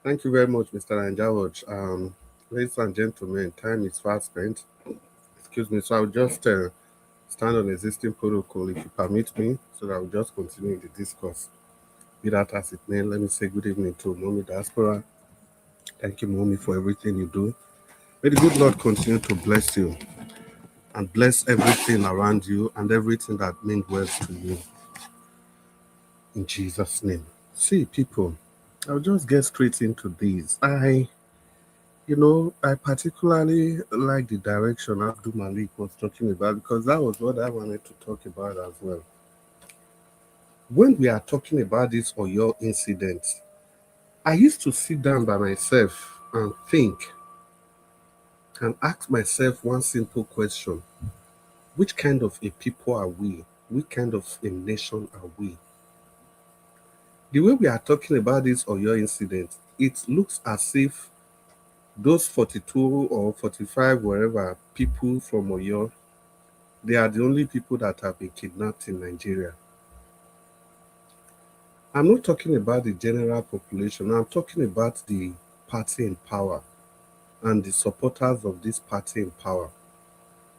Thank you very much, Mr. Anjawaj. Ladies and gentlemen, time is fast spent. Excuse me. So I'll just stand on existing protocol, if you permit me, so that I'll just continue the discourse. Be that as it may, let me say good evening to Mommy Diaspora. Thank you, Mommy, for everything you do. May the good Lord continue to bless you and bless everything around you and everything that means well to you. In Jesus' name. See, people, I'll just get straight into this. I particularly like the direction Abdul Malik was talking about because that was what I wanted to talk about as well. When we are talking about this Oyo incident, I used to sit down by myself and think and ask myself one simple question. Which kind of a people are we? Which kind of a nation are we? The way we are talking about this Oyo incident, it looks as if those 42 or 45, wherever, people from Oyo, they are the only people that have been kidnapped in Nigeria. I'm not talking about the general population. I'm talking about the party in power and the supporters of this party in power.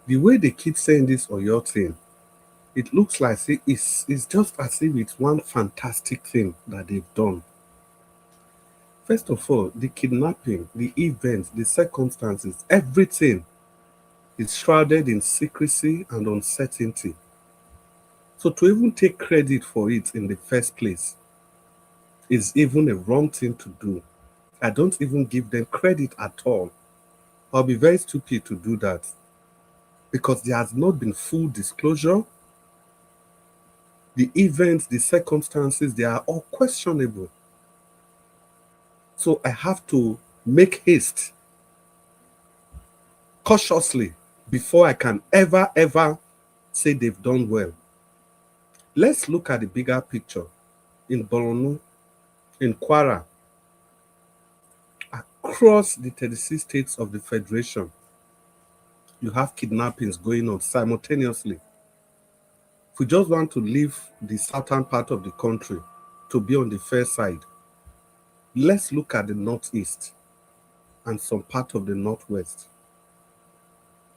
The way they keep saying this Oyo thing, it looks like it's just as if it's one fantastic thing that they've done. First of all, the kidnapping, the events, the circumstances, everything is shrouded in secrecy and uncertainty. So to even take credit for it in the first place is even a wrong thing to do. I don't even give them credit at all. I'll be very stupid to do that because there has not been full disclosure. The events, the circumstances, they are all questionable. So I have to make haste cautiously before I can ever say they've done well. Let's look at the bigger picture. In Borno, in Kwara, across the 36 states of the Federation, you have kidnappings going on simultaneously. If we just want to leave the southern part of the country to be on the fair side, let's look at the northeast and some part of the northwest.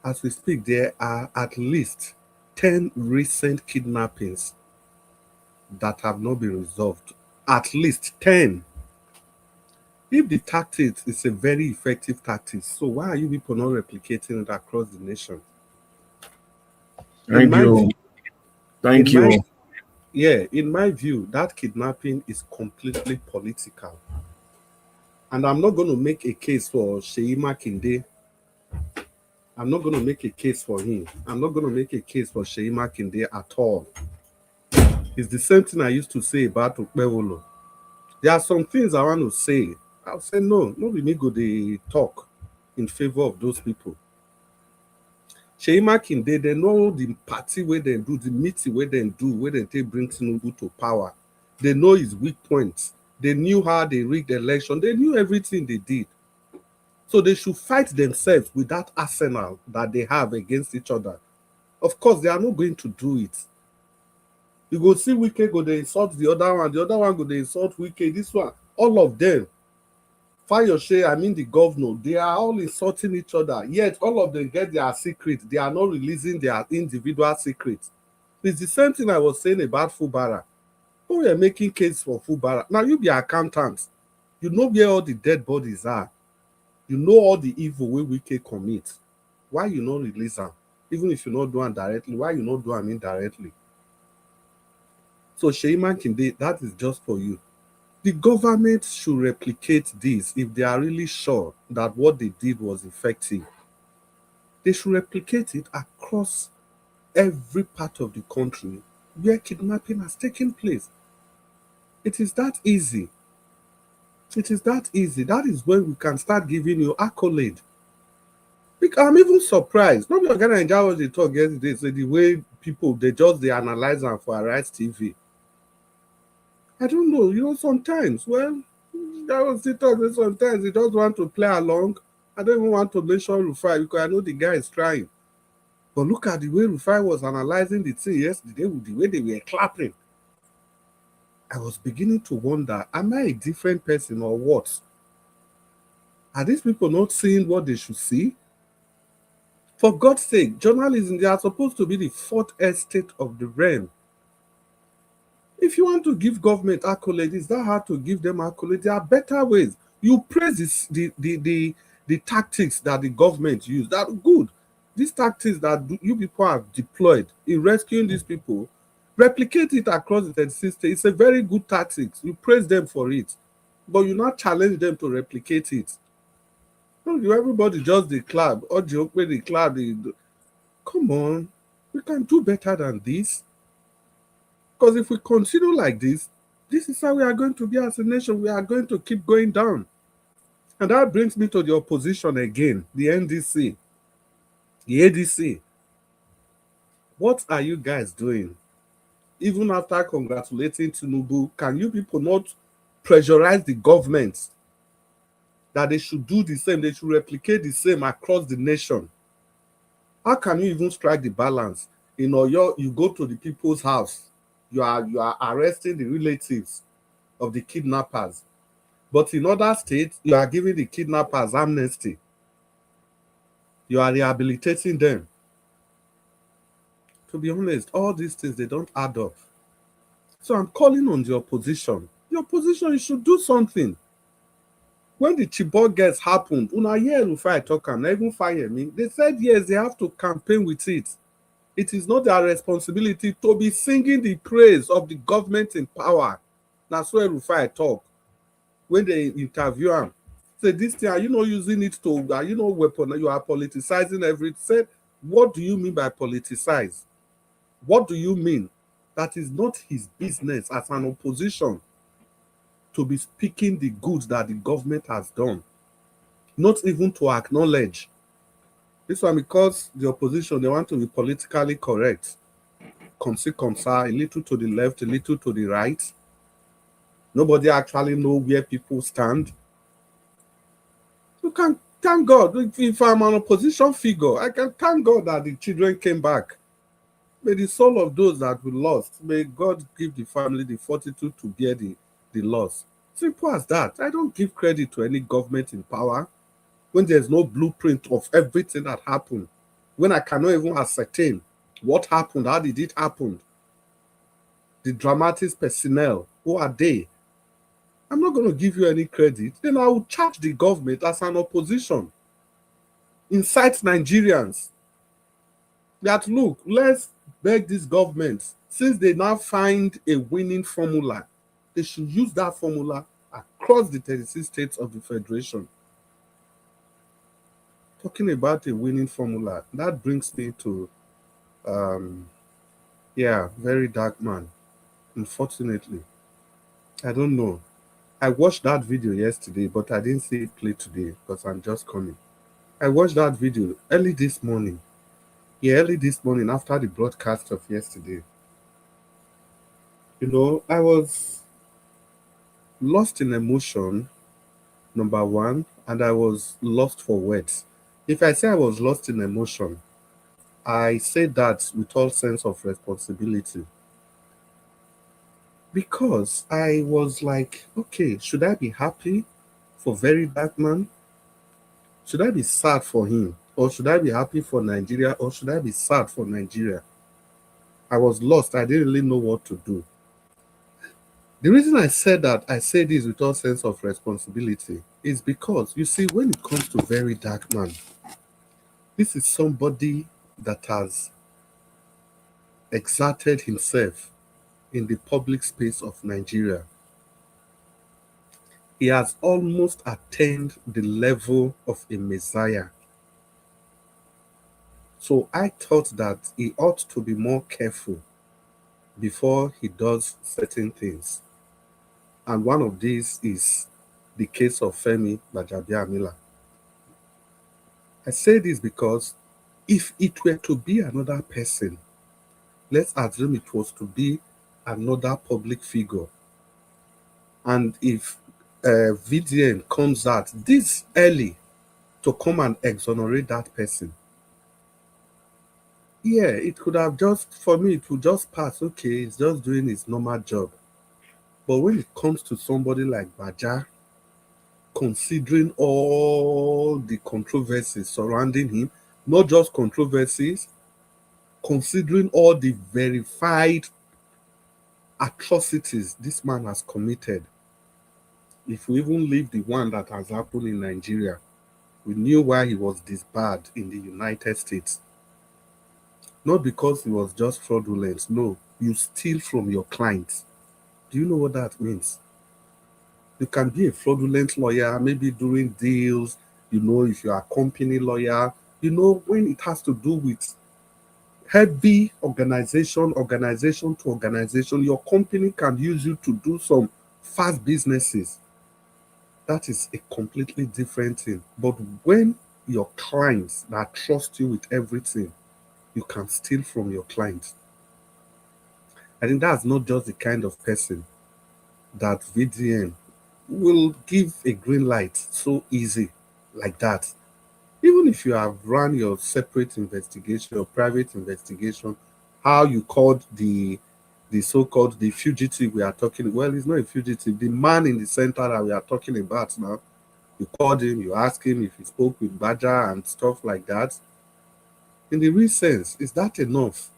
As we speak, there are at least 10 recent kidnappings that have not been resolved. At least 10. If the tactics is a very effective tactic, so why are you people not replicating it across the nation? Thank you. Thank you. In my view, that kidnapping is completely political. And I'm not going to make a case for Sheyi Makinde. I'm not going to make a case for him. I'm not going to make a case for Sheyi Makinde at all. It's the same thing I used to say about Okpewolo. There are some things I want to say. I'll say no be me go dey talk in favor of those people. Sheyi Makinde, they know the party where they do, the meeting where they do, where they take bring Tinubu to power. They know his weak points. They knew how they rigged the election. They knew everything they did. So they should fight themselves with that arsenal that they have against each other. Of course, they are not going to do it. You go see Wike go dey insult the other one go dey insult Wike, this one, all of them. Fayose, the governor, they are all insulting each other. Yet all of them get their secrets. They are not releasing their individual secrets. It's the same thing I was saying about Fubara. Who were making case for Fubara. Now you be accountant. You know where all the dead bodies are. You know all the evil we can commit. Why you not release them? Even if you not do them directly, why you not do them indirectly? So Sheyman Kinde, that is just for you. The government should replicate this if they are really sure that what they did was effective. They should replicate it across every part of the country where kidnapping has taken place. It is that easy. It is that easy. That is when we can start giving you accolade. Because I'm even surprised. Not your Nigeria was they talk yesterday, so the way people they analyze them for Arise TV. I don't know, sometimes, well, that was the talk. Sometimes they just want to play along. I don't even want to mention Rufai because I know the guy is trying. But look at the way Rufai was analyzing the thing yesterday with the way they were clapping. I was beginning to wonder, am I a different person or what? Are these people not seeing what they should see? For God's sake, journalism, they are supposed to be the fourth estate of the realm. If you want to give government accolades, it's that hard to give them accolades. There are better ways. You praise the tactics that the government use. That's good. These tactics that you people have deployed in rescuing these people, replicate it across the 36 states. It's a very good tactic. You praise them for it. But you not challenge them to replicate it. Everybody just the club, or joke with the club. Come on, we can do better than this. Because if we continue like this is how we are going to be as a nation. We are going to keep going down. And that brings me to the opposition again, the NDC, the ADC. What are you guys doing? Even after congratulating Tinubu, can you people not pressurize the government that they should do the same, they should replicate the same across the nation? How can you even strike the balance? In Oyo, you go to the people's house, you are arresting the relatives of the kidnappers. But in other states, you are giving the kidnappers amnesty. You are rehabilitating them. To be honest, all these things, they don't add up. So I'm calling on the opposition. The opposition, you should do something. When the Chibok gets happened, una hear Rufai talk and even fire me. They said yes, they have to campaign with it. It is not their responsibility to be singing the praise of the government in power. That's where Rufai talk. When they interview him, say this thing, are you not using it to, are you not weapon, you are politicizing everything? Said, what do you mean by politicize? What do you mean? That is not his business as an opposition to be speaking the goods that the government has done. Not even to acknowledge. This one, because the opposition, they want to be politically correct. A little to the left, a little to the right. Nobody actually know where people stand. You can thank God. If I'm an opposition figure, I can thank God that the children came back. May the soul of those that we lost, may God give the family the fortitude to bear the loss. Simple as that. I don't give credit to any government in power when there's no blueprint of everything that happened. When I cannot even ascertain what happened, how did it happen? The dramatics personnel, who are they? I'm not going to give you any credit. Then I will charge the government as an opposition. Incite Nigerians that, look, let's beg this government, since they now find a winning formula, they should use that formula across the 36 states of the Federation. Talking about a winning formula, that brings me to, very dark man. Unfortunately, I don't know. I watched that video yesterday, but I didn't see it play today because I'm just coming. I watched that video early this morning. Yeah, early this morning after the broadcast of yesterday. I was lost in emotion, number one, and I was lost for words. If I say I was lost in emotion, I say that with all sense of responsibility. Because I was like, okay, should I be happy for Very Dark Man? Should I be sad for him? Or should I be happy for Nigeria? Or should I be sad for Nigeria? I was lost. I didn't really know what to do. The reason I said that, I say this with all sense of responsibility, is because, you see, when it comes to very dark man, this is somebody that has exerted himself in the public space of Nigeria. He has almost attained the level of a messiah. So I thought that he ought to be more careful before he does certain things. And one of these is the case of Femi Gbajabiamila. I say this because if it were to be another person, let's assume it was to be another public figure, and if VDN comes out this early to come and exonerate that person, yeah, it could have just, for me, it would just pass. Okay, he's just doing his normal job. But when it comes to somebody like Baja, considering all the controversies surrounding him, not just controversies, considering all the verified atrocities this man has committed, if we even leave the one that has happened in Nigeria, we knew why he was disbarred in the United States. Not because he was just fraudulent. No, you steal from your clients. Do you know what that means? You can be a fraudulent lawyer, maybe doing deals, if you are a company lawyer, when it has to do with heavy organization to organization, your company can use you to do some fast businesses. That is a completely different thing. But when your clients that trust you with everything, you can steal from your clients. I think that's not just the kind of person that VDN will give a green light so easy like that. Even if you have run your separate investigation, your private investigation, how you called the so-called the fugitive we are talking, well, he's not a fugitive. The man in the center that we are talking about now, you called him, you asked him if he spoke with Baja and stuff like that. In the real sense, is that enough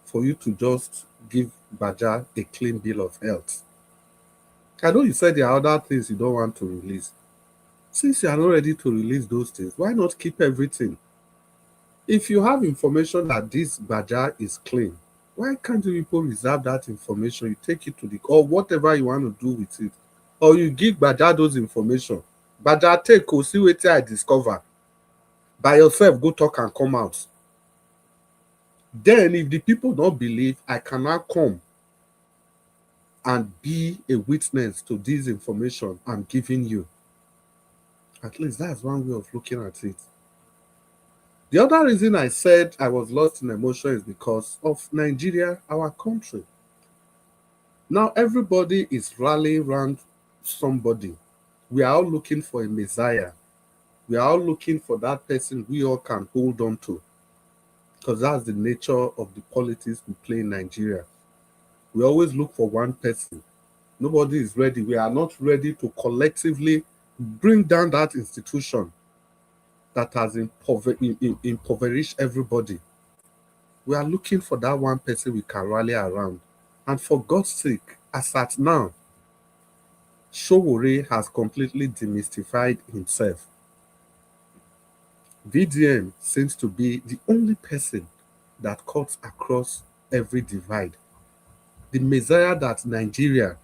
for you to just give Baja a clean bill of health? I know you said there are other things you don't want to release. Since you are not ready to release those things, why not keep everything? If you have information that this Baja is clean, why can't you people reserve that information? You take it to or whatever you want to do with it. Or you give Baja those information. Baja take, see what I discover. By yourself, go talk and come out. Then if the people don't believe, I cannot come and be a witness to this information I'm giving you. At least that's one way of looking at it. The other reason I said I was lost in emotion is because of Nigeria, our country. Now everybody is rallying around somebody. We are all looking for a messiah. We are all looking for that person we all can hold on to. Because that's the nature of the politics we play in Nigeria. We always look for one person. Nobody is ready. We are not ready to collectively bring down that institution that has impoverished everybody. We are looking for that one person we can rally around. And for God's sake, as at now, Sowore has completely demystified himself. VDM seems to be the only person that cuts across every divide. The messiah that Nigeria,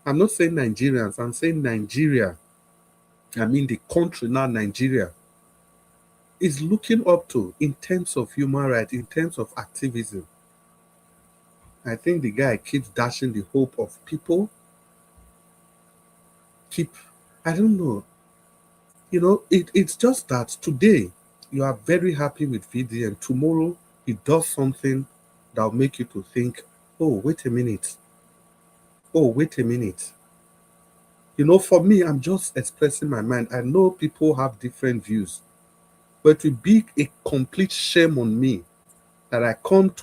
I'm not saying Nigerians, I'm saying Nigeria, I mean the country now, Nigeria, is looking up to in terms of human rights, in terms of activism. I think the guy keeps dashing the hope of people. I don't know. It's just that today you are very happy with VD and tomorrow he does something that will make you to think, oh, wait a minute. Oh, wait a minute. For me, I'm just expressing my mind. I know people have different views, but it would be a complete shame on me that I come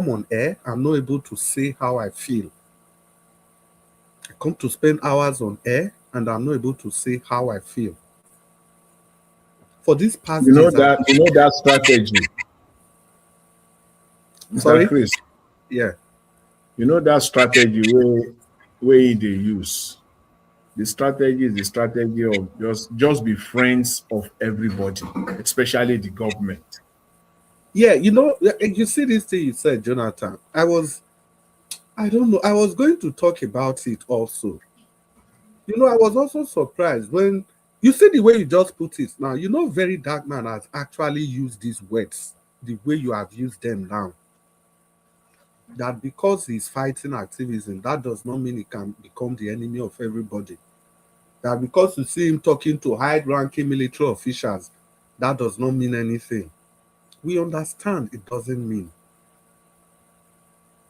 on air, I'm not able to say how I feel. I come to spend hours on air and I'm not able to say how I feel. For this past days, that strategy. Sorry? Mr. Chris. Yeah. That strategy where way they use. The strategy is the strategy of just be friends of everybody, especially the government. Yeah, you see this thing you said, Jonathan. I don't know. I was going to talk about it also. I was also surprised when you see the way you just put it now. Very Dark Man has actually used these words the way you have used them now. That because he's fighting activism, that does not mean he can become the enemy of everybody. That because you see him talking to high-ranking military officials, that does not mean anything. We understand it doesn't mean.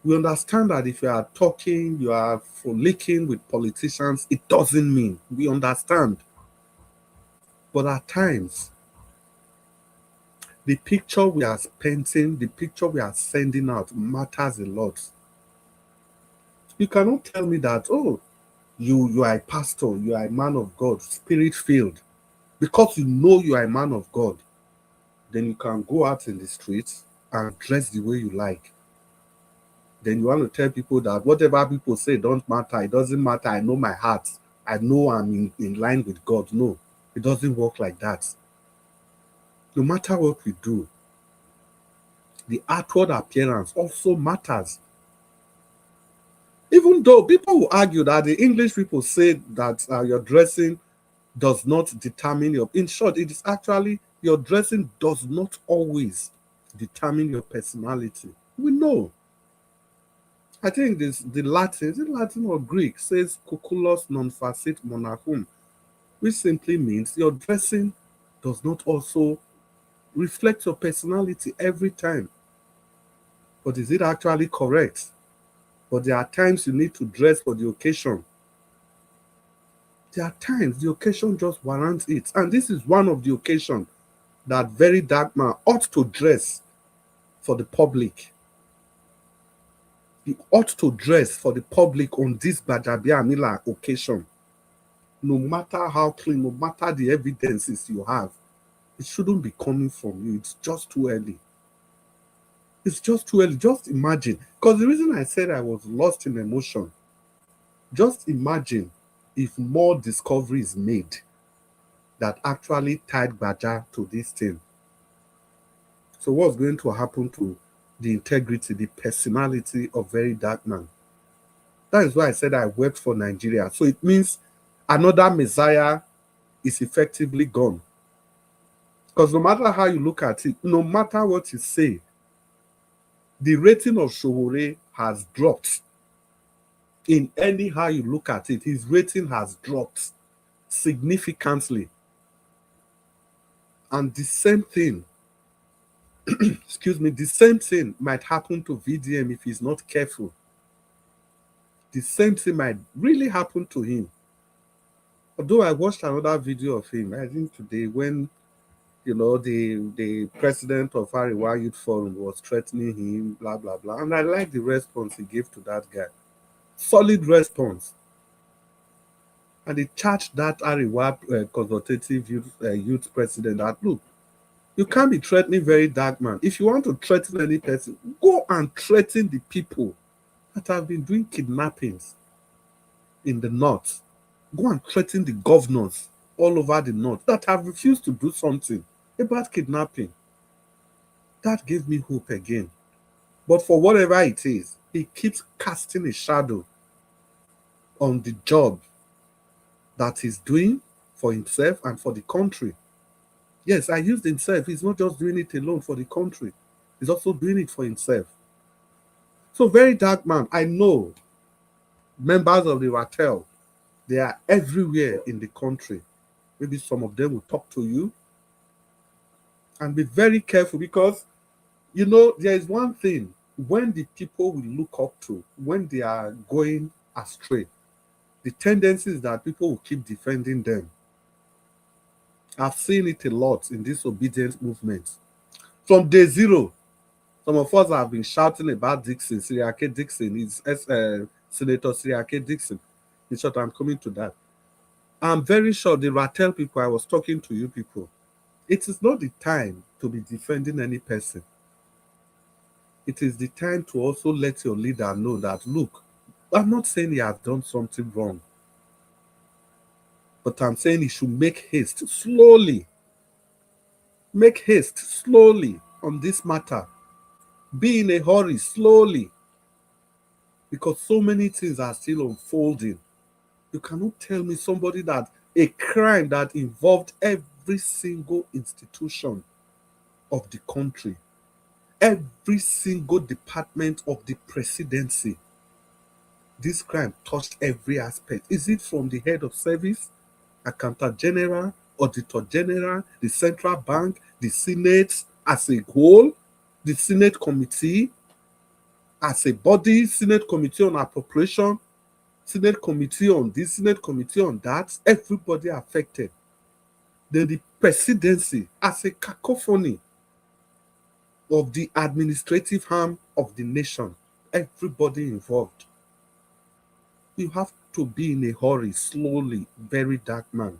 We understand that if you are talking, you are frolicking with politicians, it doesn't mean. We understand. But at times, the picture we are painting, the picture we are sending out matters a lot. You cannot tell me that, oh, you are a pastor, you are a man of God, spirit-filled. Because you are a man of God, then you can go out in the streets and dress the way you like. Then you want to tell people that whatever people say don't matter. It doesn't matter. I know my heart. I know I'm in line with God. No, it doesn't work like that. No matter what we do, the outward appearance also matters. Even though people will argue that the English people say that your dressing does not determine your... In short, it is actually your dressing does not always determine your personality. We know. I think the Latin, is it Latin or Greek, says cucullus non facit monachum, which simply means your dressing does not also reflect your personality every time. But is it actually correct? But there are times you need to dress for the occasion. There are times the occasion just warrants it. And this is one of the occasions that Very Dark Man ought to dress for the public. He ought to dress for the public on this Gbajabiamila occasion. No matter how clean, no matter the evidences you have, it shouldn't be coming from you. It's just too early. It's just too early. Just imagine. Because the reason I said I was lost in emotion, just imagine if more discovery is made that actually tied Gbaja to this thing. So what's going to happen to the integrity, the personality of Very Dark Man? That is why I said I wept for Nigeria. So it means another Messiah is effectively gone. Because no matter how you look at it, no matter what you say, the rating of Sowore has dropped. In any how you look at it, his rating has dropped significantly. And the same thing, excuse me, the same thing might happen to VDM if he's not careful. The same thing might really happen to him. Although I watched another video of him, I think today, when the president of Arewa Youth Forum was threatening him, blah, blah, blah. And I like the response he gave to that guy. Solid response. And he charged that Arewa consultative youth president that, look, you can't be threatening Very Dark Man. If you want to threaten any person, go and threaten the people that have been doing kidnappings in the north. Go and threaten the governors all over the north that have refused to do something about kidnapping. That gave me hope again. But for whatever it is, he keeps casting a shadow on the job that he's doing for himself and for the country. Yes, I used himself. He's not just doing it alone for the country. He's also doing it for himself. So Very Dark Man, I know members of the Rattel, they are everywhere in the country. Maybe some of them will talk to you. And be very careful, because, there is one thing. When the people we look up to, when they are going astray, the tendency is that people will keep defending them. I've seen it a lot in this obedience movement. From day zero, some of us have been shouting about Dixon, Siriake Dixon, Senator Siriake Dixon. In short, I'm coming to that. I'm very sure the Rattel people, I was talking to you people, it is not the time to be defending any person. It is the time to also let your leader know that, look, I'm not saying he has done something wrong, but I'm saying he should make haste slowly. Make haste slowly on this matter. Be in a hurry slowly, because so many things are still unfolding. You cannot tell me somebody that a crime that involved every single institution of the country, every single department of the presidency, this crime touched every aspect. Is it from the head of service, accountant general, auditor general, the central bank, the senate as a whole, the senate committee as a body, senate committee on appropriation, senate committee on this, senate committee on that, everybody affected. Then the presidency as a cacophony of the administrative arm of the nation, everybody involved. You have to be in a hurry, slowly, very dark man.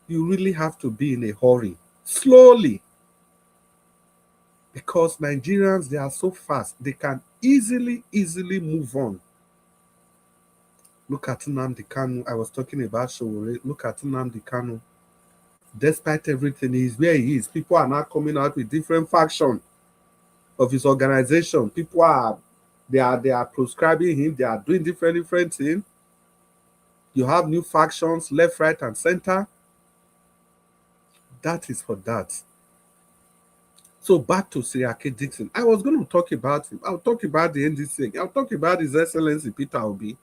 You really have to be in a hurry, slowly. Because Nigerians, they are so fast, they can easily move on. Look at Nnamdi Kanu. I was talking about Showore. Look at Nnamdi Kanu. Despite everything, he's where he is. People are now coming out with different factions of his organization. People are proscribing him. They are doing different things. You have new factions, left, right, and center. That is for that. So back to Seriake Dixon. I was going to talk about him. I'll talk about the NDC. I'll talk about His Excellency Peter Obi.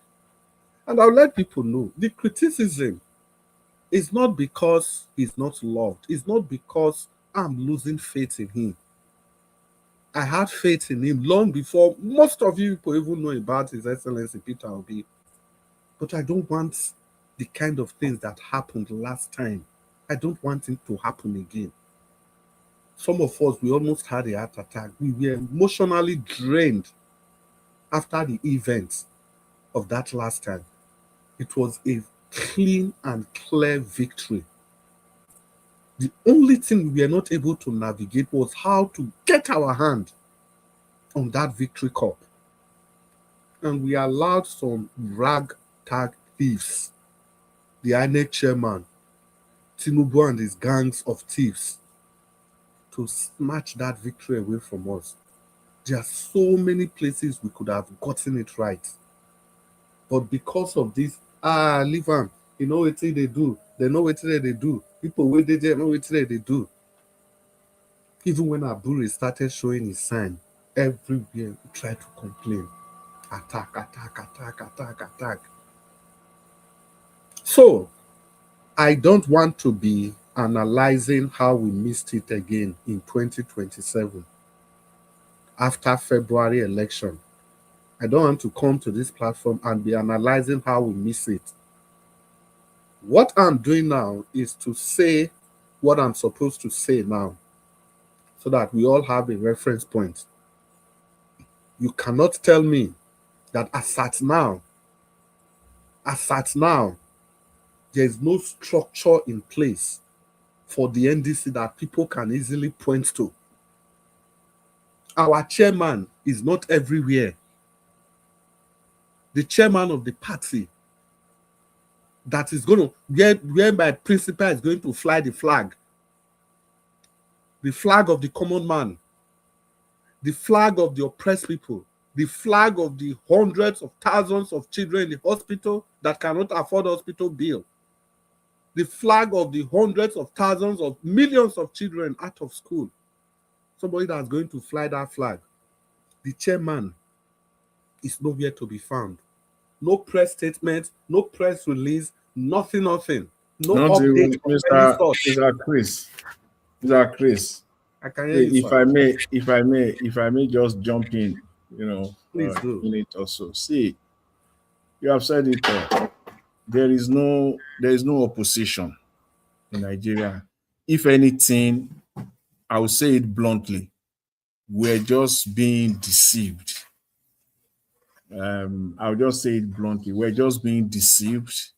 And I'll let people know the criticism is not because he's not loved. It's not because I'm losing faith in him. I had faith in him long before most of you people even know about His Excellency Peter Obi. But I don't want the kind of things that happened last time. I don't want it to happen again. Some of us, we almost had a heart attack. We were emotionally drained after the events of that last time. It was a clean and clear victory. The only thing we were not able to navigate was how to get our hand on that victory cup. And we allowed some ragtag thieves, the INEC chairman, Tinubu and his gangs of thieves, to snatch that victory away from us. There are so many places we could have gotten it right. But because of this, leave them. You know what they do. They know what they do. People wait there know what they do. Even when Aburi started showing his sign, everywhere we tried to complain. Attack. So, I don't want to be analyzing how we missed it again in 2027 after February election. I don't want to come to this platform and be analyzing how we miss it. What I'm doing now is to say what I'm supposed to say now so that we all have a reference point. You cannot tell me that as at now, there's no structure in place for the NDC that people can easily point to. Our chairman is not everywhere. The chairman of the party that is going to, where my principal is going to fly the flag of the common man, the flag of the oppressed people, the flag of the hundreds of thousands of children in the hospital that cannot afford hospital bill, the flag of the hundreds of thousands of millions of children out of school. Somebody that's going to fly that flag. The chairman is nowhere to be found. No press statement, no press release, nothing. No Not update even of any sort. Mr. Chris. I can hear you, sir. If I may just jump in, Please do. minute or so. See, you have said it all. There is no opposition in Nigeria. If anything, I will say it bluntly, we're just being deceived. I'll just say it bluntly. We're just being deceived.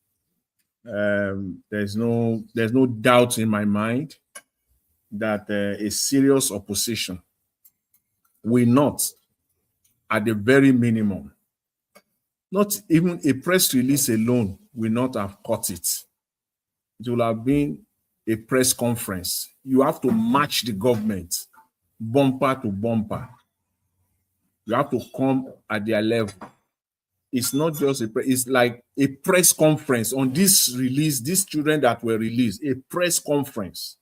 There's no doubt in my mind that a serious opposition will not, at the very minimum, Not even a press release alone will not have caught it. It will have been a press conference. You have to match the government bumper to bumper. You have to come at their level. It's not just it's like a press conference on this release, these children that were released. A press conference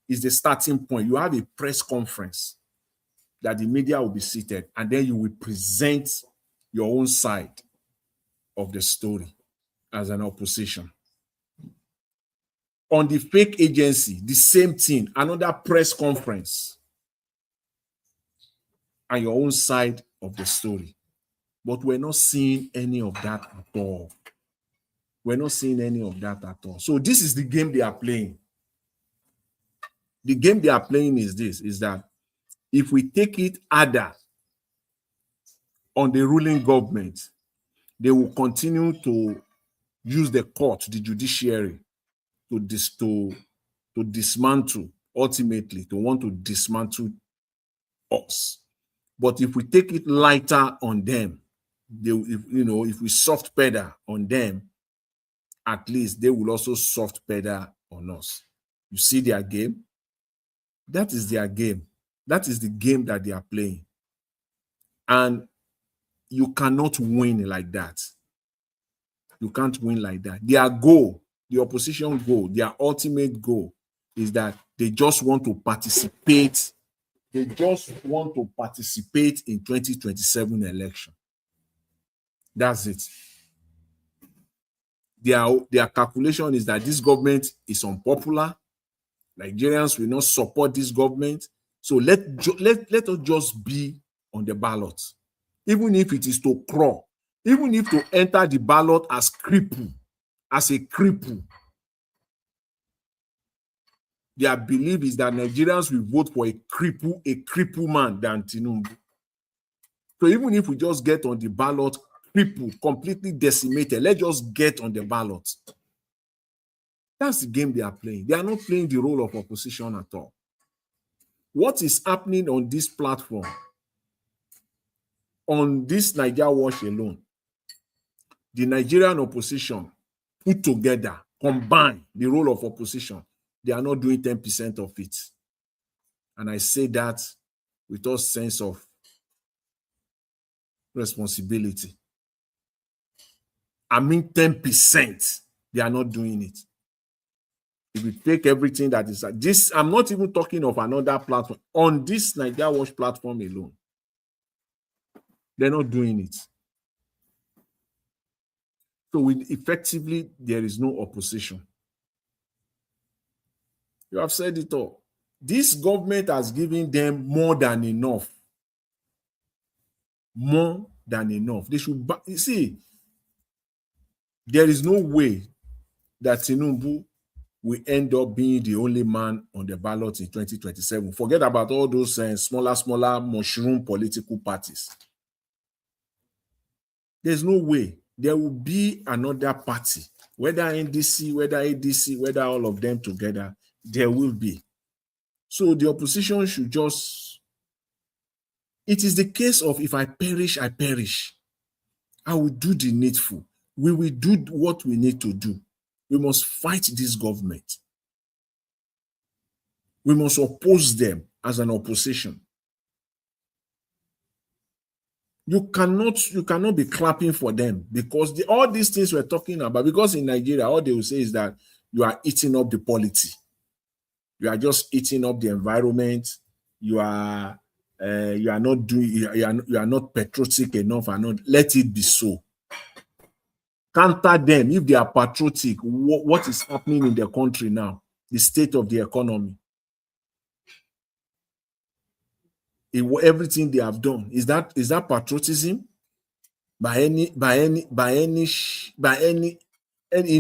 is the starting point. You have a press conference that the media will be seated, and then you will present your own side of the story as an opposition. On the fake agency, the same thing, another press conference and your own side of the story. But we're not seeing any of that at all. We're not seeing any of that at all. So this is the game they are playing. The game they are playing is this, is that if we take it harder on the ruling government, they will continue to use the court, the judiciary, to dismantle, ultimately, to want to dismantle us. But if we take it lighter on them, if we soft pedal on them, at least they will also soft pedal on us. You see their game? That is their game. That is the game that they are playing. And you cannot win like that. You can't win like that. Their goal, the opposition goal, their ultimate goal is that they just want to participate. They just want to participate in 2027 election. That's it. Their calculation is that this government is unpopular. Nigerians will not support this government. So let us just be on the ballot. Even if it is to crawl, even if to enter the ballot as a cripple. Their belief is that Nigerians will vote for a cripple man than Tinubu. So even if we just get on the ballot, crippled, completely decimated, let's just get on the ballot. That's the game they are playing. They are not playing the role of opposition at all. What is happening on this platform, on this Nigeria Watch alone, the Nigerian opposition put together, combine the role of opposition, they are not doing 10% of it. And I say that with all sense of responsibility. I mean 10%, they are not doing it. If we take everything that is this, I'm not even talking of another platform. On this Nigeria Watch platform alone, they're not doing it. So effectively, there is no opposition. You have said it all. This government has given them more than enough. More than enough. They should, you see, there is no way that Tinubu will end up being the only man on the ballot in 2027. Forget about all those smaller mushroom political parties. There's no way. There will be another party, whether NDC, whether ADC, whether all of them together, there will be. So the opposition should just, it is the case of if I perish, I perish. I will do the needful. We will do what we need to do. We must fight this government. We must oppose them as an opposition. You cannot be clapping for them because all these things we're talking about, because in Nigeria, all they will say is that you are eating up the polity. You are just eating up the environment. You are not patriotic enough, and not let it be so. Counter them if they are patriotic. What is happening in the country now? The state of the economy. Everything they have done, is that patriotism in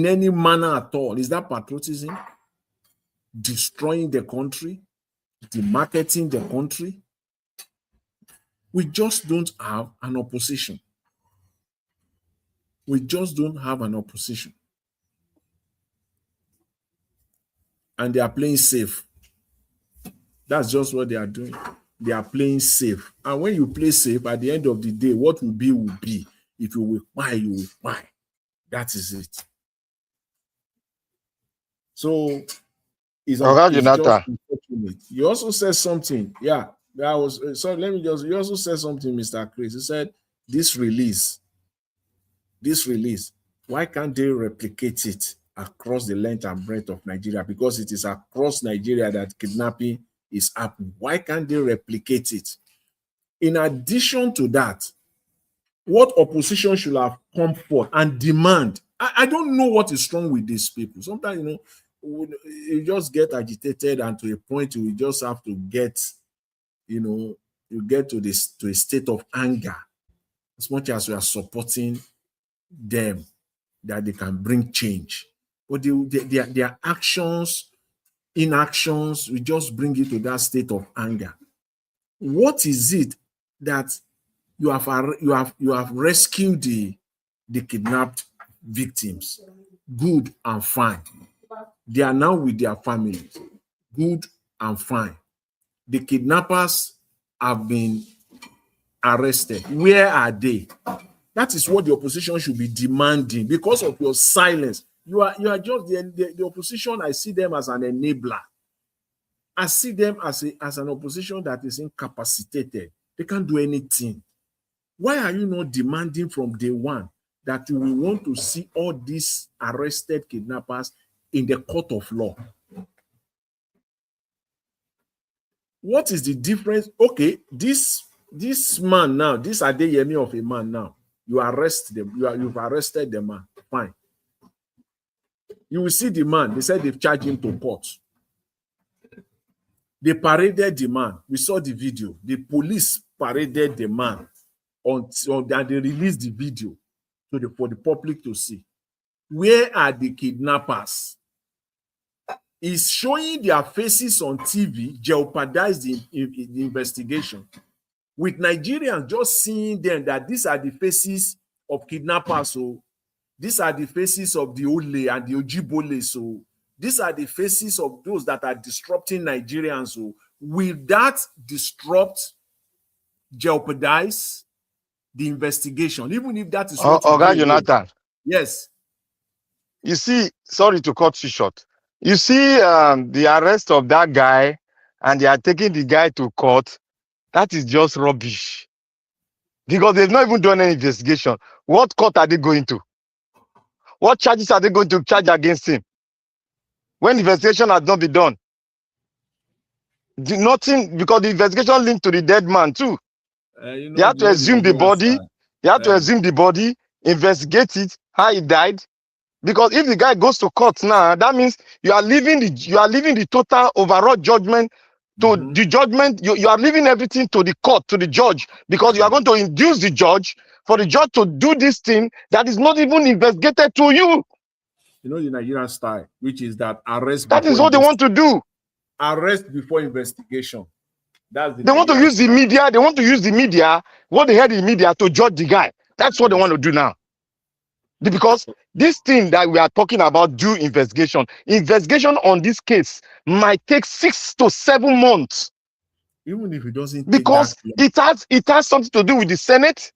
any manner at all? Is that patriotism? Destroying the country, demarketing the country. We just don't have an opposition. We just don't have an opposition. And they are playing safe. That's just what they are doing. They are playing safe. And when you play safe, at the end of the day, what will be will be. If you will buy, you will buy. That is it. So it's just unfortunate. You also said something. Yeah, that was so. Let me just. You also said something, Mr. Chris. You said this release. Why can't they replicate it across the length and breadth of Nigeria? Because it is across Nigeria that kidnapping is happening. Why can't they replicate it? In addition to that, what opposition should have come forth and demand? I don't know what is wrong with these people. Sometimes, you just get agitated, and to a point you just have to get, you get to a state of anger as much as you are supporting them that they can bring change. But their actions, inactions, will just bring you to that state of anger. What is it that you have rescued the kidnapped victims? Good and fine. They are now with their families. Good and fine. The kidnappers have been arrested. Where are they? That is what the opposition should be demanding. Because of your silence, you are just the opposition. I see them as an enabler. I see them as an opposition that is incapacitated. They can't do anything. Why are you not demanding from day one that we want to see all these arrested kidnappers in the court of law? What is the difference? Okay, this man now, this Adeyemi of a man now, you arrest them, you've arrested the man, fine. You will see the man, they said they've charged him to court. They paraded the man. We saw the video. The police paraded the man and they released the video for the public to see. Where are the kidnappers? Is showing their faces on TV jeopardize the investigation? With Nigerians just seeing them that these are the faces of kidnappers, so these are the faces of the Ole and the Ojibole, so these are the faces of those that are disrupting Nigerians. So will that jeopardize the investigation, even if that is what Oga Jonathan. Yes. You see, sorry to cut you short. You see the arrest of that guy, and they are taking the guy to court. That is just rubbish. Because they've not even done any investigation. What court are they going to? What charges are they going to charge against him? When the investigation has not been done. Nothing, because the investigation linked to the dead man too. They have to exhume the body. They have to exhume the body, investigate it, how he died. Because if the guy goes to court now, that means you are leaving the total overall judgment to the judgment. You are leaving everything to the court, to the judge, because you are going to induce the judge for the judge to do this thing that is not even investigated to you. You know the Nigerian style, which is that arrest. That is what they want to do. Arrest before investigation. That's they want to use the media. They want to use the media, what they heard in the media, to judge the guy. That's what they want to do now. Because this thing that we are talking about, due investigation on this case might take 6 to 7 months. Even if it doesn't, because it has something to do with the Senate,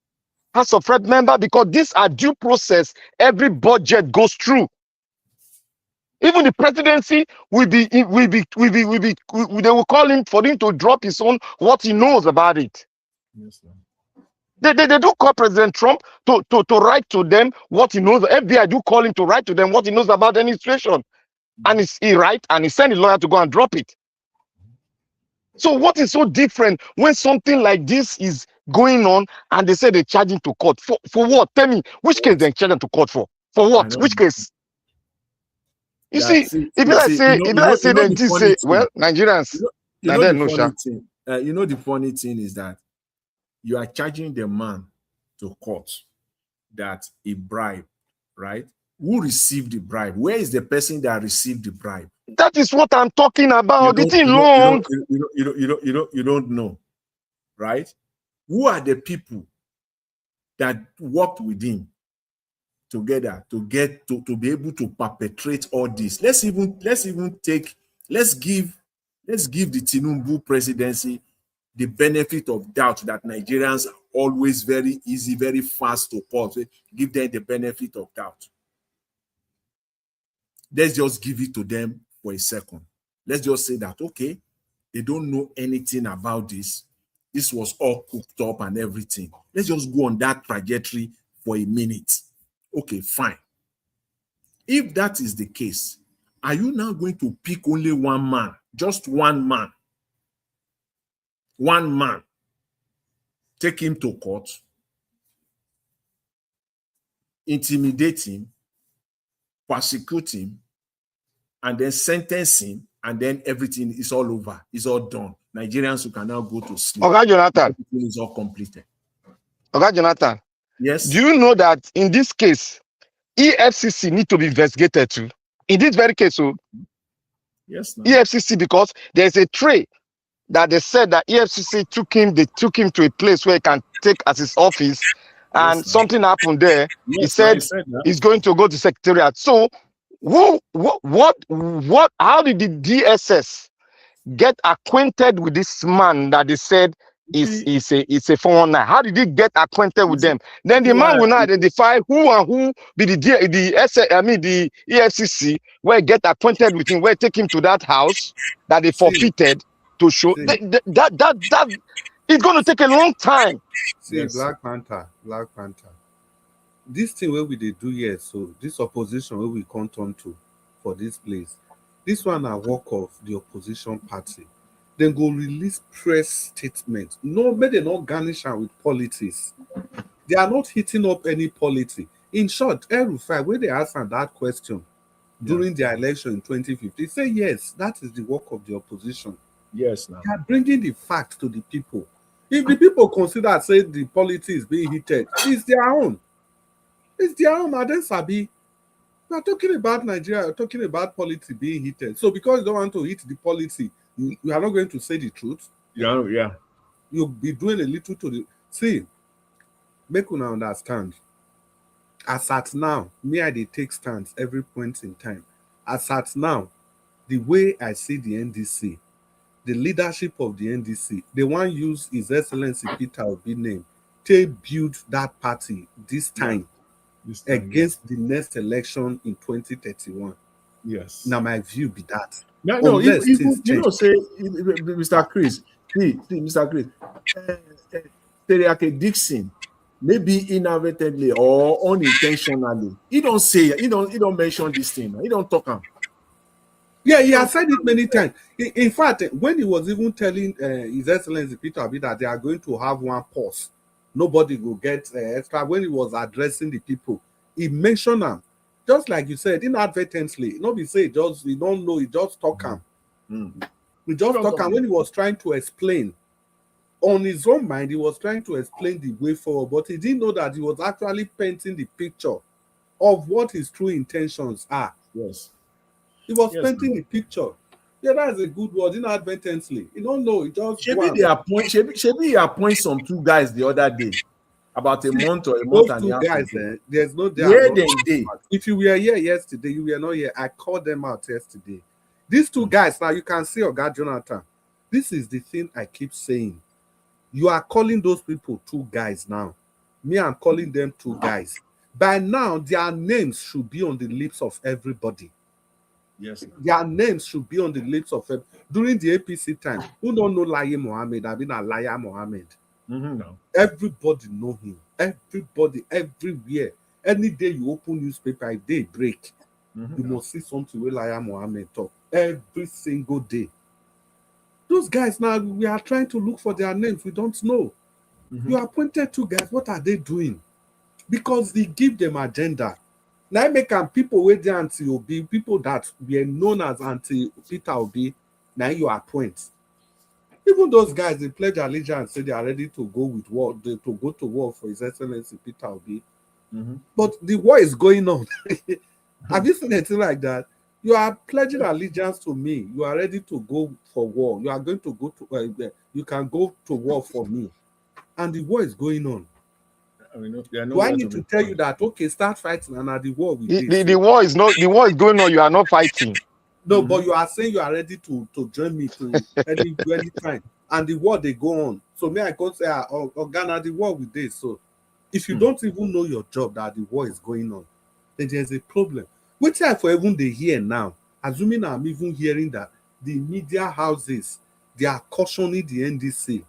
House of Rep member, because these are due process. Every budget goes through. Even the presidency they will call him for him to drop his own what he knows about it. Yes, they do call President Trump to write to them what he knows. FBI do call him to write to them what he knows about any situation. And he write and he send a lawyer to go and drop it. So what is so different when something like this is going on and they say they charge him to court? For what? Tell me, which case they charge him to court for? For what? Which case? You see, if I say then this say, well, Nigerians. You know the funny thing is that you are charging the man to court that he bribed, right? Who received the bribe? Where is the person that received the bribe? That is what I'm talking about. The thing long. You don't know, right? Who are the people that worked with him together to get to be able to perpetrate all this? Let's give the Tinubu presidency the benefit of doubt that Nigerians always very easy, very fast to pause. Give them the benefit of doubt. Let's just give it to them for a second. Let's just say that, okay, they don't know anything about this. This was all cooked up and everything. Let's just go on that trajectory for a minute. Okay, fine. If that is the case, are you now going to pick only one man, just one man? One man. Take him to court, intimidate him, persecute him, and then sentence him, and then everything is all over. It's all done. Nigerians who can now go to sleep. Okay, Jonathan. Everything is all completed. Okay, Jonathan. Yes. Do you know that in this case, EFCC need to be investigated too? In this very case, so yes, no. EFCC, because there's a tray that they said that EFCC they took him to a place where he can take as his office, and Yes, something happened there. Yes, he said he's going to go to secretariat. So how did the DSS get acquainted with this man that they said is a 419? How did he get acquainted with them? Then the man will now identify who and who be the EFCC, where get acquainted with him, where take him to that house that they forfeited to show that it's going to take a long time. See, yes. Black Panther. This thing where we they do here, so this opposition where we can't turn to for this place. This one a work of the opposition party. Then go release press statements. No, but they not garnish am with politics. They are not hitting up any politics. In short, El-Rufai, when they asked them that question during the election in 2015, they say yes, that is the work of the opposition. Yes, now they are bringing the facts to the people. If the people consider say the politics is being heated, it's their own. It's their own. Madam Sabi, we are talking about Nigeria. We're talking about politics being heated. So because you don't want to hit the policy, you are not going to say the truth. Yeah. You'll be doing a little to the see. Make una understand. As at now, me I dey take stands every point in time. As at now, the way I see the NDC, the leadership of the NDC, they want to use His Excellency Peter Obi name to build that party this time, against the next election in 2031. Yes. Now my view be that. No, you know, say, Mr. Chris, Mr. Chris, Teriake Dixon, maybe inadvertently or unintentionally, he don't say, he don't mention this thing. He don't talk him. Yeah, he has said it many times. In fact, when he was even telling His Excellency Peter Obi that they are going to have one pause, nobody will get extra. When he was addressing the people, he mentioned them. Just like you said, inadvertently. Nobody say just we don't know, he just talk him. He just talk him when he was trying to explain. On his own mind, he was trying to explain the way forward, but he didn't know that he was actually painting the picture of what his true intentions are. Yes. He was painting the picture. Yeah, that's a good word, inadvertently. You don't know, it just Shebi appoint some two guys the other day. About a month or a month and a half. Guys, there's no doubt. If you were here yesterday, you were not here. I called them out yesterday. These two guys, now you can see Oga Jonathan. This is the thing I keep saying. You are calling those people two guys now. Me, I'm calling them two guys. By now, their names should be on the lips of everybody. Yes. Their names should be on the lips of everybody. During the APC time, who don't know Laye Mohammed? I've been a Laye Mohammed. No. Everybody know him. Everybody, everywhere. Any day you open newspaper, a day break, you must see something where Laye Mohammed talk. Every single day. Those guys now, we are trying to look for their names. We don't know. You appointed two guys. What are they doing? Because they give them agenda. Now make people with the anti-Obi, people that were known as anti-Peter Obi, now you appoint. Even those guys, they pledge allegiance, say they are ready to go with war, to go to war for His Excellency Peter Obi. But the war is going on. Have you seen anything like that? You are pledging allegiance to me. You are ready to go for war. You are going to go to. You can go to war for me, and the war is going on. Do I need to tell you that? Okay, start fighting, and at the war we the war is not. The war is going on. You are not fighting. No, but you are saying you are ready to join me to any time. and the war they go on. So me I go say, Ghana, the war with this. So if you don't even know your job that the war is going on, then there's a problem. Which I for even they hear now, assuming I'm even hearing that the media houses, they are cautioning the NDC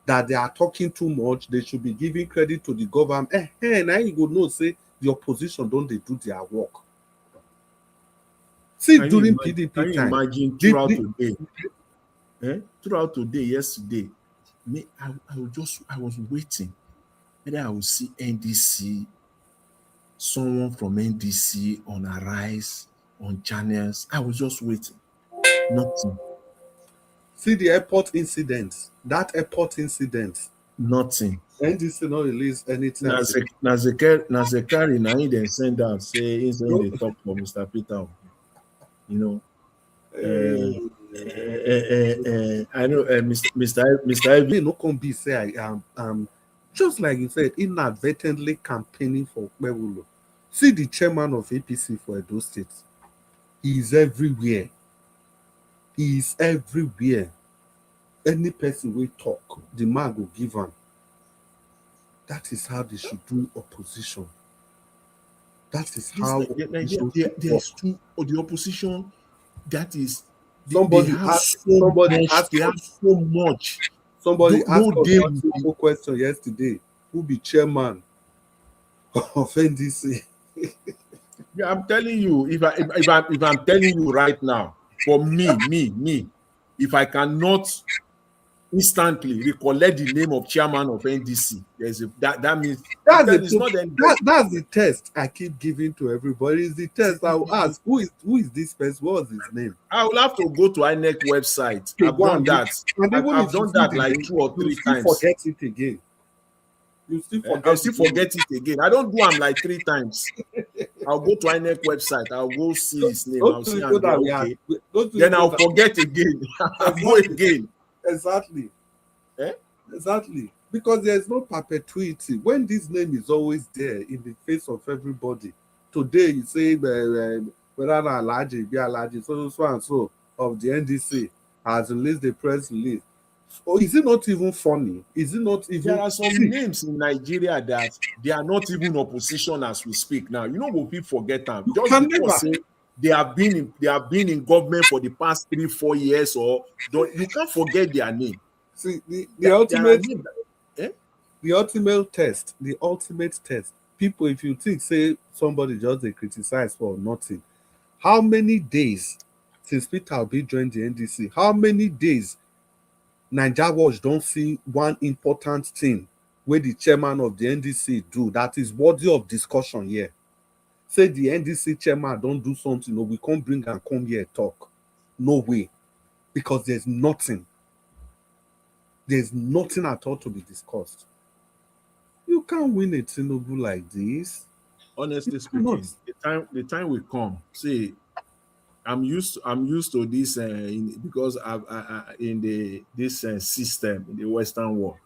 that they are talking too much, they should be giving credit to the government. Now you go know, say the opposition don't they do their work. See, during PDP can you time, imagine throughout today, yesterday, I was waiting whether I would see NDC, someone from NDC on Arise, on channels. I was just waiting. Nothing. See the airport incident. That airport incident. Nothing. NDC not release anything. Nazekari now he then send out say he's in the talk for Mr. Peter. You know. I know Mr. Ivy no can be say I am just like you said, inadvertently campaigning for Okpebholo. See the chairman of APC for Edo State. He is everywhere. He is everywhere. Any person will talk, the man will give him. That is how they should do opposition. That is how there's two the opposition. That is somebody they have asked so much. Somebody asked us one simple question yesterday. Who be chairman of NDC? Yeah, I'm telling you, if I'm telling you right now, for me, if I cannot instantly recollect the name of chairman of NDC, that means that's the test I keep giving to everybody. It's the test I will ask who is this person? What was his name? I will have to go to INEC website. I've done that. I've done that like 2 or 3 times. Forget it again. I'll still forget it again. I don't do them like 3 times. I'll go to INEC website. I'll go see his name. I'll see and go, okay. Then I'll forget again. I'll go again. Exactly. Exactly. Because there's no perpetuity. When this name is always there in the face of everybody. Today you say whether Alaji, so and so of the NDC has released the press release. Oh, is it not even funny? Is it not even? There are some names in Nigeria that they are not even opposition as we speak now. You know, we'll people forget them. Just because they have been in government for the past 3-4 years, or you can't forget their name. See the ultimate test. People, if you think say somebody just they criticize for nothing, how many days since Peter Obi joined the NDC? How many days Naija Watch don't see one important thing where the chairman of the NDC do that is worthy of discussion here? Say the NDC chairman don't do something, no, we can't bring and come here talk. No way. Because there's nothing. There's nothing at all to be discussed. You can't win a Tinubu like this. Honestly speaking, the time will come. See, I'm used to this because in this system in the Western world,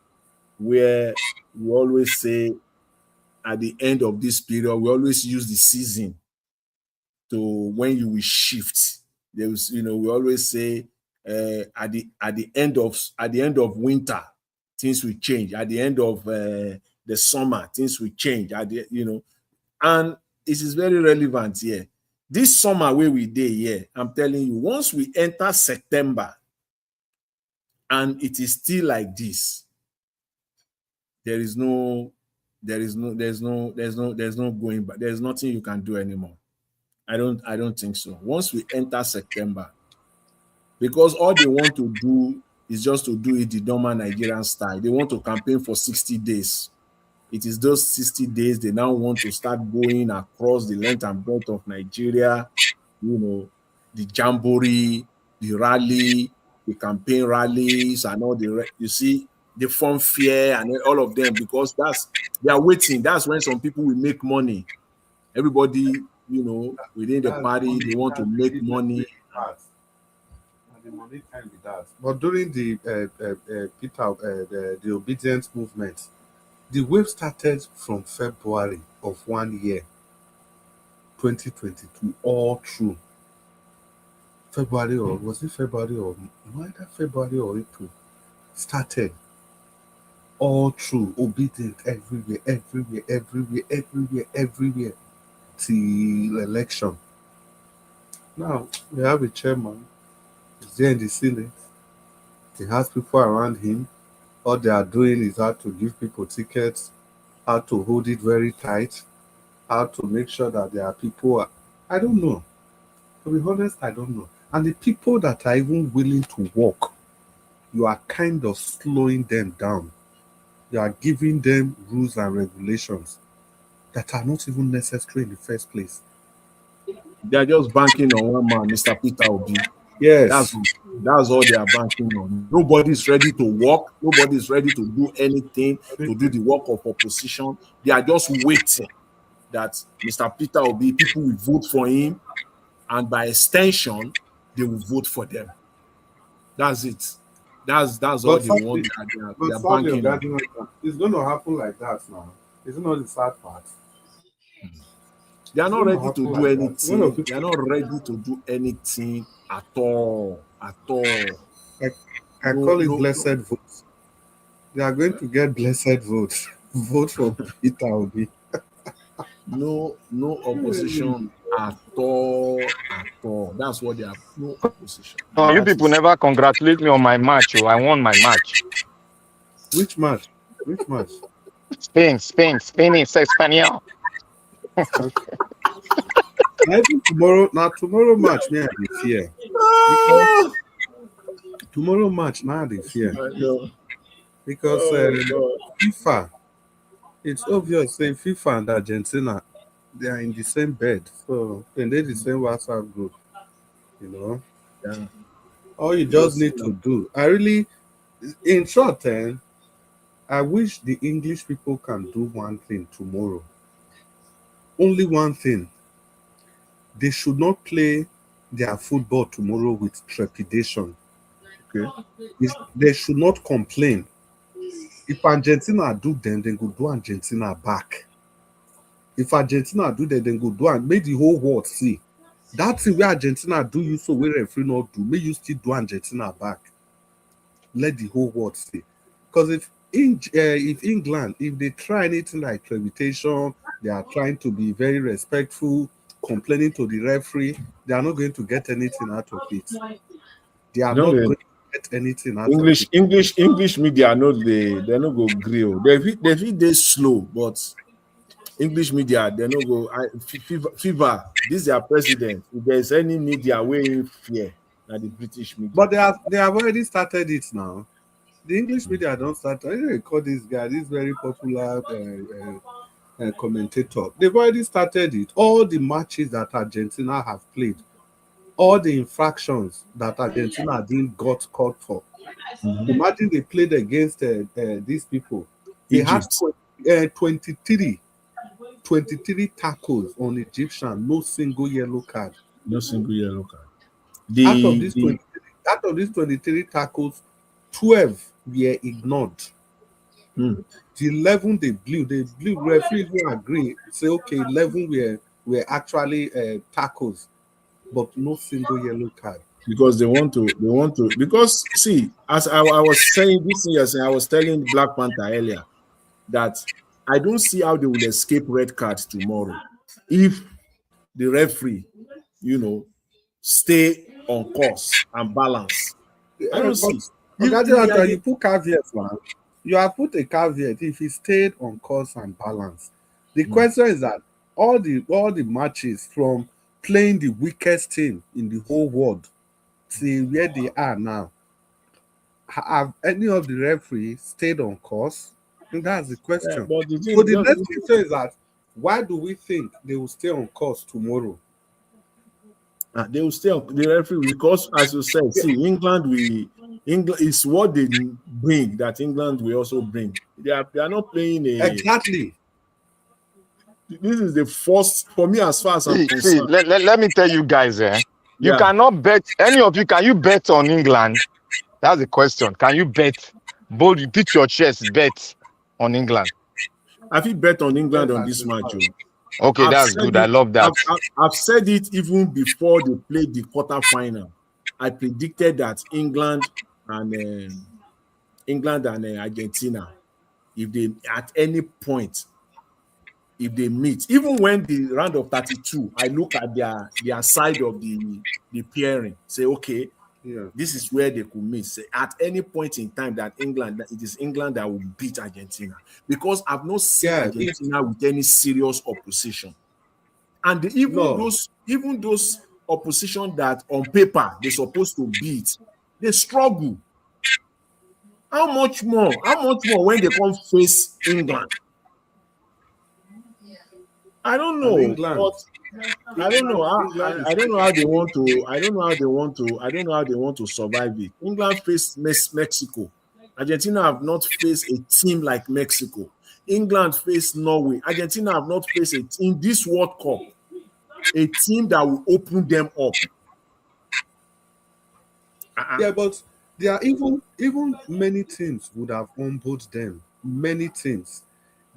where we always say at the end of this period, we always use the season to when you will shift. There was, we always say at the end of winter, things will change. At the end of the summer, things will change. And it is very relevant here. This summer where we did here, I'm telling you, once we enter September and it is still like this, there's no going back. There's nothing you can do anymore. I don't think so. Once we enter September, because all they want to do is just to do it the normal Nigerian style. They want to campaign for 60 days. It is those 60 days they now want to start going across the length and breadth of Nigeria, the jamboree, the rally, the campaign rallies, and all you see, the fun fair and all of them, because they are waiting. That's when some people will make money. Everybody, within the party, they want to make money. And the money can be that. But during the the obedience movement, the wave started from February of 1 year, 2022, all through. February or either February or April? started all through, obedient everywhere, till election. Now we have a chairman, he's there in the Senate, he has people around him. All they are doing is how to give people tickets, how to hold it very tight, how to make sure that there are people. I don't know. To be honest, I don't know. And the people that are even willing to work, you are kind of slowing them down. You are giving them rules and regulations that are not even necessary in the first place. They are just banking on one man, Mr. Peter Obi. Yes. That's all they are banking on. Nobody is ready to work. Nobody is ready to do anything, to do the work of opposition. They are just waiting that Mr. Peter Obi, people will vote for him, and by extension, they will vote for them. That's it. That's all they want. They are banking on. It's going to happen like that now. Isn't that the sad part? They are not ready to do anything. They are not ready to do anything at all. At all. I call it blessed votes. They are going to get blessed votes. Vote for Peter Obi. No opposition at all. At all. That's what they are. No opposition. You people never congratulate me on my match. I won my match. Which match? Which match? Spain is Espanol. Okay. Tomorrow match, me I dey fear. Tomorrow match, now they fear. Because FIFA, it's obvious. Say FIFA and Argentina, they are in the same bed, so then they the same WhatsApp group. You know. Yeah. All you just need to do. In short, I wish the English people can do one thing tomorrow. Only one thing. They should not play their football tomorrow with trepidation. Okay. They should not complain. If Argentina do them, then go do Argentina back. If Argentina do them, then go do and make the whole world see. That's the way Argentina do you, so we referee not do. May you still do Argentina back. Let the whole world see. Because if England, if they try anything like trepidation, they are trying to be very respectful, complaining to the referee, they are not going to get anything out of it. They are not going to get anything out of it. English media know they not go grill. They slow, but English media they not go. FIFA, this is their president. If there is any media way fear, now the British media. But they have already started it now. The English media don't start. I call this guy, this very popular commentator. They've already started it. All the matches that Argentina have played, all the infractions that Argentina didn't got caught for. Imagine they played against these people. They Egypt. had 23 tackles on Egyptian, no single yellow card. No single yellow card. Out of these 23 tackles, 12 were ignored. The 11 they blew. Referees will agree. Say okay, 11 were actually tackles, but no single yellow card. Because they want to. Because see, as I was saying this thing yesterday, I was telling Black Panther earlier that I don't see how they will escape red cards tomorrow if the referee, stay on course and balance. I don't see. You put caveats, man. You have put a caveat if he stayed on course and balance. The question is that all the matches from playing the weakest team in the whole world to where they are now, have any of the referees stayed on course? And that's the question. Yeah, but the next question is that why do we think they will stay on course tomorrow? They will stay on the referee because, as you said, see, England is what they bring that England will also bring. They are not playing exactly. This is the first for me as far as I'm concerned. Let me tell you guys, you cannot bet. Any of you, can you bet on England? That's the question. Can you bet? Bold, you pitch your chest, bet on England. Have you bet on England on this match? Okay, that's good. I love that. I've said it even before they played the quarterfinal. I predicted that England and England and Argentina, if they at any point, if they meet, even when the round of 32, I look at their side of the pairing, say, okay, Yeah. this is where they could meet. Say, at any point in time that it is England that will beat Argentina, because I've not seen Yeah. Argentina with any serious opposition, and No. even those opposition that on paper they're supposed to beat, they struggle. How much more? How much more when they come face England? I don't And know, England. but I don't know. England is I don't know how they want to. I don't know how they want to. I don't know how they want to survive it. England faced Mexico. Argentina have not faced a team like Mexico. England faced Norway. Argentina have not faced a team this World Cup, a team that will open them up. Yeah, but there are even many teams would have humbled them. Many teams.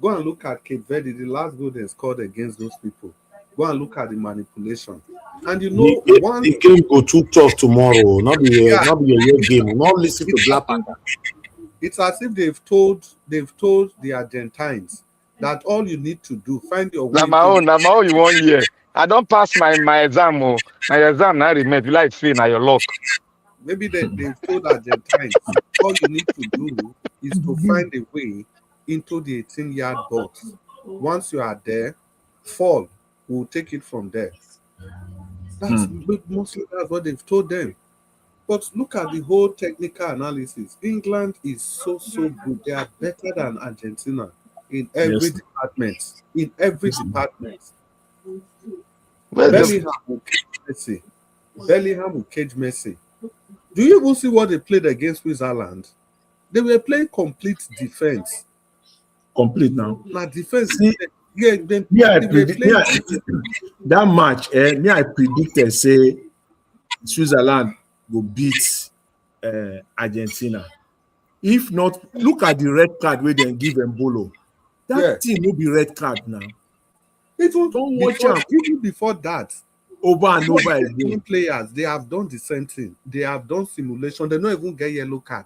Go and look at Cape Verde, the last goal they scored against those people. Go and look at the manipulation. And you know, the game go too tough tomorrow. Not be Yeah. not be a real game. Not listen to Black Panther. It's as if they've told the Argentines that all you need to do, find your way. Now my own you 1 year. I don't pass my exam. Oh. My exam now remain. You like fail now your luck. Maybe they've told Argentines all you need to do is to find a way into the 18-yard box. Once you are there, fall. We'll take it from there. That's mostly that's what they've told them. But look at the whole technical analysis. England is so good. They are better than Argentina in every department. In every department. Bellingham will cage Messi. Bellingham will cage Messi. Do you even see what they played against Switzerland? They were playing complete defense. Complete now. Now defense. See, that match. Me I predicted say Switzerland will beat Argentina. If not, look at the red card where they give Mbolo. That team will be red card now. Even before that, over and over again. Players, they have done the same thing. They have done simulation. They don't even get yellow card.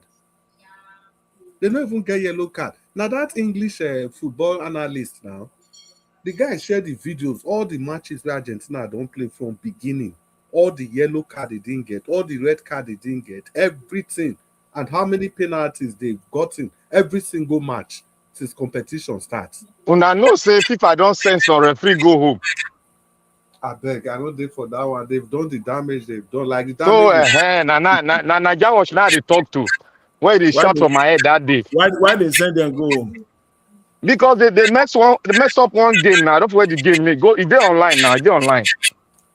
Now that English football analyst now, the guy shared the videos, all the matches where Argentina don't play from beginning, all the yellow card they didn't get, all the red card they didn't get, everything, and how many penalties they've gotten every single match since competition starts. Una know say FIFA don't send some referee go home. I beg, I know they for that one. They've done the damage they've done. Like the damage. So Naija watch now they talk to where they shot from my head that day. Why they send them go home? Because they mess up one game now. Don't forget the game they go. Is they online now? Is they online?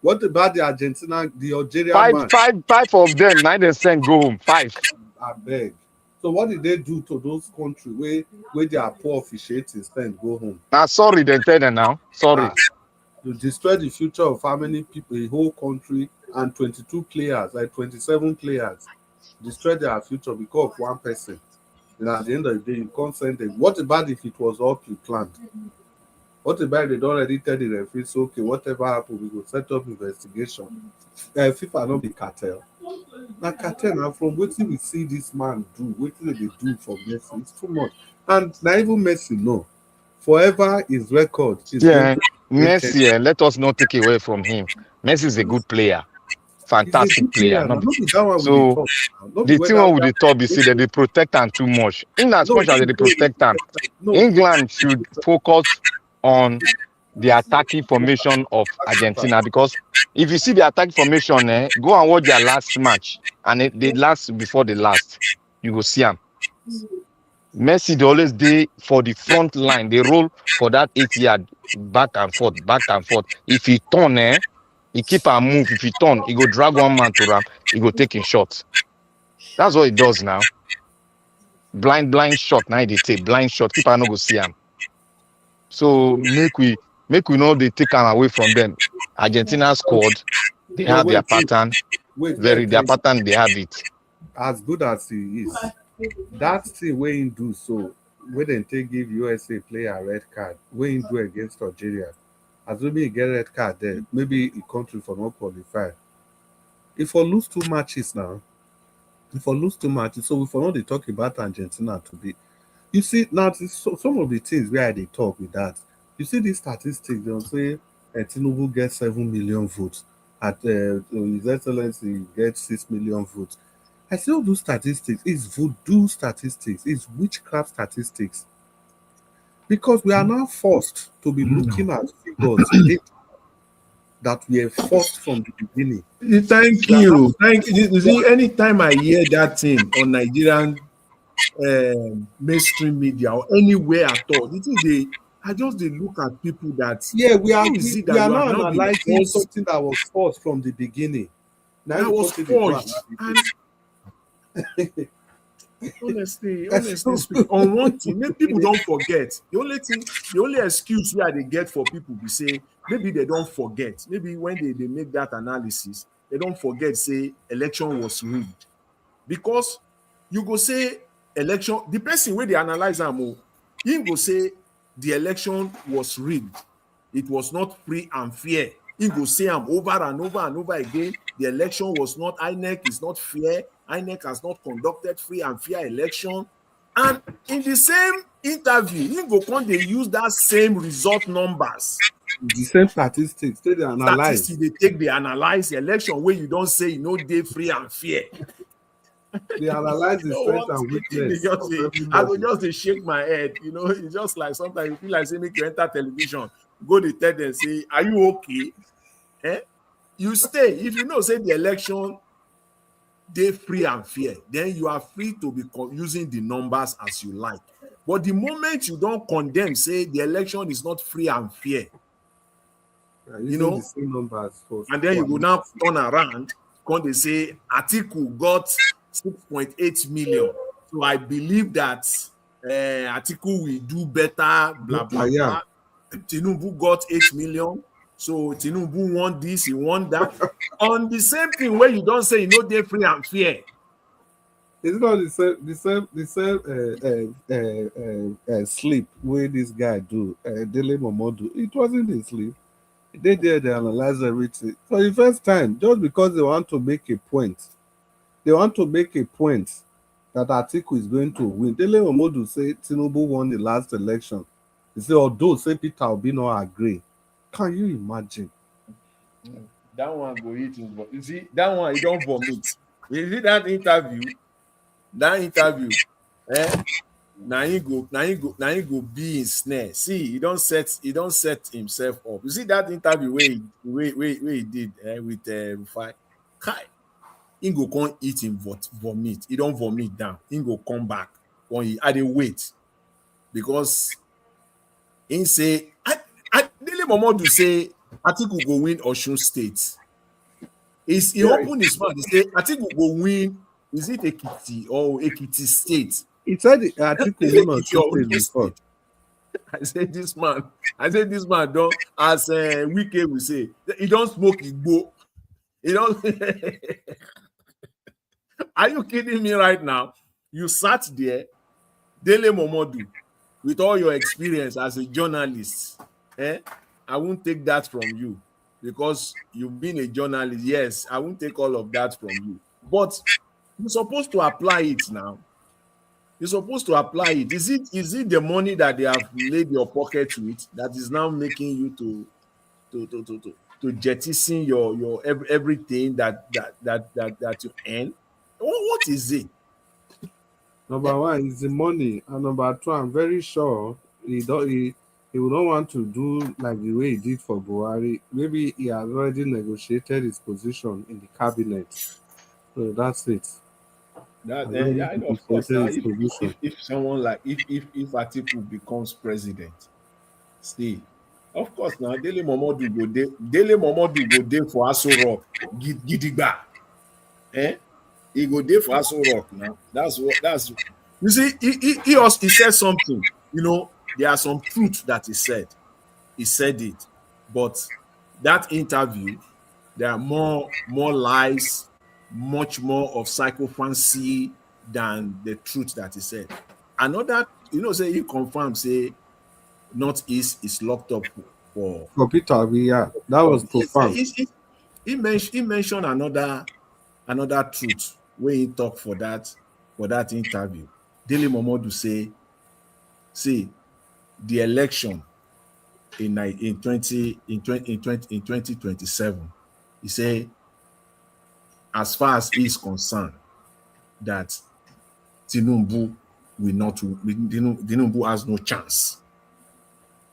What about the Argentina, the Algeria match? Five of them now they send go home. 5. I beg. So what did they do to those countries where they are poor officiating send go home? Sorry, they tell them now. Sorry. To destroy the future of how many people, a whole country, and 22 players, like 27 players, destroy their future because of one person. And at the end of the day, you can't send them. What about if it was all pre-planned? What about they don't already tell the referees, okay, whatever happened, we will set up investigation. FIFA not be cartel. Now cartel, now from waiting we see this man do, waiting they do for Messi, it's too much. And not even Messi, no. Forever his record is Messi, let us not take away from him. Messi is a good player. Fantastic player. So the thing with the top is that they protect him too much. In as much as they protect him, England should focus on the attacking formation of Argentina, because if you see the attacking formation, go and watch their last match and the last before the last, you will see them. Messi they always dey for the front line. They roll for that 8 yard back and forth. If he turn, he keep and move. If he turn, he go drag one man to ramp. He go take his shot. That's what he does now. Blind shot. Now they take blind shot. Keeper no go see him. So make we know they take him away from them. Argentina squad. They have their pattern. Their pattern. They have it. As good as he is, that thing where he do so, when they take give USA player a red card, when he do against Algeria, as maybe he get red card there, maybe a country for not qualify. If we lose 2 matches now, For lose too much, so we for not they talk about Argentina today. You see now, some of the things where they talk with that. You see these statistics. They'll say Tinubu gets 7 million votes. At His Excellency gets 6 million votes. I see all those statistics. It's voodoo statistics. It's witchcraft statistics. Because we are now forced to be looking at figures that were forced from the beginning. Thank you. Thank you. You see, anytime I hear that thing on Nigerian mainstream media or anywhere at all, I just look at people that we are now analyzing forced, something that was forced from the beginning. Now that was forged. And honestly speaking, on one thing, maybe people don't forget. The only excuse where they get for people to say maybe they don't forget. Maybe when they make that analysis, they don't forget say election was rigged. Because you go say election, the person where they analyze them, he go say the election was rigged. It was not free and fair. He go say them over and over and over again. The election was not, INEC is not fair. INEC has not conducted free and fair election. And in the same interview, he go come they use that same result numbers. The same statistics. They analyze. Statistics they take, they analyze the election where you don't say day free and fair. They analyze the strength and weakness. I will just shake my head. It's just like sometimes you feel like say make you enter television, go to tell them say, are you okay? You stay. If you know say the election they free and fair, then you are free to be using the numbers as you like. But the moment you don't condemn, say the election is not free and fair, the same numbers and then you go now turn around, they say Atiku got 6.8 million. So I believe that Atiku will do better, blah, blah, blah. Tinubu got 8 million. So Tinubu won this, he won that. On the same thing where you don't say they're free and fair. It's not the same sleep where this guy do, Dele Momodu. It wasn't the sleep. They analyze everything. For the first time, just because they want to make a point, that Atiku is going to win. Dele Momodu say Tinubu won the last election. He say, although say Peter Obi not agree. Can you imagine? That one go eat his butt. You see, that one he don't vomit. You see that interview? Now he go be in snare. See, he don't set himself up. You see that interview where he did with Rufai? He go come eat him vomit. He don't vomit down. He go come back. I dey wait because he say Dele Momodu say Atiku go win Osun State. He opened his mouth. He say Atiku go win. Is it Ekiti or Ekiti State? He said Atiku win Osun State before. I said this man don't, as Wike will say, he don't smoke Igbo. He don't. Are you kidding me right now? You sat there, Dele Momodu, with all your experience as a journalist. I won't take that from you because you've been a journalist. Yes, I won't take all of that from you. But you're supposed to apply it now. You're supposed to apply it. Is it the money that they have laid your pocket with that is now making you to jettison your everything that you earn? What is it? Number one is the money, and number two, I'm very sure he would not want to do like the way he did for Buhari. Maybe he has already negotiated his position in the cabinet. So that's it. Of course. Now, if someone like if Atiku becomes president, see, of course now Dele Momodu go there for Aso Rock, Gidigba. He go there for Aso Rock now. That's you see. He said something. There are some truth that he said. He said it, but that interview, there are more lies, much more of psychophancy than the truth that he said. Another, say he confirmed, say Northeast is locked up for Peter Obi. Yeah, that was profound. He mentioned another truth where he talk for that interview, Dele Momodu say, see, the election in 2027, he say, as far as he is concerned, that Tinubu will not, Tinubu has no chance.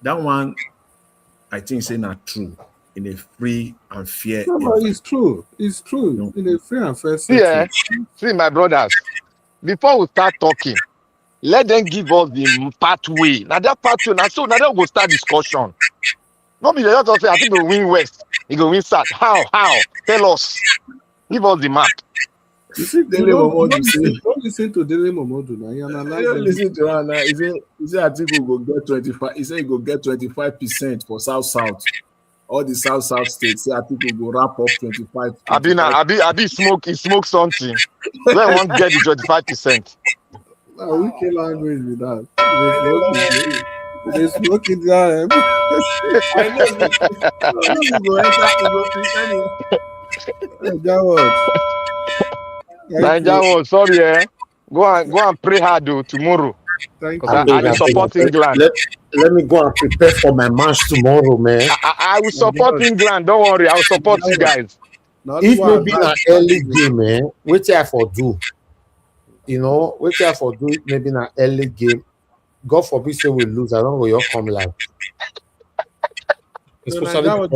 That one, I think, say not true in a free and fair. No, it's true. It's true. No. In a free and fair See, setting. see, my brothers, before we start talking, let them give us the pathway. Now that pathway, now so now they will start discussion. Not be the just say, I think we'll win West, you go win South. How? Tell us. Give us the map. You see, Dele Momodu say, don't listen to Dele Momodu now. You analyze don't listen to her now. He say I think we go get 25. He say he go get 25% for South. All the South states. Say I think we go wrap up 25. Abi smoke something. Where I want get the 25%. We kill language with that. They smoke in there. I know you go enter. Nigeria, sorry, go and pray hard though tomorrow. Thank you. I support England. Let me go and prepare for my match tomorrow, man. I will support England. Don't worry, I will support you guys. If maybe an early game, man, wait till I for do. You know, wait till I for do it. Maybe an early game. God forbid, say we lose. I don't know your come live. Especially I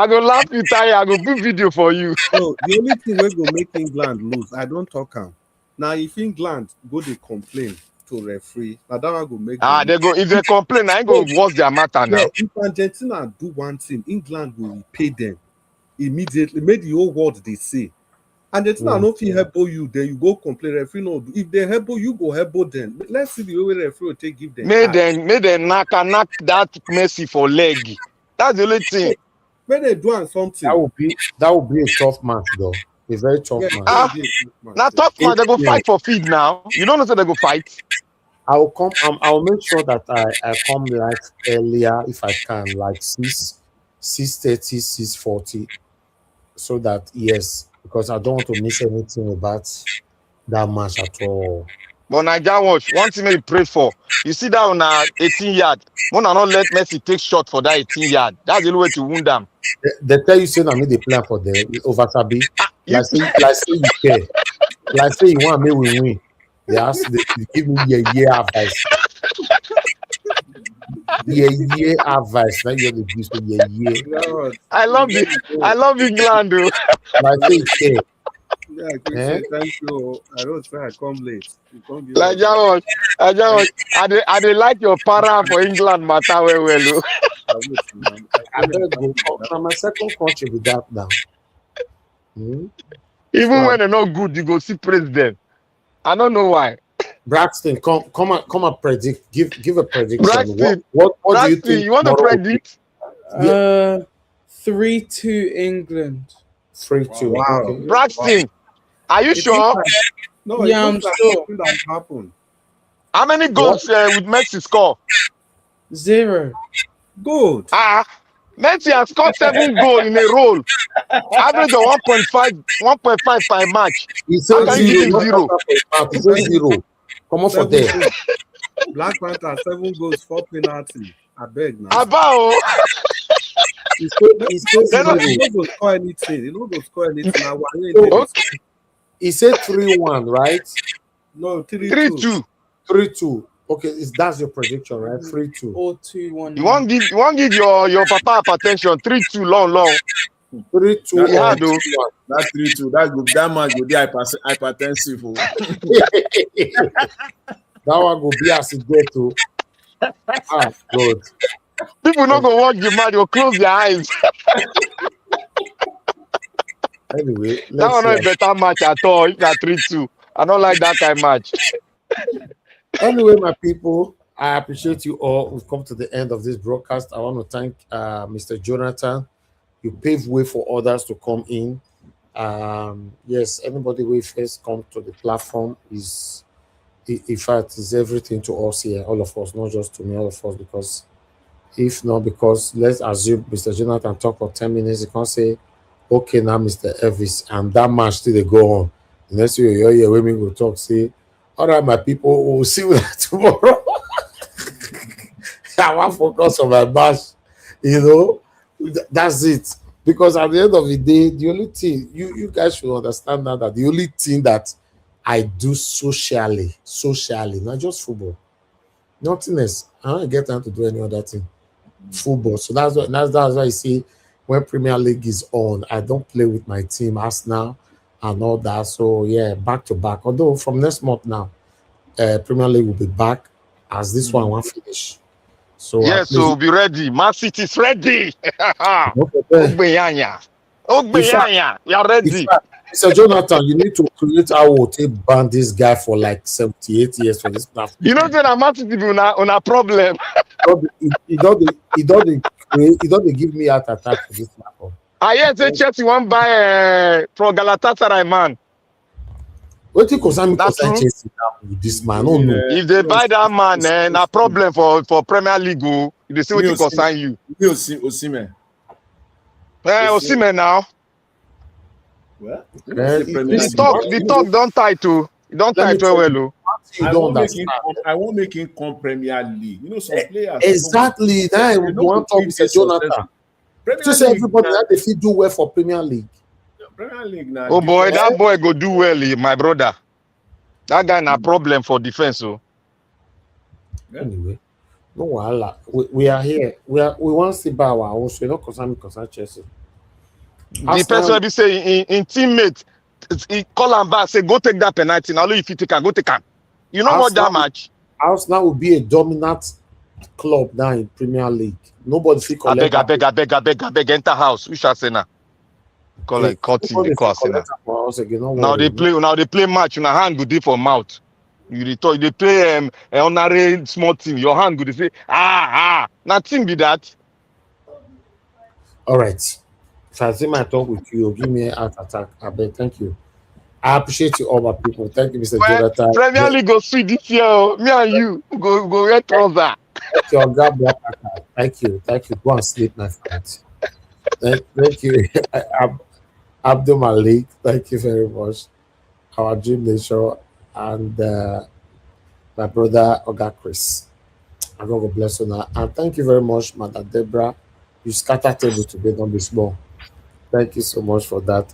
go laugh you tire. I go do video for you. No, the only thing we go make England lose, I don't talk am. Now if England go they complain to referee, now that one go make they go if they complain, I go watch their matter now. If Argentina do one thing, England will repay them immediately. Make the whole world they say. Argentina no fit help you, then you go complain. Referee no do. If they help you, go help them. Let's see the way referee will take give them. Made them knock that Messi for leg. That's the only thing. When they do something, that would be a tough match though. A very tough match. Now tough match, they go fight for feed now. You don't know so they go fight. I'll come. I'll make sure that I come like earlier if I can, like 6:30, 6:40, so that because I don't want to miss anything about that match at all. But Nigeria watch one thing you pray for. You see that on 18 yard. Wanna not let Messi take shot for that 18 yard. That's the only way to wound them. They tell you say I made the plan for the over Sabi. Like say you care. Like say you want me we win. They give me year advice. Year advice. Now you're the beast for year. I love England, though. Like say you care. Yeah, thank you. I don't say I come late. Like I like your para for England matter well. I better go. Now my second country with that now. Even when they're not good, you go see president. I don't know why. Braxton, come and predict. Give a prediction. Braxton, what do you think? You want to predict? 3-2 England. 3-2. Wow. Okay. Braxton, are you sure? No, yeah, I'm sure. That happened. How many goals would Messi score? 0. Good. Messi has scored 7 goals in a row. Average of 1.5 per match. He said 0. He said 0. Come on for there. Black Panther 7 goals, 4 penalty. I beg now. Abao. He don't go score anything. He don't go score anything. He said 3-1, right? No, 3-2. 3-2. Okay, that's your prediction, right? 3-2. Or 2-1. You want give your papa hypertension 3-2 long. 3-2. Yeah, that 3-2. That man go be hypertensive. That one go be as it get to. Good. People not go watch the match. Go close their eyes. Anyway, that one not a better match at all. If that 3-2, I don't like that kind of match. Anyway, my people, I appreciate you all. We've come to the end of this broadcast. I want to thank Mr. Jonathan. You paved way for others to come in. Yes, anybody who first come to the platform is, in fact, is everything to us here, all of us, not just to me, all of us, because if not, because let's assume Mr. Jonathan talk for 10 minutes, you can't say, okay, now Mr. Elvis, and that match still they go on. Next year, women will talk, say, all right, my people, we'll see you tomorrow. I want to focus on my match, you know. That's it. Because at the end of the day, the only thing you guys should understand now that the only thing that I do socially, not just football, nothing else. I don't get time to do any other thing. Football. So that's why you see when Premier League is on, I don't play with my team, Arsenal and all that. So yeah, back to back. Although from next month now, Premier League will be back as this one won't finish. So Yes, at least so be ready. Man City is ready. no problem. Ogbeyanya. In fact, We are ready. Mr. Jonathan, you need to create how we'll take ban this guy for like 78 years for this platform. You know that Man City be on a problem. He don't give me heart attack for this platform. I hear say Chelsea won't buy from Galatasaray, man. What you concern me That's concern true. Chelsea now with this man? No, no. If they buy that man, a problem for Premier League. They say what you concern you. Osimhen. Osimhen now. Well, the talk don't tie to. Don't tie to well. I won't make him come Premier League. You know, some players. Exactly. Now we want to talk Mr. Jonathan. Just everybody that they do well for Premier League. Premier League now. Oh boy, that boy go do well, my brother. That guy na problem for defense. So anyway, no wahala. We are here. We want to see by our own. So you don't concern Chelsea. The person will be saying in teammate, he call him back, say go take that penalty. Now if you take him, go take him. You know what that match? Arsenal will be a dominant club now in Premier League. Nobody feel collect. I beg, enter house. We shall say now. Call it cutting the course now. Now they play match. Your hand go deep for mouth. They play honorary small team. Your hand go say nothing be that. All right. If I see my talk with you, give me a heart attack. I beg, thank you. I appreciate you all my people. Thank you, Mr. Jonathan. Premier League go sweet this year. Me and you go get trouser. Thank you. Go and sleep, my friend. Thank you. Abdul Malik, thank you very much. Our Dream Nation and my brother Oga Chris. I'm going to bless you now. And thank you very much, Madam Deborah. You scatter table today, don't be small. Thank you so much for that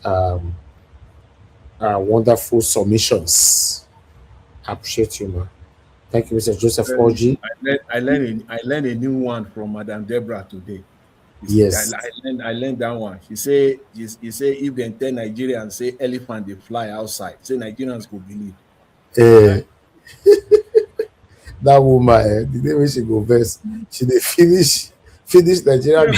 wonderful submissions. I appreciate you, man. Thank you, Mr. Joseph Oji. I learned a new one from Madam Deborah today. Yes. I learned that one. He say if they tell Nigerians say elephant they fly outside, say Nigerians go believe. That woman, the day when she go verse, she dey finish Nigeria.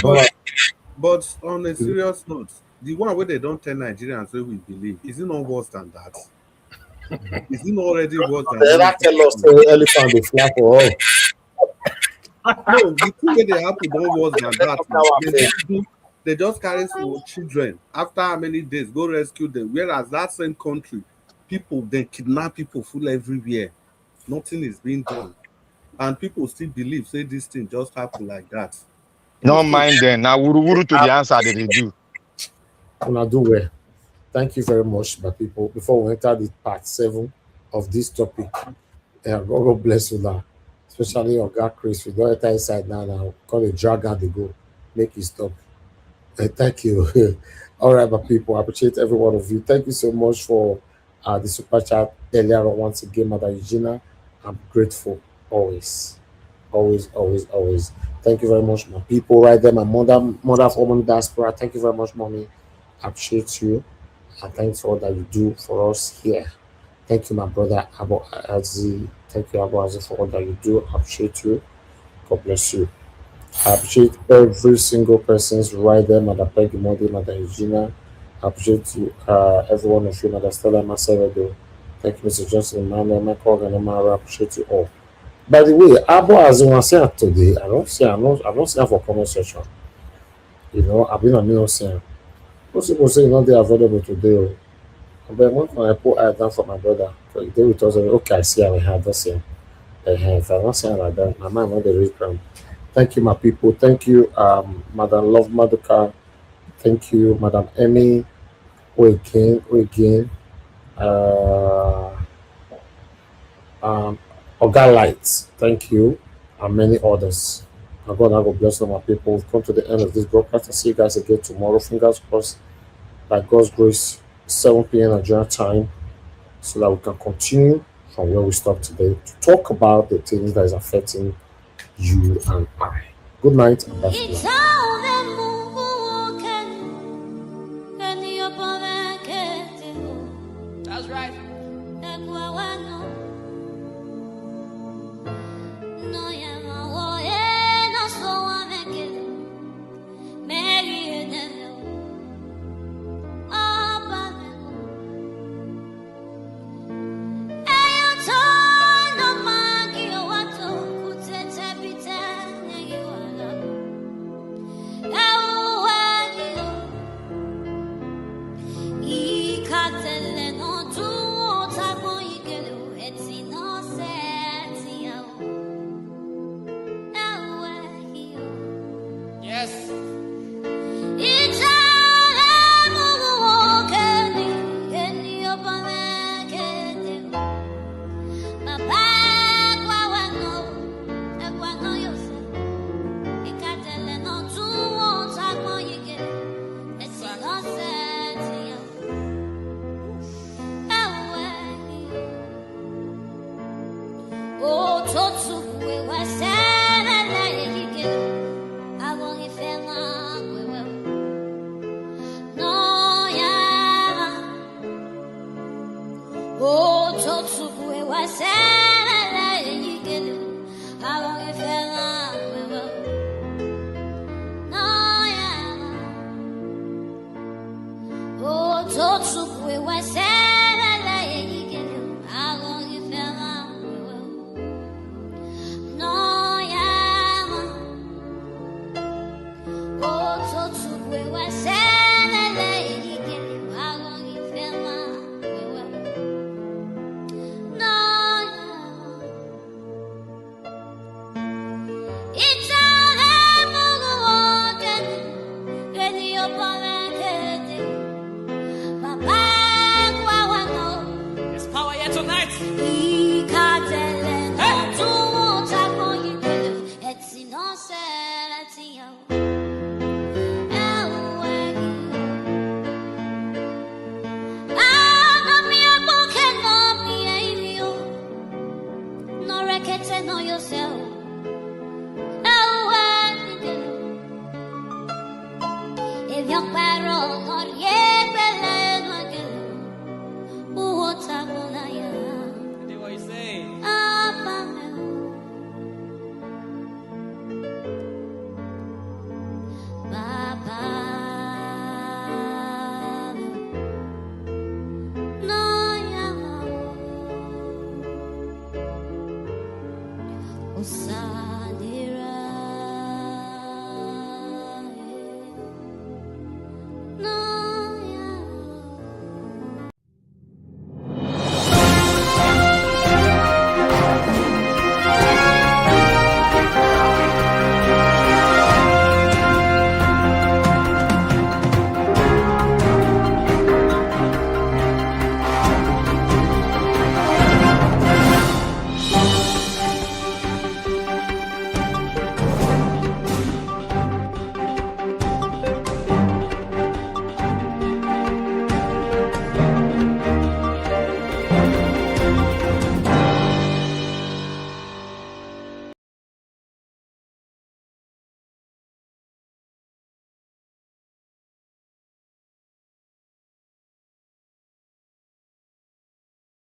But on a serious note, the one where they don't tell Nigerians where we believe, is it not worse than that? Is it not already worse than that? Tell us elephant they fly for all. No, the thing that they happen don't worse than that. They just carry small children after how many days go rescue them. Whereas that same country, people they kidnap people full everywhere. Nothing is being done, and people still believe say this thing just happen like that. No mind them. Now wuru to the answer that they do. Una do well. Thank you very much, my people. Before we enter the part 7 of this topic, God bless you now. Especially your God Chris. We don't enter inside now. Call a drag out the go. Make it stop. Thank you. All right, my people. I appreciate every one of you. Thank you so much for the super chat earlier on. Once again, Mother Eugenia, I'm grateful always. Always. Thank you very much, my people. Right there, my mother of woman diaspora. Thank you very much, mommy. I appreciate you. And thanks for all that you do for us here. Thank you, my brother Abu Azi. Thank you, Abu Azi, for all that you do. I appreciate you. God bless you. I appreciate every single person's right there, Mother Peggy Modi, Mother Eugenia. I appreciate you, every one of you, Mother Stella Masevedo. Thank you, Mr. Johnson, Emmanuel, Michael, and Amara. I appreciate you all. By the way, Abu Azi was here today. I don't see her for comment section. You know, I've been on news saying. Most people say not they are available today. But when I put her down for my brother, so they will tell me, okay, I see how I have this here. If I don't say like that, my mind not the real crime. Thank you, my people. Thank you, Madam Love Maduka. Thank you, Madam Emmy. Again. Oga Lights, thank you, and many others. And God, I will bless all my people. We've come to the end of this broadcast. I'll see you guys again tomorrow. Fingers crossed, by God's grace, 7 p.m. Nigerian time, so that we can continue from where we stopped today to talk about the things that is affecting you and I. Good night and bye for now. That's right. Yes. There's power here tonight. Know yourself. If you're